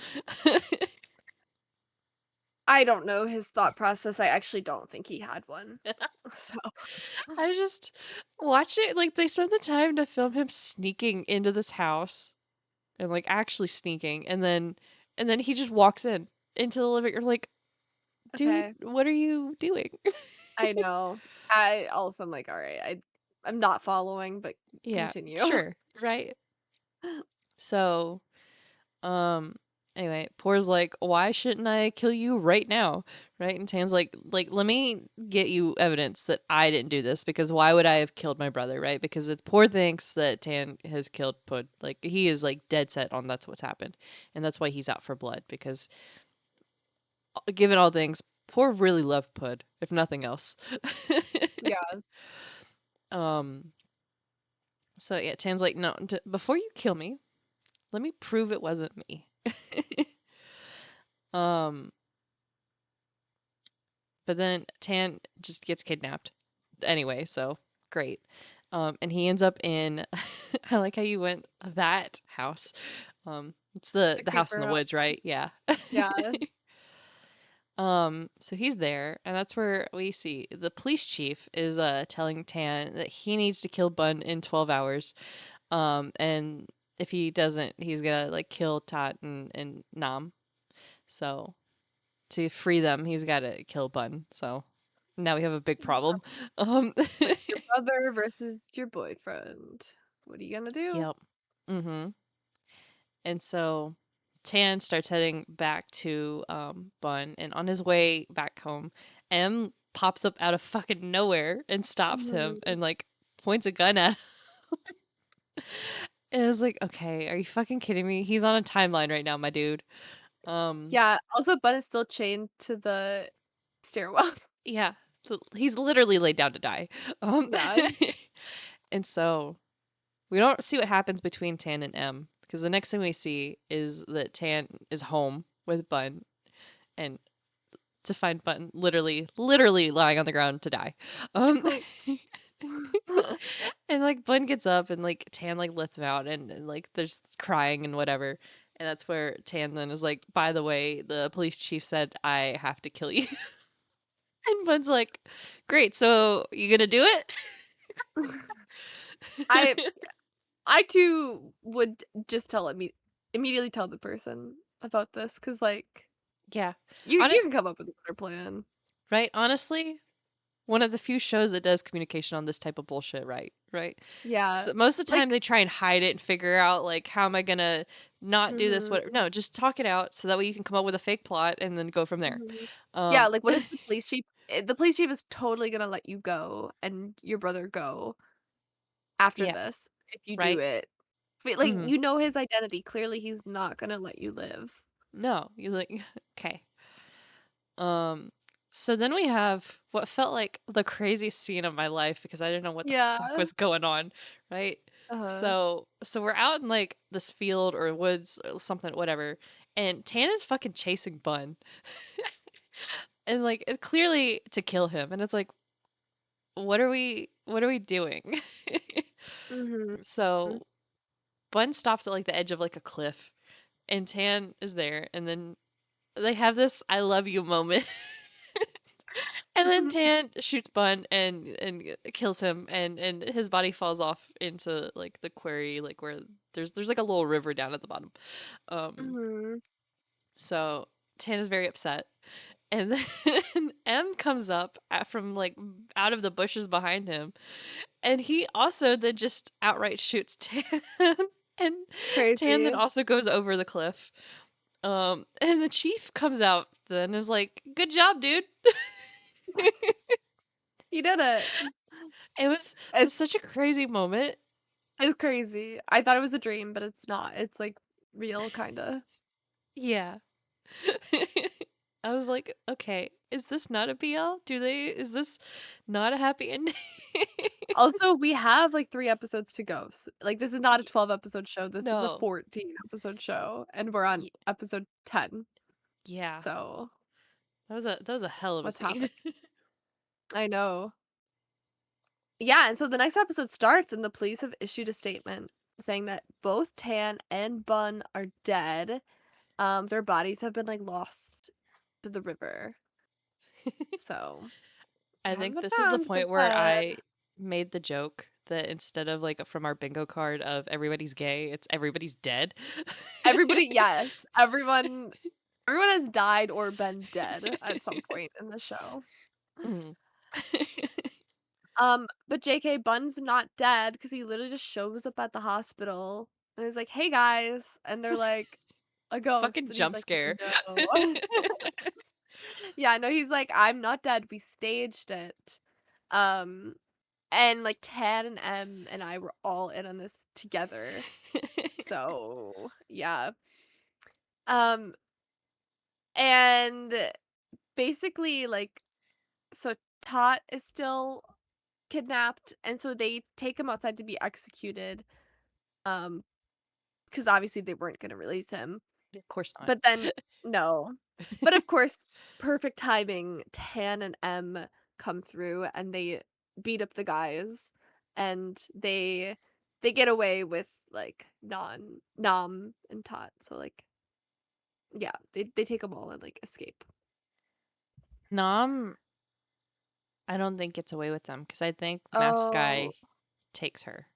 I don't know his thought process, I actually don't think he had one. So I just watch it like they spent the time to film him sneaking into this house and like actually sneaking and then he just walks in into the living. You're like, dude, okay, what are you doing? I know. I also am like, "Alright, I'm not following, but Yeah, continue." sure, right. So Um, anyway, Poor's like, "Why shouldn't I kill you right now?" Right? And Tan's like, "Let me get you evidence that I didn't do this because why would I have killed my brother?" Right? Because it's Poor thinks that Tan has killed Pud. Like he is like dead set on that's what's happened, and that's why he's out for blood. Because given all things, Poor really loved Pud, if nothing else. Yeah, um. So yeah, Tan's like, "No, before you kill me, let me prove it wasn't me." um. But then Tan just gets kidnapped anyway, so great. And he ends up in I like how you went that house. It's the the house in creeper the woods, house. right? Yeah. Yeah. So he's there, and that's where we see the police chief is telling Tan that he needs to kill Bun in 12 hours. And if he doesn't, he's gonna like kill Tot and Nam. So to free them, he's gotta kill Bun. So now we have a big problem. Um Like, your brother versus your boyfriend. What are you gonna do? Yep. Mhm. And so Tan starts heading back to Bun, and on his way back home, M pops up out of fucking nowhere and stops him Mhm. and like points a gun at him. And it's like, "Okay, are you fucking kidding me? He's on a timeline right now, my dude." Um Yeah, also, Bun is still chained to the stairwell. yeah, so he's literally laid down to die. Um Yeah. and so we don't see what happens between Tan and M because the next thing we see is that Tan is home with Bun and to find Bun literally lying on the ground to die. Um and like Bun gets up and like Tan like lifts him out and like there's crying and whatever. And that's where Tan then is like, by the way, the police chief said I have to kill you. And Bun's like, great, so you gonna do it? I I too would just immediately tell the person about this because like, Yeah. you can Honest come up with a better plan. right? Honestly, one of the few shows that does communication on this type of bullshit right, right? Yeah. So most of the time Like they try and hide it and figure out like how am I gonna not do this? mhm, What? No, just talk it out so that way you can come up with a fake plot and then go from there. mhm. Yeah, Um, like, what is the police chief the police chief is totally gonna let you go and your brother go after yeah, this if you do right. it. But, like, Hmm. you know his identity, clearly he's not gonna let you live. No, you're like okay. Um, so then we have what felt like the craziest scene of my life because I didn't know what the fuck Yeah. was going on, right? Uh-huh. So we're out in like this field or woods or something, whatever, and Tana's fucking chasing Bun. And like clearly to kill him. And it's like, what are we doing? Mhm. So Bun stops at like the edge of like a cliff and Tan is there and then they have this I love you moment. And then Tan shoots Bun and kills him and his body falls off into like the quarry like where there's like a little river down at the bottom. Um Mhm. so Tan is very upset. And then M comes up from like out of the bushes behind him and he also then just outright shoots Tan. And Tan then Crazy. also goes over the cliff. And the chief comes out then is like, "Good job, dude." He did it. It was It's such a crazy moment. it's crazy. I thought it was a dream, but it's not. It's, like, real, kinda. Yeah. I was like, "Okay, is this not a BL? Is this not a happy ending?" Also, we have, like, 3 episodes to go, like, this is not a Ye 12-episode show, this is a No. 14-episode show, and we're on Ye episode 10, yeah. so That was a hell of a what's scene. happening? I know. Yeah, and so the next episode starts, and the police have issued a statement saying that both Tan and Bun are dead, their bodies have been, like, lost to the river. So, I down think the this is the found the point where bed. I made the joke that instead of like from our bingo card of everybody's gay, it's everybody's dead. Everybody, yes, everyone has died or been dead at some point in the show. Mhm. But JK Bun's not dead because he literally just shows up at the hospital and is like, "Hey guys," and they're like, "A ghost," Fucking and he's jump like, scare. "No." Yeah, no, he's like, "I'm not dead. We staged it." Um, and like Tad and M and I were all in on this together. So yeah. Um, and basically like so Tot is still kidnapped, and so they take him outside to be executed. Um, because obviously they weren't gonna release him. Of course not. But then no. But of course, perfect timing, Tan and M come through and they beat up the guys and they get away with like Nam and Tot. So like yeah, they take them all and like escape. Nom, I don't think gets away with them because I think Mask Oh. Guy takes her.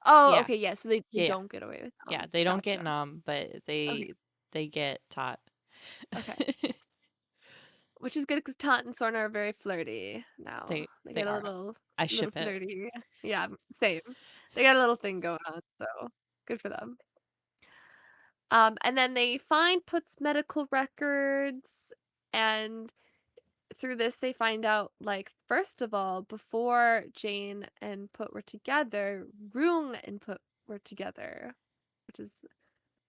Oh, Yeah, okay, yeah, so they yeah, yeah. don't get away with Yeah, them. they don't get Gotcha. Nom, but Okay, they get Tot. okay. Which is good because Tot and Sorna are very flirty now. They They get a are. I little ship it. flirty. Yeah, same. They got a little thing going on, so good for them. And then they find Put's medical records, and through this they find out, like, first of all, before Jane and Put were together, Rung and Put were together, which is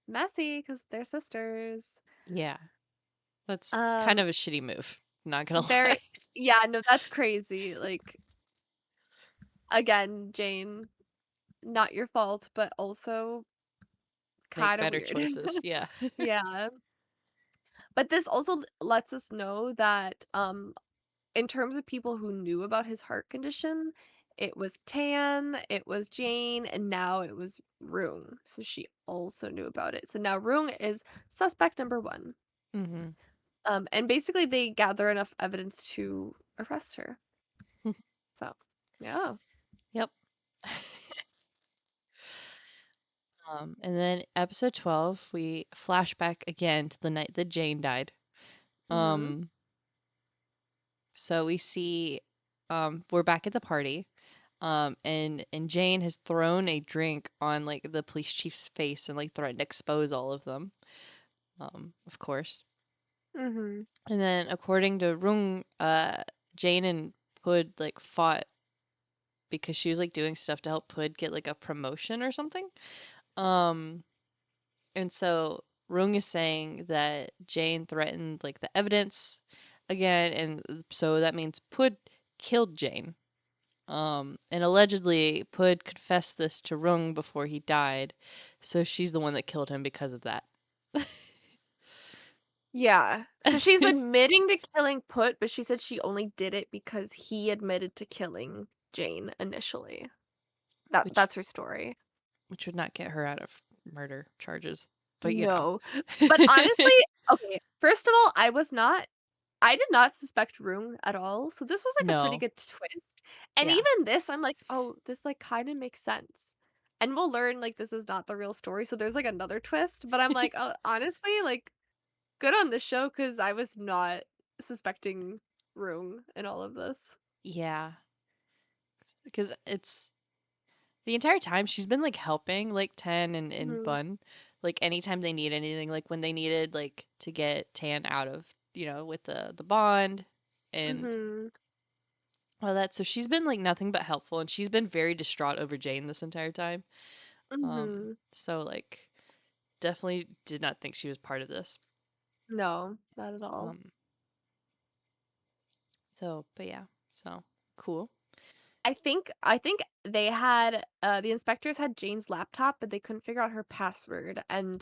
messy because they're sisters. Yeah, that's kind Um, of a shitty move. Not gonna lie. very yeah, no, that's crazy. Like, again, Jane, not your fault, but also Make kind of better weird. choices. Yeah. Yeah. But this also lets us know that in terms of people who knew about his heart condition, it was Tan, it was Jane, and now it was Rung. So she also knew about it. So now Rung is suspect number 1. hmm And basically they gather enough evidence to arrest her. So, yeah. Yep. And then episode 12, we flash back again to the night that Jane died. Mhm. Um, so we see we're back at the party. And Jane has thrown a drink on like the police chief's face and like threatened to expose all of them. Of course. Mhm. And then according to Rung, Jane and Pud like fought because she was like doing stuff to help Pud get like a promotion or something. Um And so Rung is saying that Jane threatened like the evidence again, and so that means Pud killed Jane. And allegedly Pud confessed this to Rung before he died, so she's the one that killed him because of that. Yeah. So she's admitting to killing Put, but she said she only did it because he admitted to killing Jane initially. which That's her story. which would not get her out of murder charges, but you know. No. But honestly, okay, first of all, I did not suspect Rung at all. So this was like a pretty No. good twist. And Yeah. even this, I'm like, oh, this like kind of makes sense. And we'll learn like this is not the real story. So there's like another twist. But I'm like, honestly, like good on the show because I was not suspecting Rung in all of this. Yeah. Because it's the entire time she's been like helping like Ten and Mhm. Bun. Like anytime they need anything, like when they needed like to get Tan out of, with the bond and Mhm. all that. So she's been like nothing but helpful and she's been very distraught over Jane this entire time. Mhm. So like definitely did not think she was part of this. No, not at all. Um so but yeah. So cool. I think they had the inspectors had Jane's laptop, but they couldn't figure out her password, and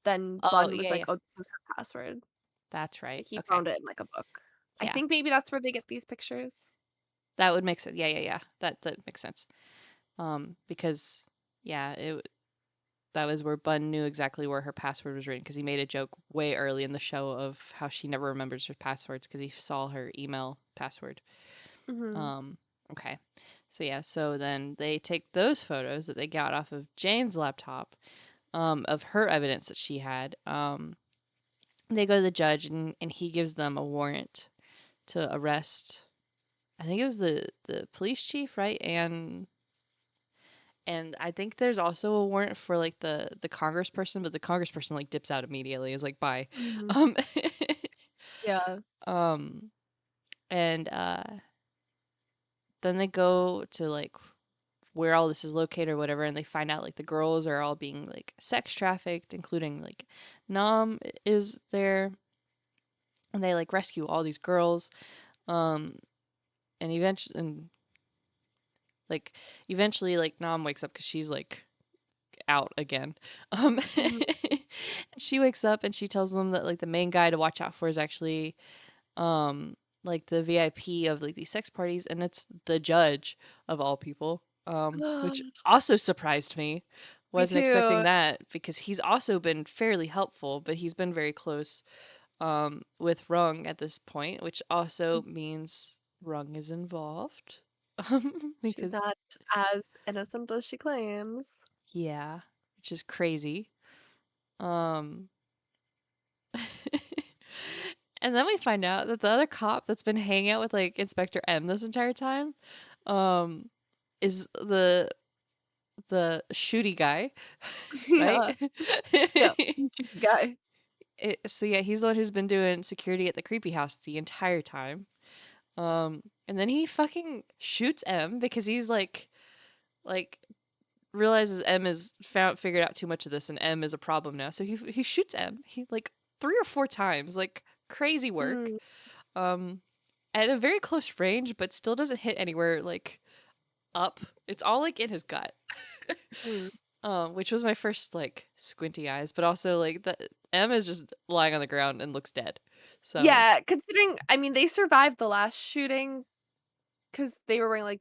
then Oh, Bun was yeah, like, yeah. "Oh, this is her password." That's right. Like he Okay. found it in like a book. I Yeah. think maybe that's where they get these pictures. That would make sense. Yeah, yeah, yeah. That makes sense. Because yeah, that was where Bun knew exactly where her password was written because he made a joke way early in the show of how she never remembers her passwords because he saw her email password. Mhm. Um, okay. So yeah, so then they take those photos that they got off of Jane's laptop, of her evidence that she had. They go to the judge and he gives them a warrant to arrest. I think it was the police chief, right? And I think there's also a warrant for like the congressperson, but the congressperson like dips out immediately. Is like bye. Mhm. Um, Yeah. um, and then they go to like where all this is located or whatever, and they find out like the girls are all being like sex trafficked, including like Nam is there, and they like rescue all these girls. Um, and like eventually like Nam wakes up because she's like out again. Um, Mhm. she wakes up and she tells them that like the main guy to watch out for is actually um like the VIP of like these sex parties, and it's the judge of all people. Which also surprised me. Me Wasn't expecting too. that because he's also been fairly helpful, but he's been very close with Rung at this point, which also means Rung is involved. She's Because not as innocent as she claims. yeah, which is crazy. Um and then we find out that the other cop that's been hanging out with like Inspector M this entire time um is the shooty guy, right? Yeah. Yeah. Guy. So yeah, he's the one who's been doing security at the creepy house the entire time. And then he fucking shoots M because he's like realizes M is found figured out too much of this and M is a problem now. So he shoots M. He like 3 or 4 times, like crazy work. Mm, Um at a very close range, but still doesn't hit anywhere like up. It's all like in his gut. mm. Which was my first like squinty eyes, but also like the M is just lying on the ground and looks dead. So Yeah, considering I mean, they survived the last shooting because they were wearing, like,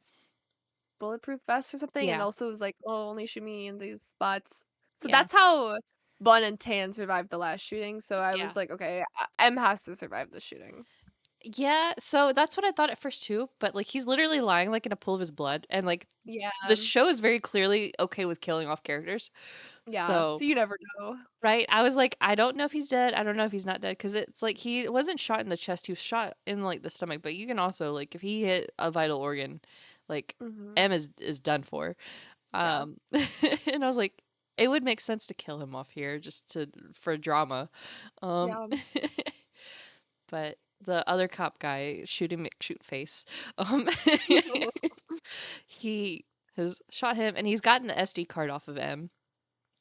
bulletproof vests or something, and yeah, also it was like, "Oh, only shoot me in these spots." So yeah, that's how Bun and Tan survived the last shooting, so I was yeah. like, "Okay, M has to survive the shooting." Yeah, so that's what I thought at first too, but like he's literally lying like in a pool of his blood and like Yeah, the show is very clearly okay with killing off characters. yeah, So, so you never know. right, I was like I don't know if he's dead. I don't know if he's not dead cuz it's like he wasn't shot in the chest, he was shot in like the stomach, but you can also like if he hit a vital organ, like Mhm. M is done for. Yeah. And I was like it would make sense to kill him off here just to for drama. Um Yeah. but the other cop guy, shooting McShoot face, um, he has shot him, and he's gotten the SD card off of M,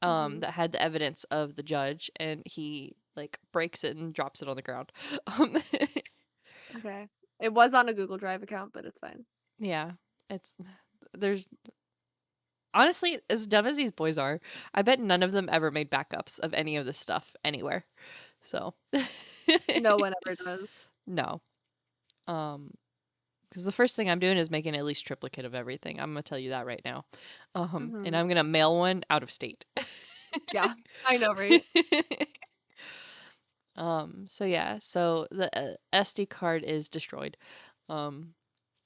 Mhm. that had the evidence of the judge, and he like breaks it and drops it on the ground. Um, Okay. It was on a Google Drive account, but it's fine. yeah, it's there's honestly as dumb as these boys are, I bet none of them ever made backups of any of this stuff anywhere. So, No one ever does. no, um, because the first thing I'm doing is making at least triplicate of everything. I'm gonna tell you that right now. And Mhm. I'm gonna mail one out of state. Yeah. I know, right? So yeah, so the SD card is destroyed. Um,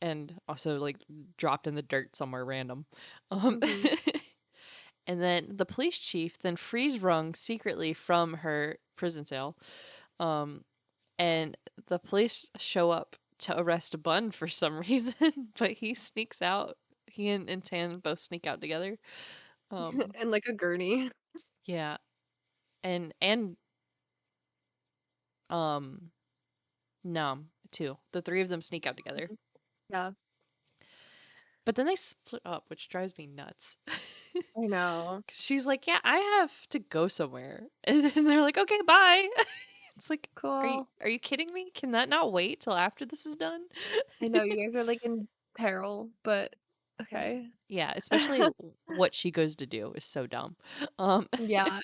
and also like dropped in the dirt somewhere random. Um, Mhm. and then the police chief then frees Rung secretly from her prison cell. Um, and the police show up to arrest Bun for some reason, but he sneaks out. He and Tan both sneak out together. Um, And, like, a gurney. yeah, and um, Nam too. The three of them sneak out together, Mhm. Yeah. but then they split up, which drives me nuts. I know. 'Cause she's like, "Yeah, I have to go somewhere," and then they're like, "Okay, bye." It's like, Cool. are you kidding me? Can that not wait till after this is done? I know you guys are, like, in peril, but okay. Yeah, especially what she goes to do is so dumb. Um, Yeah.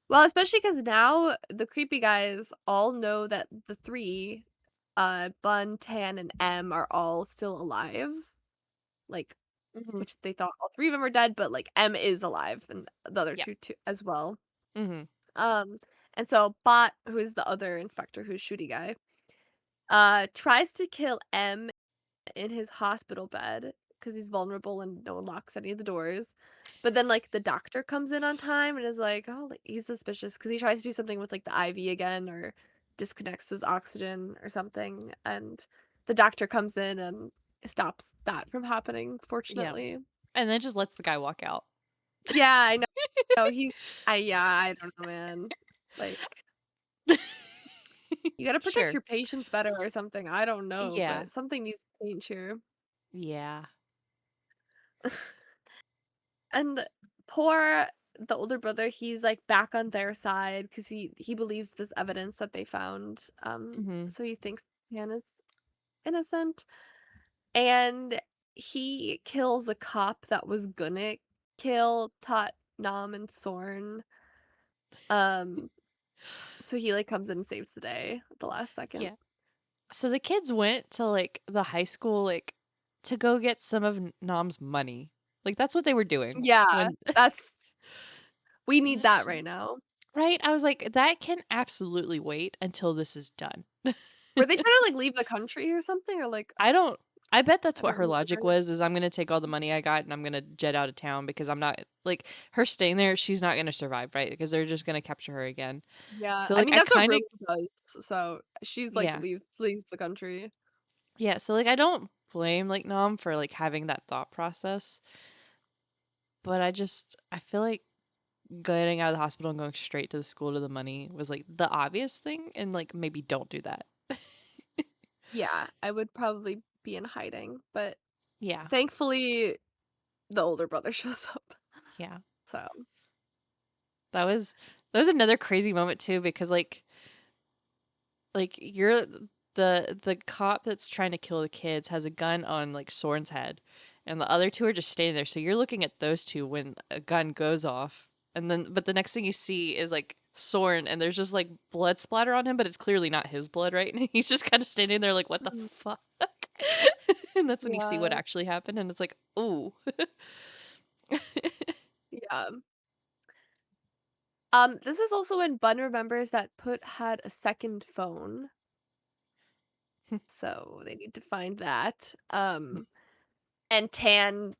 Well, especially because now the creepy guys all know that the 3, Bun, Tan, and M are all still alive. Like which they thought all 3 of them were dead, but, like, M is alive and the other Yeah. 2 too as well. Mhm. Um, and so Bot, who is the other inspector who's shooty guy, tries to kill M in his hospital bed because he's vulnerable and no one locks any of the doors. But then, like, the doctor comes in on time and is like, "Oh," like, he's suspicious because he tries to do something with, like, the IV again or disconnects his oxygen or something, and the doctor comes in and stops that from happening, Yeah. fortunately. And then just lets the guy walk out. Yeah, I know, I don't know, man. Like, you gotta protect Sure. your patients better or something, I don't know, Yeah. but something needs to change here. Yeah. And poor the older brother, he's, like, back on their side because he believes this evidence that they found, Mhm. so he thinks Hannah's innocent, and he kills a cop that was gonna kill Tot, Nam, and Sorn, um, so he, like, comes in and saves the day at the last second. Yeah. So the kids went to, like, the high school, like, to go get some of Nom's money. Like, that's what they were doing Yeah, when that's we need that this right now. right? I was like, "That can absolutely wait until this is done." Were they trying to, like, leave the country or something? Or, like, I don't I bet that's I what don't her logic remember. was, is I'm gonna take all the money I got and I'm gonna jet out of town because I'm not like, her staying there, she's not gonna survive, right? Because they're just gonna capture her again. Yeah, So, I like, mean, I that's what kinda Rue does, so she's, like, yeah. flees the country. Yeah, so, like, I don't blame, like, Nom for, like, having that thought process, but I feel like getting out of the hospital and going straight to the school to the money was, like, the obvious thing, and, like, maybe don't do that. Yeah, I would probably be in hiding, but Yeah, thankfully, the older brother shows up, yeah. so That was that was another crazy moment too because, you're the cop that's trying to kill the kids has a gun on, like, Soren's head, and the other 2 are just standing there, so you're looking at those 2 when a gun goes off, and then but the next thing you see is, like, Soren, and there's just, like, blood splatter on him, but it's clearly not his blood, right? And he's just kinda standing there like, "What the Mhm. fuck?" And that's when you see what Yeah, actually happened, and it's like, "Ooh." yeah. This is also when Bun remembers that Put had a second phone, so they need to find that, and Tan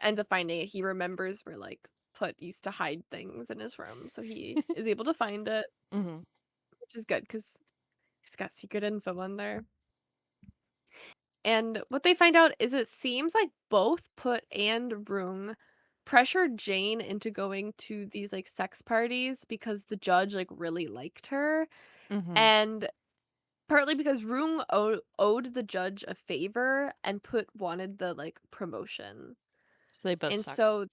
ends up finding it. He remembers where, like, Put used to hide things in his room, so he is able to find it, Mhm, which is good because 'cause he's got secret info on there. And what they find out is it seems like both Put and Rung pressured Jane into going to these, like, sex parties because the judge, like, really liked her, mhm. and partly because Rung owed the judge a favor and Put wanted the, like, promotion. So they both And suck. so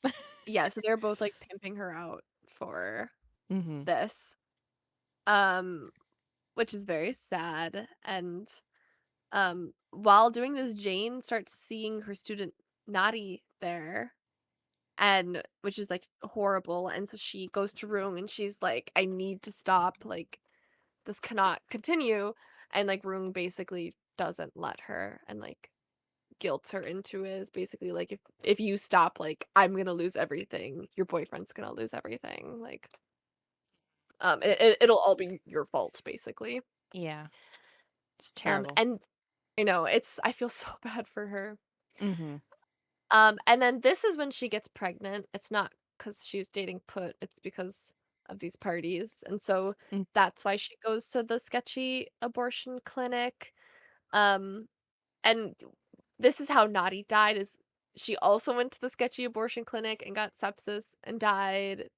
yeah, so they're both, like, pimping her out for Mhm, this, which is very sad, and while doing this, Jane starts seeing her student Nadi there, and which is, like, horrible, and so she goes to Room and she's like, "I need to stop, like, this cannot continue," and, like, Room basically doesn't let her and, like, guilts her into it, is basically like, "If you stop, like, I'm gonna lose everything, your boyfriend's gonna lose everything, like, it'll all be your fault," basically. yeah. It's terrible. And I know, I feel so bad for her. Mhm, And then this is when she gets pregnant. It's not because she was dating Put, it's because of these parties, and so mm. that's why she goes to the sketchy abortion clinic. Um, and this is how Naughty died, is she also went to the sketchy abortion clinic and got sepsis and died,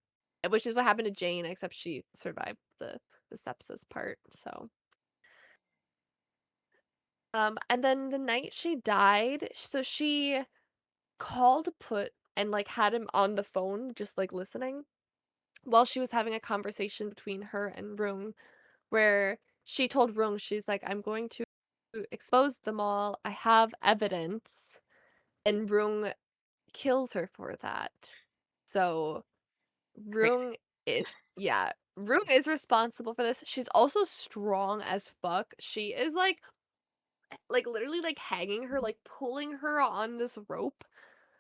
which is what happened to Jane, except she survived the sepsis part, so and then the night she died, so she called Put and, like, had him on the phone just, like, listening while she was having a conversation between her and Rung, where she told Rung, she's like, "I'm going to expose them all. I have evidence." And Rung kills her for that. So Crazy. Rung is yeah, Rung is responsible for this. She's also strong as fuck. She is like literally like hanging her, like pulling her on this rope.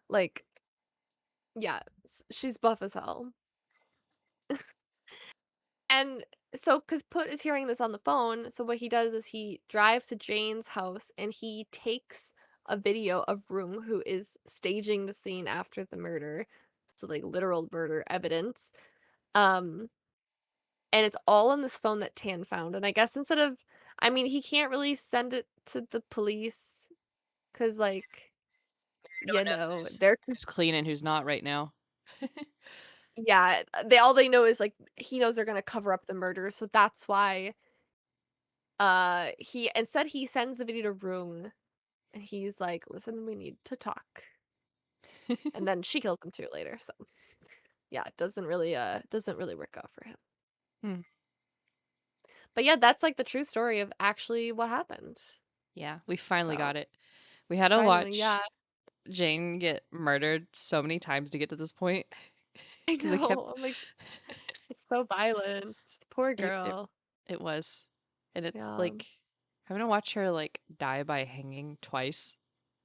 Like, yeah, she's buff as hell. And so, because Put is hearing this on the phone, so what he does is he drives to Jane's house and he takes a video of Rung, who is staging the scene after the murder. So, like, literal murder evidence. Um, and it's all on this phone that Tan found. And I guess instead of, I mean, he can't really send it to the police because, like, You don't know they're, who's clean and who's not right now. yeah, all they know is, like, he knows they're gonna cover up the murder. So that's why he instead he sends the video to Rung and he's like, "Listen, we need to talk." And then she kills him too later. So yeah, it doesn't really work out for him. Hmm. But yeah, that's like the true story of actually what happened. Yeah, we finally So got it. We had to finally, watch yeah, Jane get murdered so many times to get to this point I because they kept know. I'm like, it's so violent. Poor it, it girl. it was, and it's Yeah. like having to watch her like die by hanging twice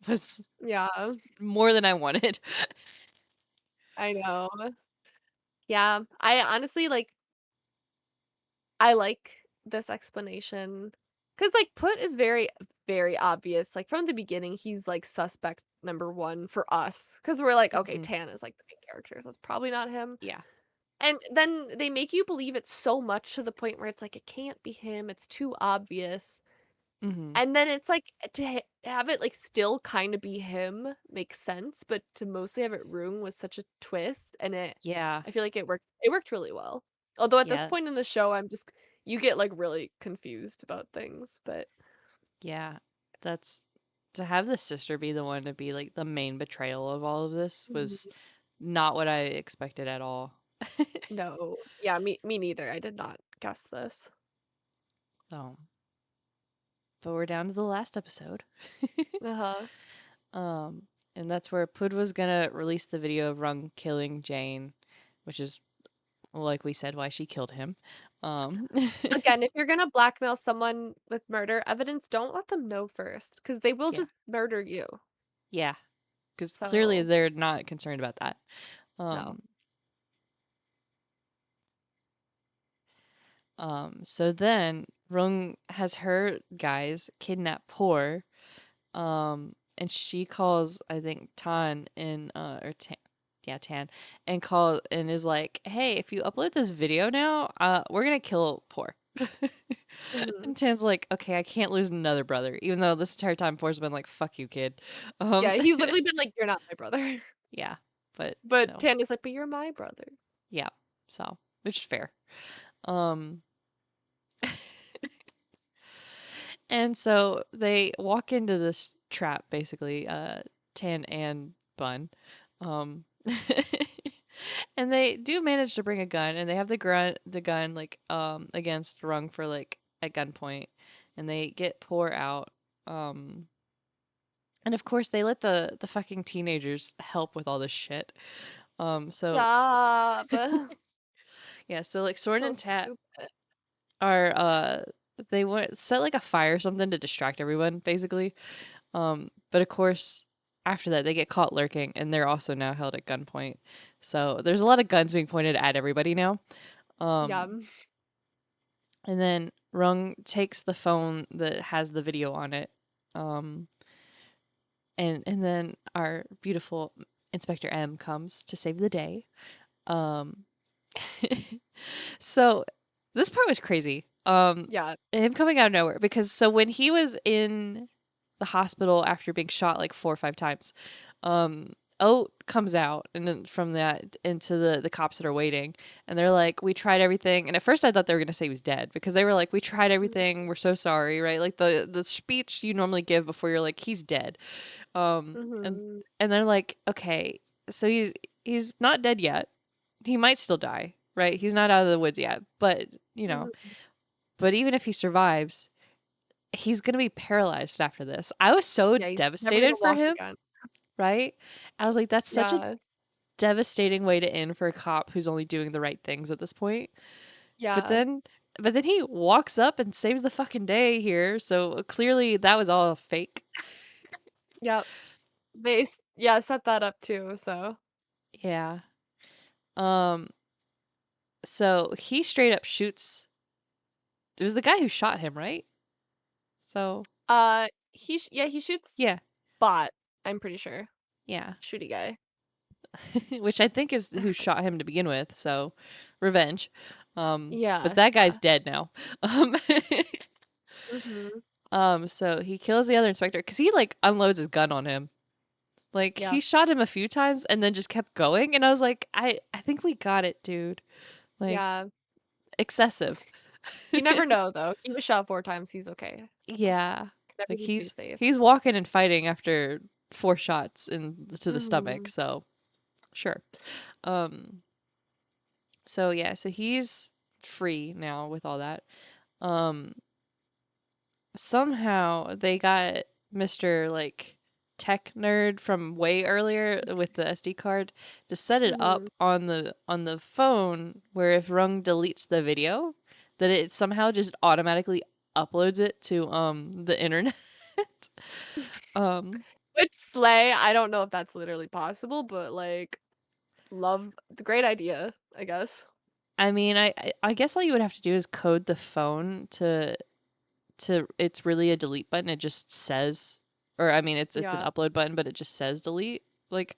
was Yeah, more than I wanted. I know. Yeah. I honestly I like this explanation because, like, Put is very, very obvious. Like, from the beginning, he's like suspect number one for us because we're like, okay, Hmm. Tan is like the main character, so it's probably not him. Yeah. And then they make you believe it so much to the point where it's like, it can't be him. It's too obvious. Hmm. And then it's like have it like still kind of be him makes sense, but to mostly have it ruin was such a twist, and Yeah. I feel like it worked really well. Although at this Yeah. point in the show, you get like really confused about things, but Yeah. That's to have the sister be the one to be like the main betrayal of all of this was Mhm. not what I expected at all. No, yeah, me neither. I did not guess this. Oh, but we're down to the last episode. Uh-huh. Um, and that's where Pud was gonna release the video of Rung killing Jane, which is, like we said, why she killed him. Um, Again, if you're gonna blackmail someone with murder evidence, don't let them know first, because they will yeah, just murder you. yeah, because clearly So, they're not concerned about that. no. Um, so then Rung has her guys kidnap Poor, and she calls, I think, Tan in, or Tan, yeah, Tan, and is like, "Hey, if you upload this video now, we're gonna kill Poor." Mhm. And Tan's like, "Okay, I can't lose another brother," even though this entire time Poor's been like, "Fuck you, kid." Yeah, he's literally been like, "You're not my brother." Yeah, but But no, Tanya's like, "But you're my brother." yeah, so which is fair. Um, and so they walk into this trap, basically, Tan and Bun. Um, and they do manage to bring a gun, and they have the gun like against Rung for like at gunpoint, and they get Poor out. Um, and of course they let the fucking teenagers help with all this shit. So Stop. yeah, so like Soren So and Tat stupid. are they want set like a fire or something to distract everyone, basically. But of course, after that, they get caught lurking, and they're also now held at gunpoint. So there's a lot of guns being pointed at everybody now. Yeah, Um, and then Rung takes the phone that has the video on it. Um, and then our beautiful Inspector M comes to save the day. Um, so this part was crazy. yeah. Him coming out of nowhere because so when he was in the hospital after being shot like 4 or 5 times, Oat comes out and then from that into the cops that are waiting, and they're like, "We tried everything." And at first I thought they were gonna say he was dead because they were like, "We tried everything. We're so sorry," right? Like the speech you normally give before you're like, "He's dead." And Mhm. they're like, "Okay, so he's not dead yet. He might still die, right? He's not out of the woods yet, but you know, Mhm. but even if he survives, he's gonna be paralyzed after this." I was so Yeah, he's never gonna devastated for walk him, again. right? I was like, that's such a Yeah. devastating way to end for a cop who's only doing the right things at this point. But Yeah. then but then he walks up and saves the fucking day here, so clearly that was all fake. Yep. Base. yeah, set that up too, so. Yeah. Um, so he straight up shoots it was the guy who shot him, right? So, He shoots yeah, bot, I'm pretty sure. yeah. Shooty guy. Which I think is who shot him to begin with, so revenge. But Yeah, that guy's yeah. dead now. Um, Mhm. so he kills the other inspector because he like unloads his gun on him. Like Yeah, he shot him a few times and then just kept going, and I was like, I think we got it, dude. Like yeah. excessive. You never know, though. He was shot 4 times, he's okay, so, Yeah. never Like be too safe. he's walking and fighting after 4 shots in to the stomach, Mhm. so sure. Um so yeah, so he's free now with all that. Um Somehow they got Mr. like tech nerd from way earlier with the SD card to set it Mhm. up on the phone where if Rung deletes the video, that it somehow just automatically uploads it to the internet. um Which slay, I don't know if that's literally possible, but, like, love the great idea, I guess. I mean, I guess all you would have to do is code the phone to it's really a delete button. It just says, or I mean it's an Yeah, upload button, but it just says delete. Like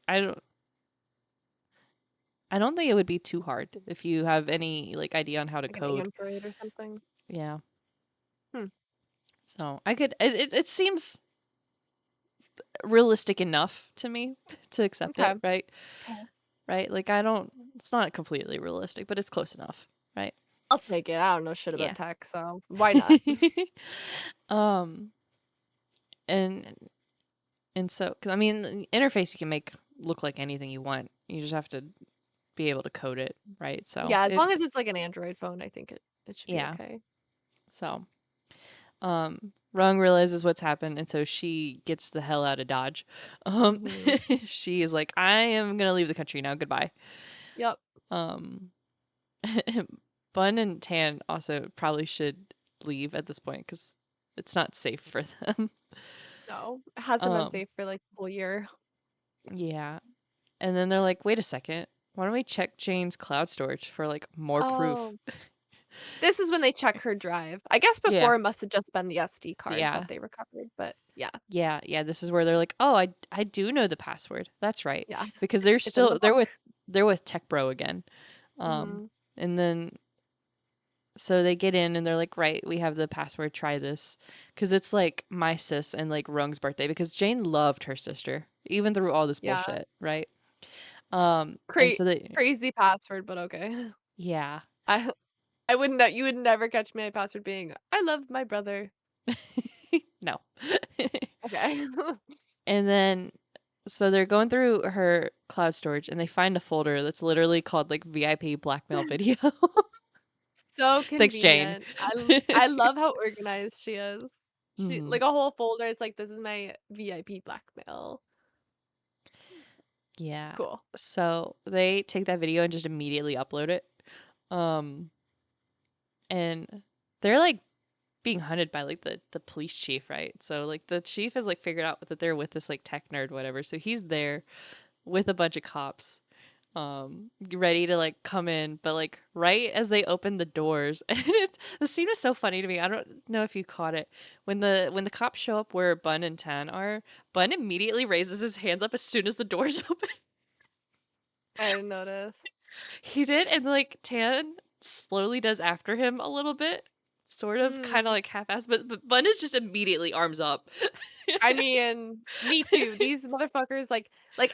I don't think it would be too hard if you have any like idea on how to like an code. Android or something. Yeah. Hmm, So I could it seems realistic enough to me to accept okay, it, right? okay. Right? Like I don't it's not completely realistic, but it's close enough, right? I'll take it, I don't know shit about Yeah. tech, so why not? um and and so cuz I mean the interface you can make look like anything you want. You just have to be able to code it, right? So Yeah, as it long as it's, like, an Android phone, I think it should be yeah. okay. So Rung realizes what's happened, and so she gets the hell out of Dodge. Um, Mhm. she is like, I am gonna leave the country now. Goodbye. Yep. Um, Bun and Tan also probably should leave at this point because it's not safe for them. No, it hasn't been Um, safe for, like, a whole year. yeah. And then they're like, wait a second. Why don't we check Jane's cloud storage for like more proof? Oh, this is when they check her drive. I guess Yeah. before it must have just been the SD card Yeah. that they recovered, but yeah, Yeah, yeah, this is where they're like, "Oh, I do know the password. That's right." yeah. Because It's in the book. they're with Tech Bro again. Mhm. And then so they get in and they're like, "Right, we have the password. Try this." Cuz it's like my sis and like Rung's birthday because Jane loved her sister even through all this Yeah. bullshit, right? And Cra so they crazy password, but okay. yeah. I I wouldn't know you would never catch my password being, "I love my brother." No. Okay. And then so they're going through her cloud storage and they find a folder that's literally called like VIP blackmail video. So Thanks, Jane. convenient. I love how organized she is. She Mhm. like, a whole folder, it's like, "This is my VIP blackmail." Yeah. Cool. So they take that video and just immediately upload it. Um, and they're like being hunted by like the police chief, right? So like the chief has like figured out that they're with this like tech nerd, whatever. So he's there with a bunch of cops, ready to like come in, but like right as they open the doors, and it's the scene was so funny to me. I don't know if you caught it. When the cops show up where Bun and Tan are, Bun immediately raises his hands up as soon as the doors open. I didn't notice. He did, and, like, Tan slowly does after him a little bit, sort of, kinda, Mm. like, half-assed, but Bun is just immediately arms up. I mean, me too. These motherfuckers, like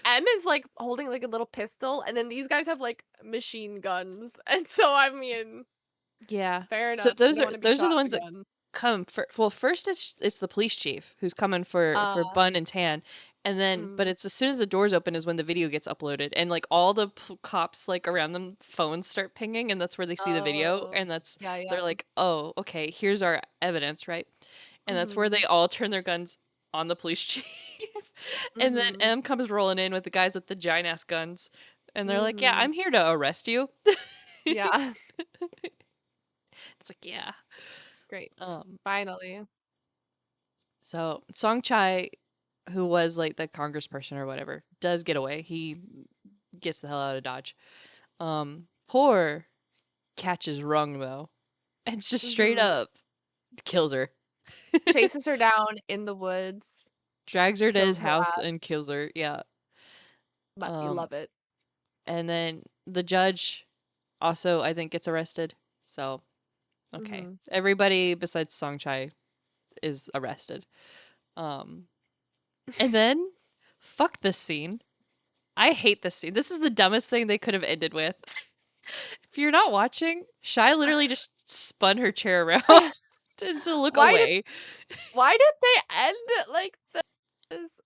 M is, like, holding, like, a little pistol, and then these guys have, like, machine guns, and so, I mean, Yeah. fair So enough. You don't wanna be those are the shot ones that again. come for well, first it's the police chief who's coming for Uh, Bun and Tan, and then but mm. it's as soon as the doors open is when the video gets uploaded, and, like, all the cops, like, around them, phones start pinging, and that's where they see the video, Oh. and that's Yeah, they're yeah. like, "Oh, okay, here's our evidence," right? And that's where Mhm. they all turn their guns on the police chief. And then Mhm. M comes rolling in with the guys with the giant ass guns. And they're like, "Yeah, Mhm. I'm here to arrest you." Yeah. It's like, "Yeah." Great. Um Finally. so Song Chai who was like the congressperson or whatever, does get away. He gets the hell out of Dodge. Poor catches Rung though. It's just straight Mhm. up kills her. Chases her down in the woods, Drags her to his kills her house ass, and kills her. Yeah. but you Um love it. and then the judge also I think gets arrested. So, okay. Mhm. Everybody besides Songchai is arrested. Um and then fuck this scene. I hate this scene. This is the dumbest thing they could have ended with. If you're not watching, Shy literally just spun her chair around to look Why did away. why did they end it like this? It's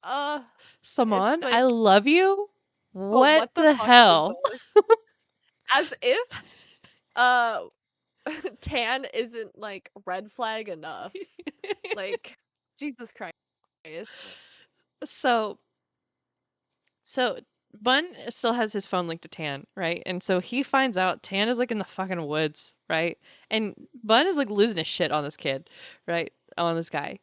Saman, I like, love you. oh, What what the the fuck is hell? this? As if uh tan isn't like red flag enough. Like, Jesus Christ. so So Bun still has his phone linked to Tan, right? And so he finds out Tan is like in the fucking woods, right? And Bun is like losing his shit on this kid, right? On this guy.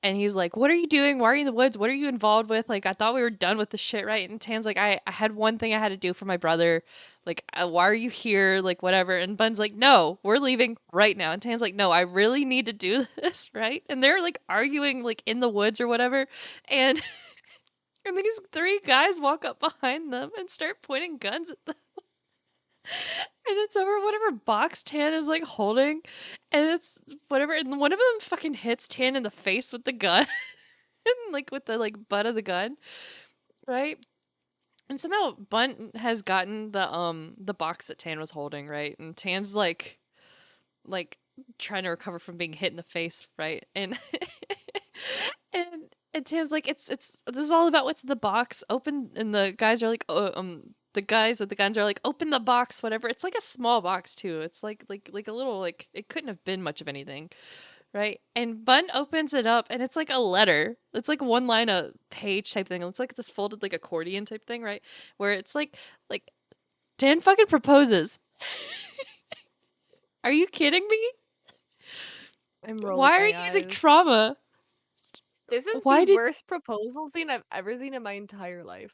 And he's like, "What are you doing? Why are you in the woods? What are you involved with? Like, I thought we were done with the shit, right?" And Tan's like, I had one thing I had to do for my brother. Like, why are you here? Like, whatever." And Bun's like, "No, we're leaving right now." And Tan's like, "No, I really need to do this, right?" And they're like arguing, like, in the woods or whatever. And and these three guys walk up behind them and start pointing guns at them. And it's over whatever box Tan is like holding. And it's whatever. And one of them fucking hits Tan in the face with the gun. Like with the like butt of the gun. Right? And somehow Bunt has gotten the box that Tan was holding, right? And Tan's like trying to recover from being hit in the face, right? And and Tan's like, it's this is all about what's in the box. Open, and the guys are like, oh, the guys with the guns are like, open the box, whatever. It's like a small box too. It's like a little like it couldn't have been much of anything, right? And Bun opens it up and it's like a letter. It's like one line a page type thing. It's like this folded like accordion type thing, right? Where it's like Dan fucking proposes. Are you kidding me? I'm rolling Why are you my using eyes. trauma? This is the Why did worst proposal scene I've ever seen in my entire life.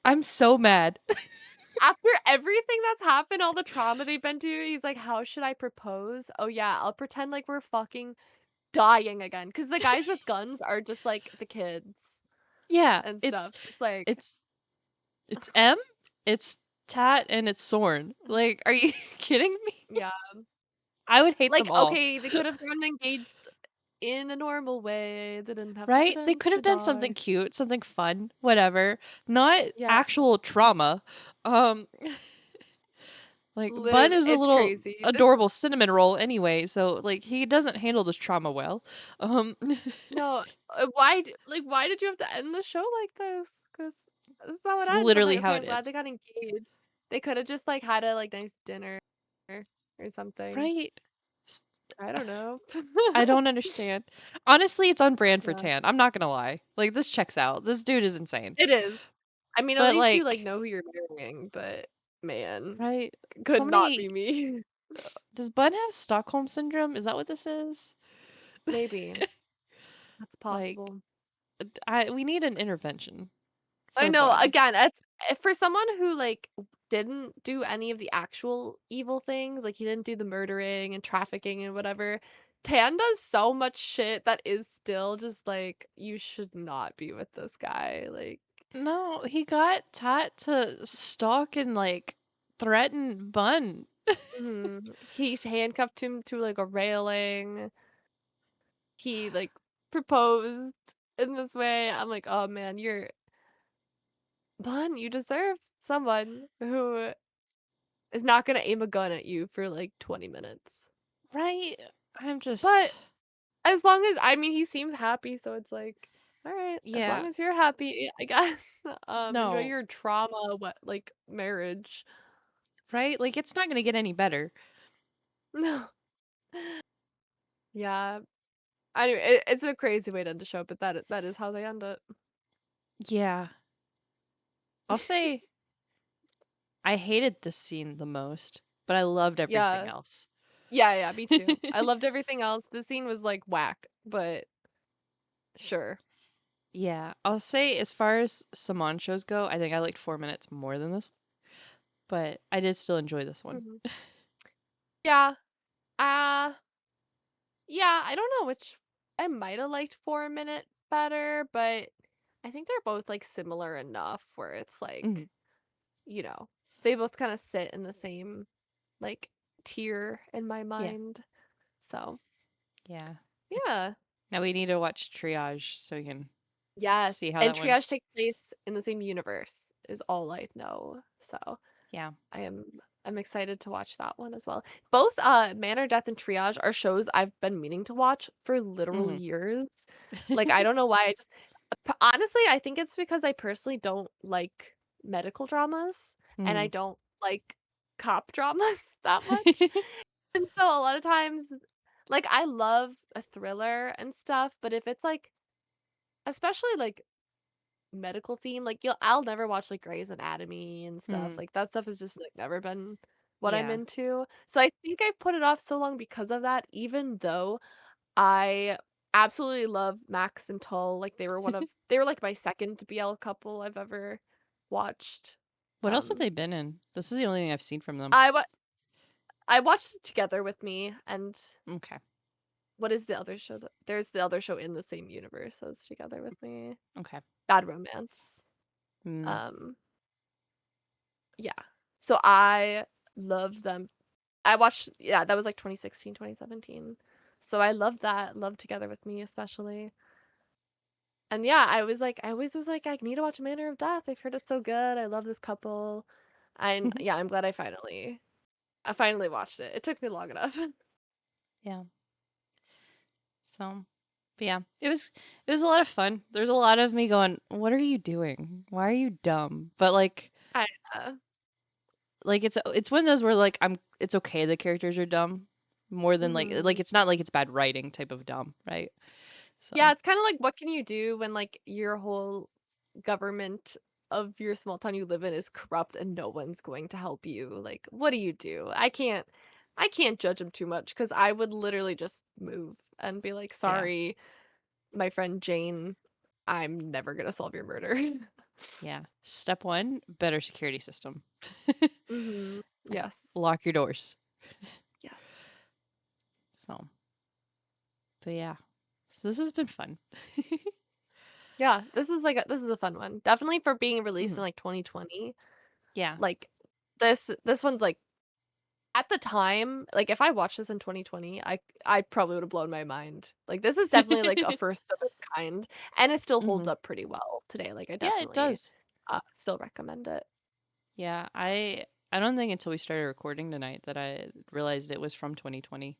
I'm so mad. After everything that's happened, all the trauma they've been through, he's like, "How should I propose? Oh yeah, I'll pretend like we're fucking dying again." Because the guys with guns are just like the kids Yeah, and stuff. It's like, it's it's M, it's Tat, and it's Sorn. Like, are you kidding me? yeah. I would hate Like, them all. okay, they could have gotten engaged in a normal way. They didn't have to Right? They pretend could to have done something die. cute, something fun, whatever. Not Yeah, actual trauma. Um like Bun literally, is a it's little crazy. This adorable cinnamon roll anyway, so like he doesn't handle this trauma well. Um no, why did you have to end the show like this? Because this is how it it's ends. I'm literally like, how okay, it I'm glad is. they got engaged. They could have just like had a like nice dinner or something. Right? S- I don't know. I don't understand. Honestly, it's on brand for Yeah, Tan. I'm not gonna lie. Like this checks out. This dude is insane. it is. I mean, at But least you like like, know who you're marrying, but man, right? could not Somebody be me. does Bun have Stockholm syndrome? Is that what this is? Maybe that's Like, possible. I we need an intervention I for know, Bun. again, it's for someone who, like, didn't do any of the actual evil things, like, he didn't do the murdering and trafficking and whatever, Tan does so much shit that is still just like, "You should not be with this guy," like No, he got Tat to stalk and like threaten Bun. mhm. He handcuffed him to, like, a railing. He, like, proposed in this way. I'm like, "Oh, man, you're Bun, you deserve someone who is not gonna aim a gun at you for, like, 20 minutes." Right? I'm But just as long as I mean, he seems happy, so it's like, "Alright, as long yeah. as you're happy, I guess, enjoy No. your trauma, what like, marriage." Right? Like it's not gonna get any better. No. Yeah. Anyway, it's a crazy way to end the show, but that is how they end it. Yeah. I'll say I hated this scene the most, but I loved everything Yeah. else. Yeah, yeah, me too. I loved everything else. The scene was, like, whack, but sure. Yeah, I'll say as far as Saman shows go, I think I liked 4 Minutes more than this, but I did still enjoy this one. Mhm. Yeah. Uh, yeah, I don't know which I might have liked 4 Minute better, but I think they're both like similar enough where it's Mhm. like, you know, they both kind of sit in the same like tier in my Yeah. mind. So, Yeah. It's yeah. now we need to watch Triage so we can see Yes. how And that one. Triage takes place in the same universe is all I know. So, Yeah. I am I'm excited to watch that one as well. Both Manor Death and Triage are shows I've been meaning to watch for literal Mhm. years. Like I don't know why honestly, I think it's because I personally don't like medical dramas and I Mhm. don't like cop dramas that much. And so a lot of times like I love a thriller and stuff, but if it's like especially like medical theme, like I'll never watch like Grey's Anatomy and stuff. Mhm. Like that stuff has just like never been what I'm Yeah. into. So I think I've put it off so long because of that, even though I absolutely love Max and Tull. Like they were like my second BL couple I've ever watched. What else have Um they been in? This is the only thing I've seen from them. I wa- I watched it Together with Me and Okay. what is the other show that there's the other show in the same universe as Together with Me. Okay. Bad Romance. Mm. Um yeah. So I love them. I watched yeah, that was like 2016, 2017. So I love that. Love Together with Me especially. And yeah, I always was like, I need to watch Manor of Death. I've heard it's so good. I love this couple. And yeah, I'm glad I finally watched it. It took me long enough. Yeah. So, but yeah, it was a lot of fun. There's a lot of me going, "What are you doing? Why are you dumb?" But I uh, like it's one of those where like it's okay the characters are dumb more than mhm. it's not like it's bad writing type of dumb, right? Yeah, So, it's kind of like what can you do when like your whole government of your small town you live in is corrupt and no one's going to help you? Like, what do you do? I can't judge them too much because I would literally just move and be like, yeah. sorry, my friend Jane, I'm never gonna solve your murder. Yeah. Step 1, better security system. Mhm. Like Yes. lock your doors. Yes. So, but yeah. So this has been fun. Yeah, this is a fun one. Definitely for being released in Mhm. like 2020. Yeah. Like this one's like at the time, like if I watched this in 2020, I probably would have blown my mind. Like this is definitely like a first of its kind and it still holds Mhm. up pretty well today. Like I Yeah, it definitely does. still recommend it. Yeah, I don't think until we started recording tonight that I realized it was from 2020.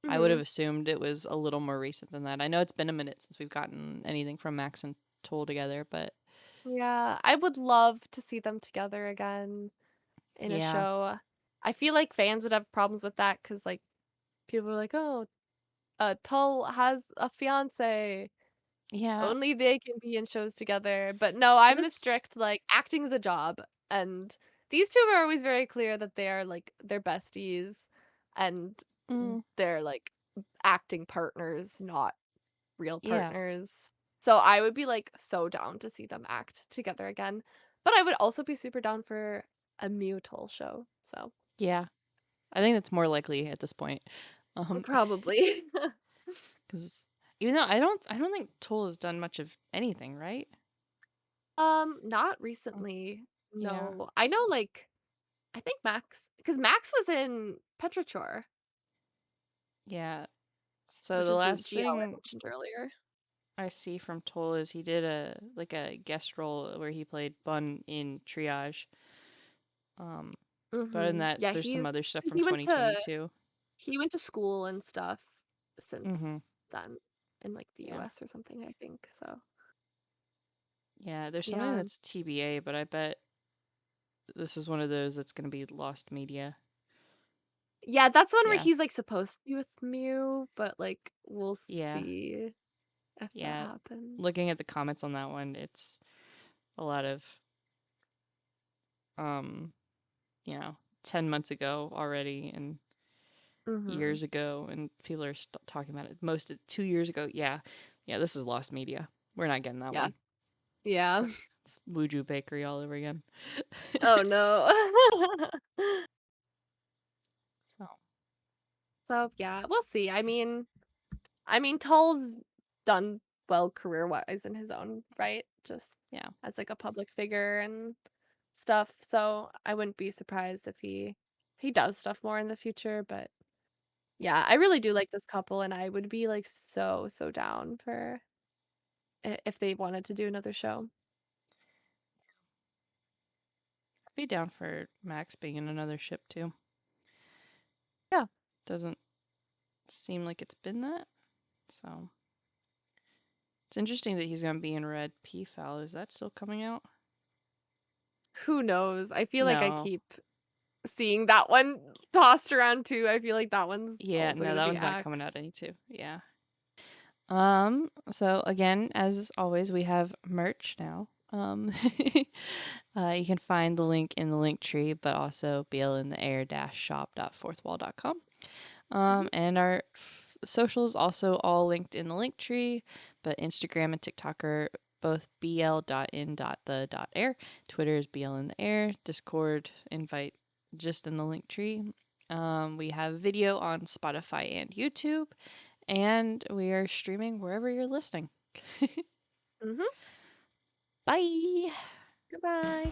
I would have Mhm. assumed it was a little more recent than that. I know it's been a minute since we've gotten anything from Max and Toll together, but Yeah, I would love to see them together again in a yeah. show. I feel like fans would have problems with that cuz like people are like, "Oh, Tull has a fiance. Yeah, Only they can be in shows together." But no, but I'm a it's strict like acting is a job, and these two are always very clear that they are like they're besties, and mm, they're like acting partners, not real yeah. partners. So I would be like so down to see them act together again. But I would also be super down for a Mew Tull show. So Yeah. I think that's more likely at this point. probably. Cuz even though I don't think Toll has done much of anything, right? Not Oh, recently. yeah. No. I know like I think Max because Max was in Petrichor, Yeah. So which the is the last GL I thing mentioned earlier. I see from Toll is he did a guest role where he played Bun in Triage. Um, but other than that, Yeah, there's some other stuff from he went 2020 to too. school and stuff Mhm. since then in like the Yeah. US or something, I think. So, Yeah, there's something yeah. that's TBA, but I bet this is one of those that's going to be lost media. Yeah, that's one where Yeah. he's like supposed to be with Mew, but like we'll Yeah. see if that Yeah. happens. Looking at the comments on that one, it's a lot of um, you know, 10 months ago already and Mhm. years ago and people are talking about it most of 2 years ago. Yeah. Yeah, this is lost media. We're not getting that Yeah. one. Yeah. It's Wuju Bakery all over again. Oh, no. So, So, yeah, we'll see. I mean, Tull's done well career-wise in his own right, just yeah. as, like, a public figure and stuff, so I wouldn't be surprised if he does stuff more in the future, but yeah, I really do like this couple, and I would be, like, so, so down for I if they wanted to do another show. I'd be down for Max being in another ship too. Yeah. Doesn't seem like it's been that. So, it's interesting that he's going to be in Red Peafowl. Is that still coming out? Who knows? I feel like I No. keep seeing that one tossed around too. I feel like that one's Yeah, also no, gonna that be one's not coming out axed. any too. Yeah. So again, as always, we have merch now. You can find the link in the link tree, but also blinair-shop.fourthwall.com. Mhm, And our socials also all linked in the link tree, but Instagram and TikTok are both bl.in.the.air. Twitter is bl in the air. Discord invite just in the link tree. We have video on Spotify and YouTube, and we are streaming wherever you're listening. mhm. Bye. Goodbye.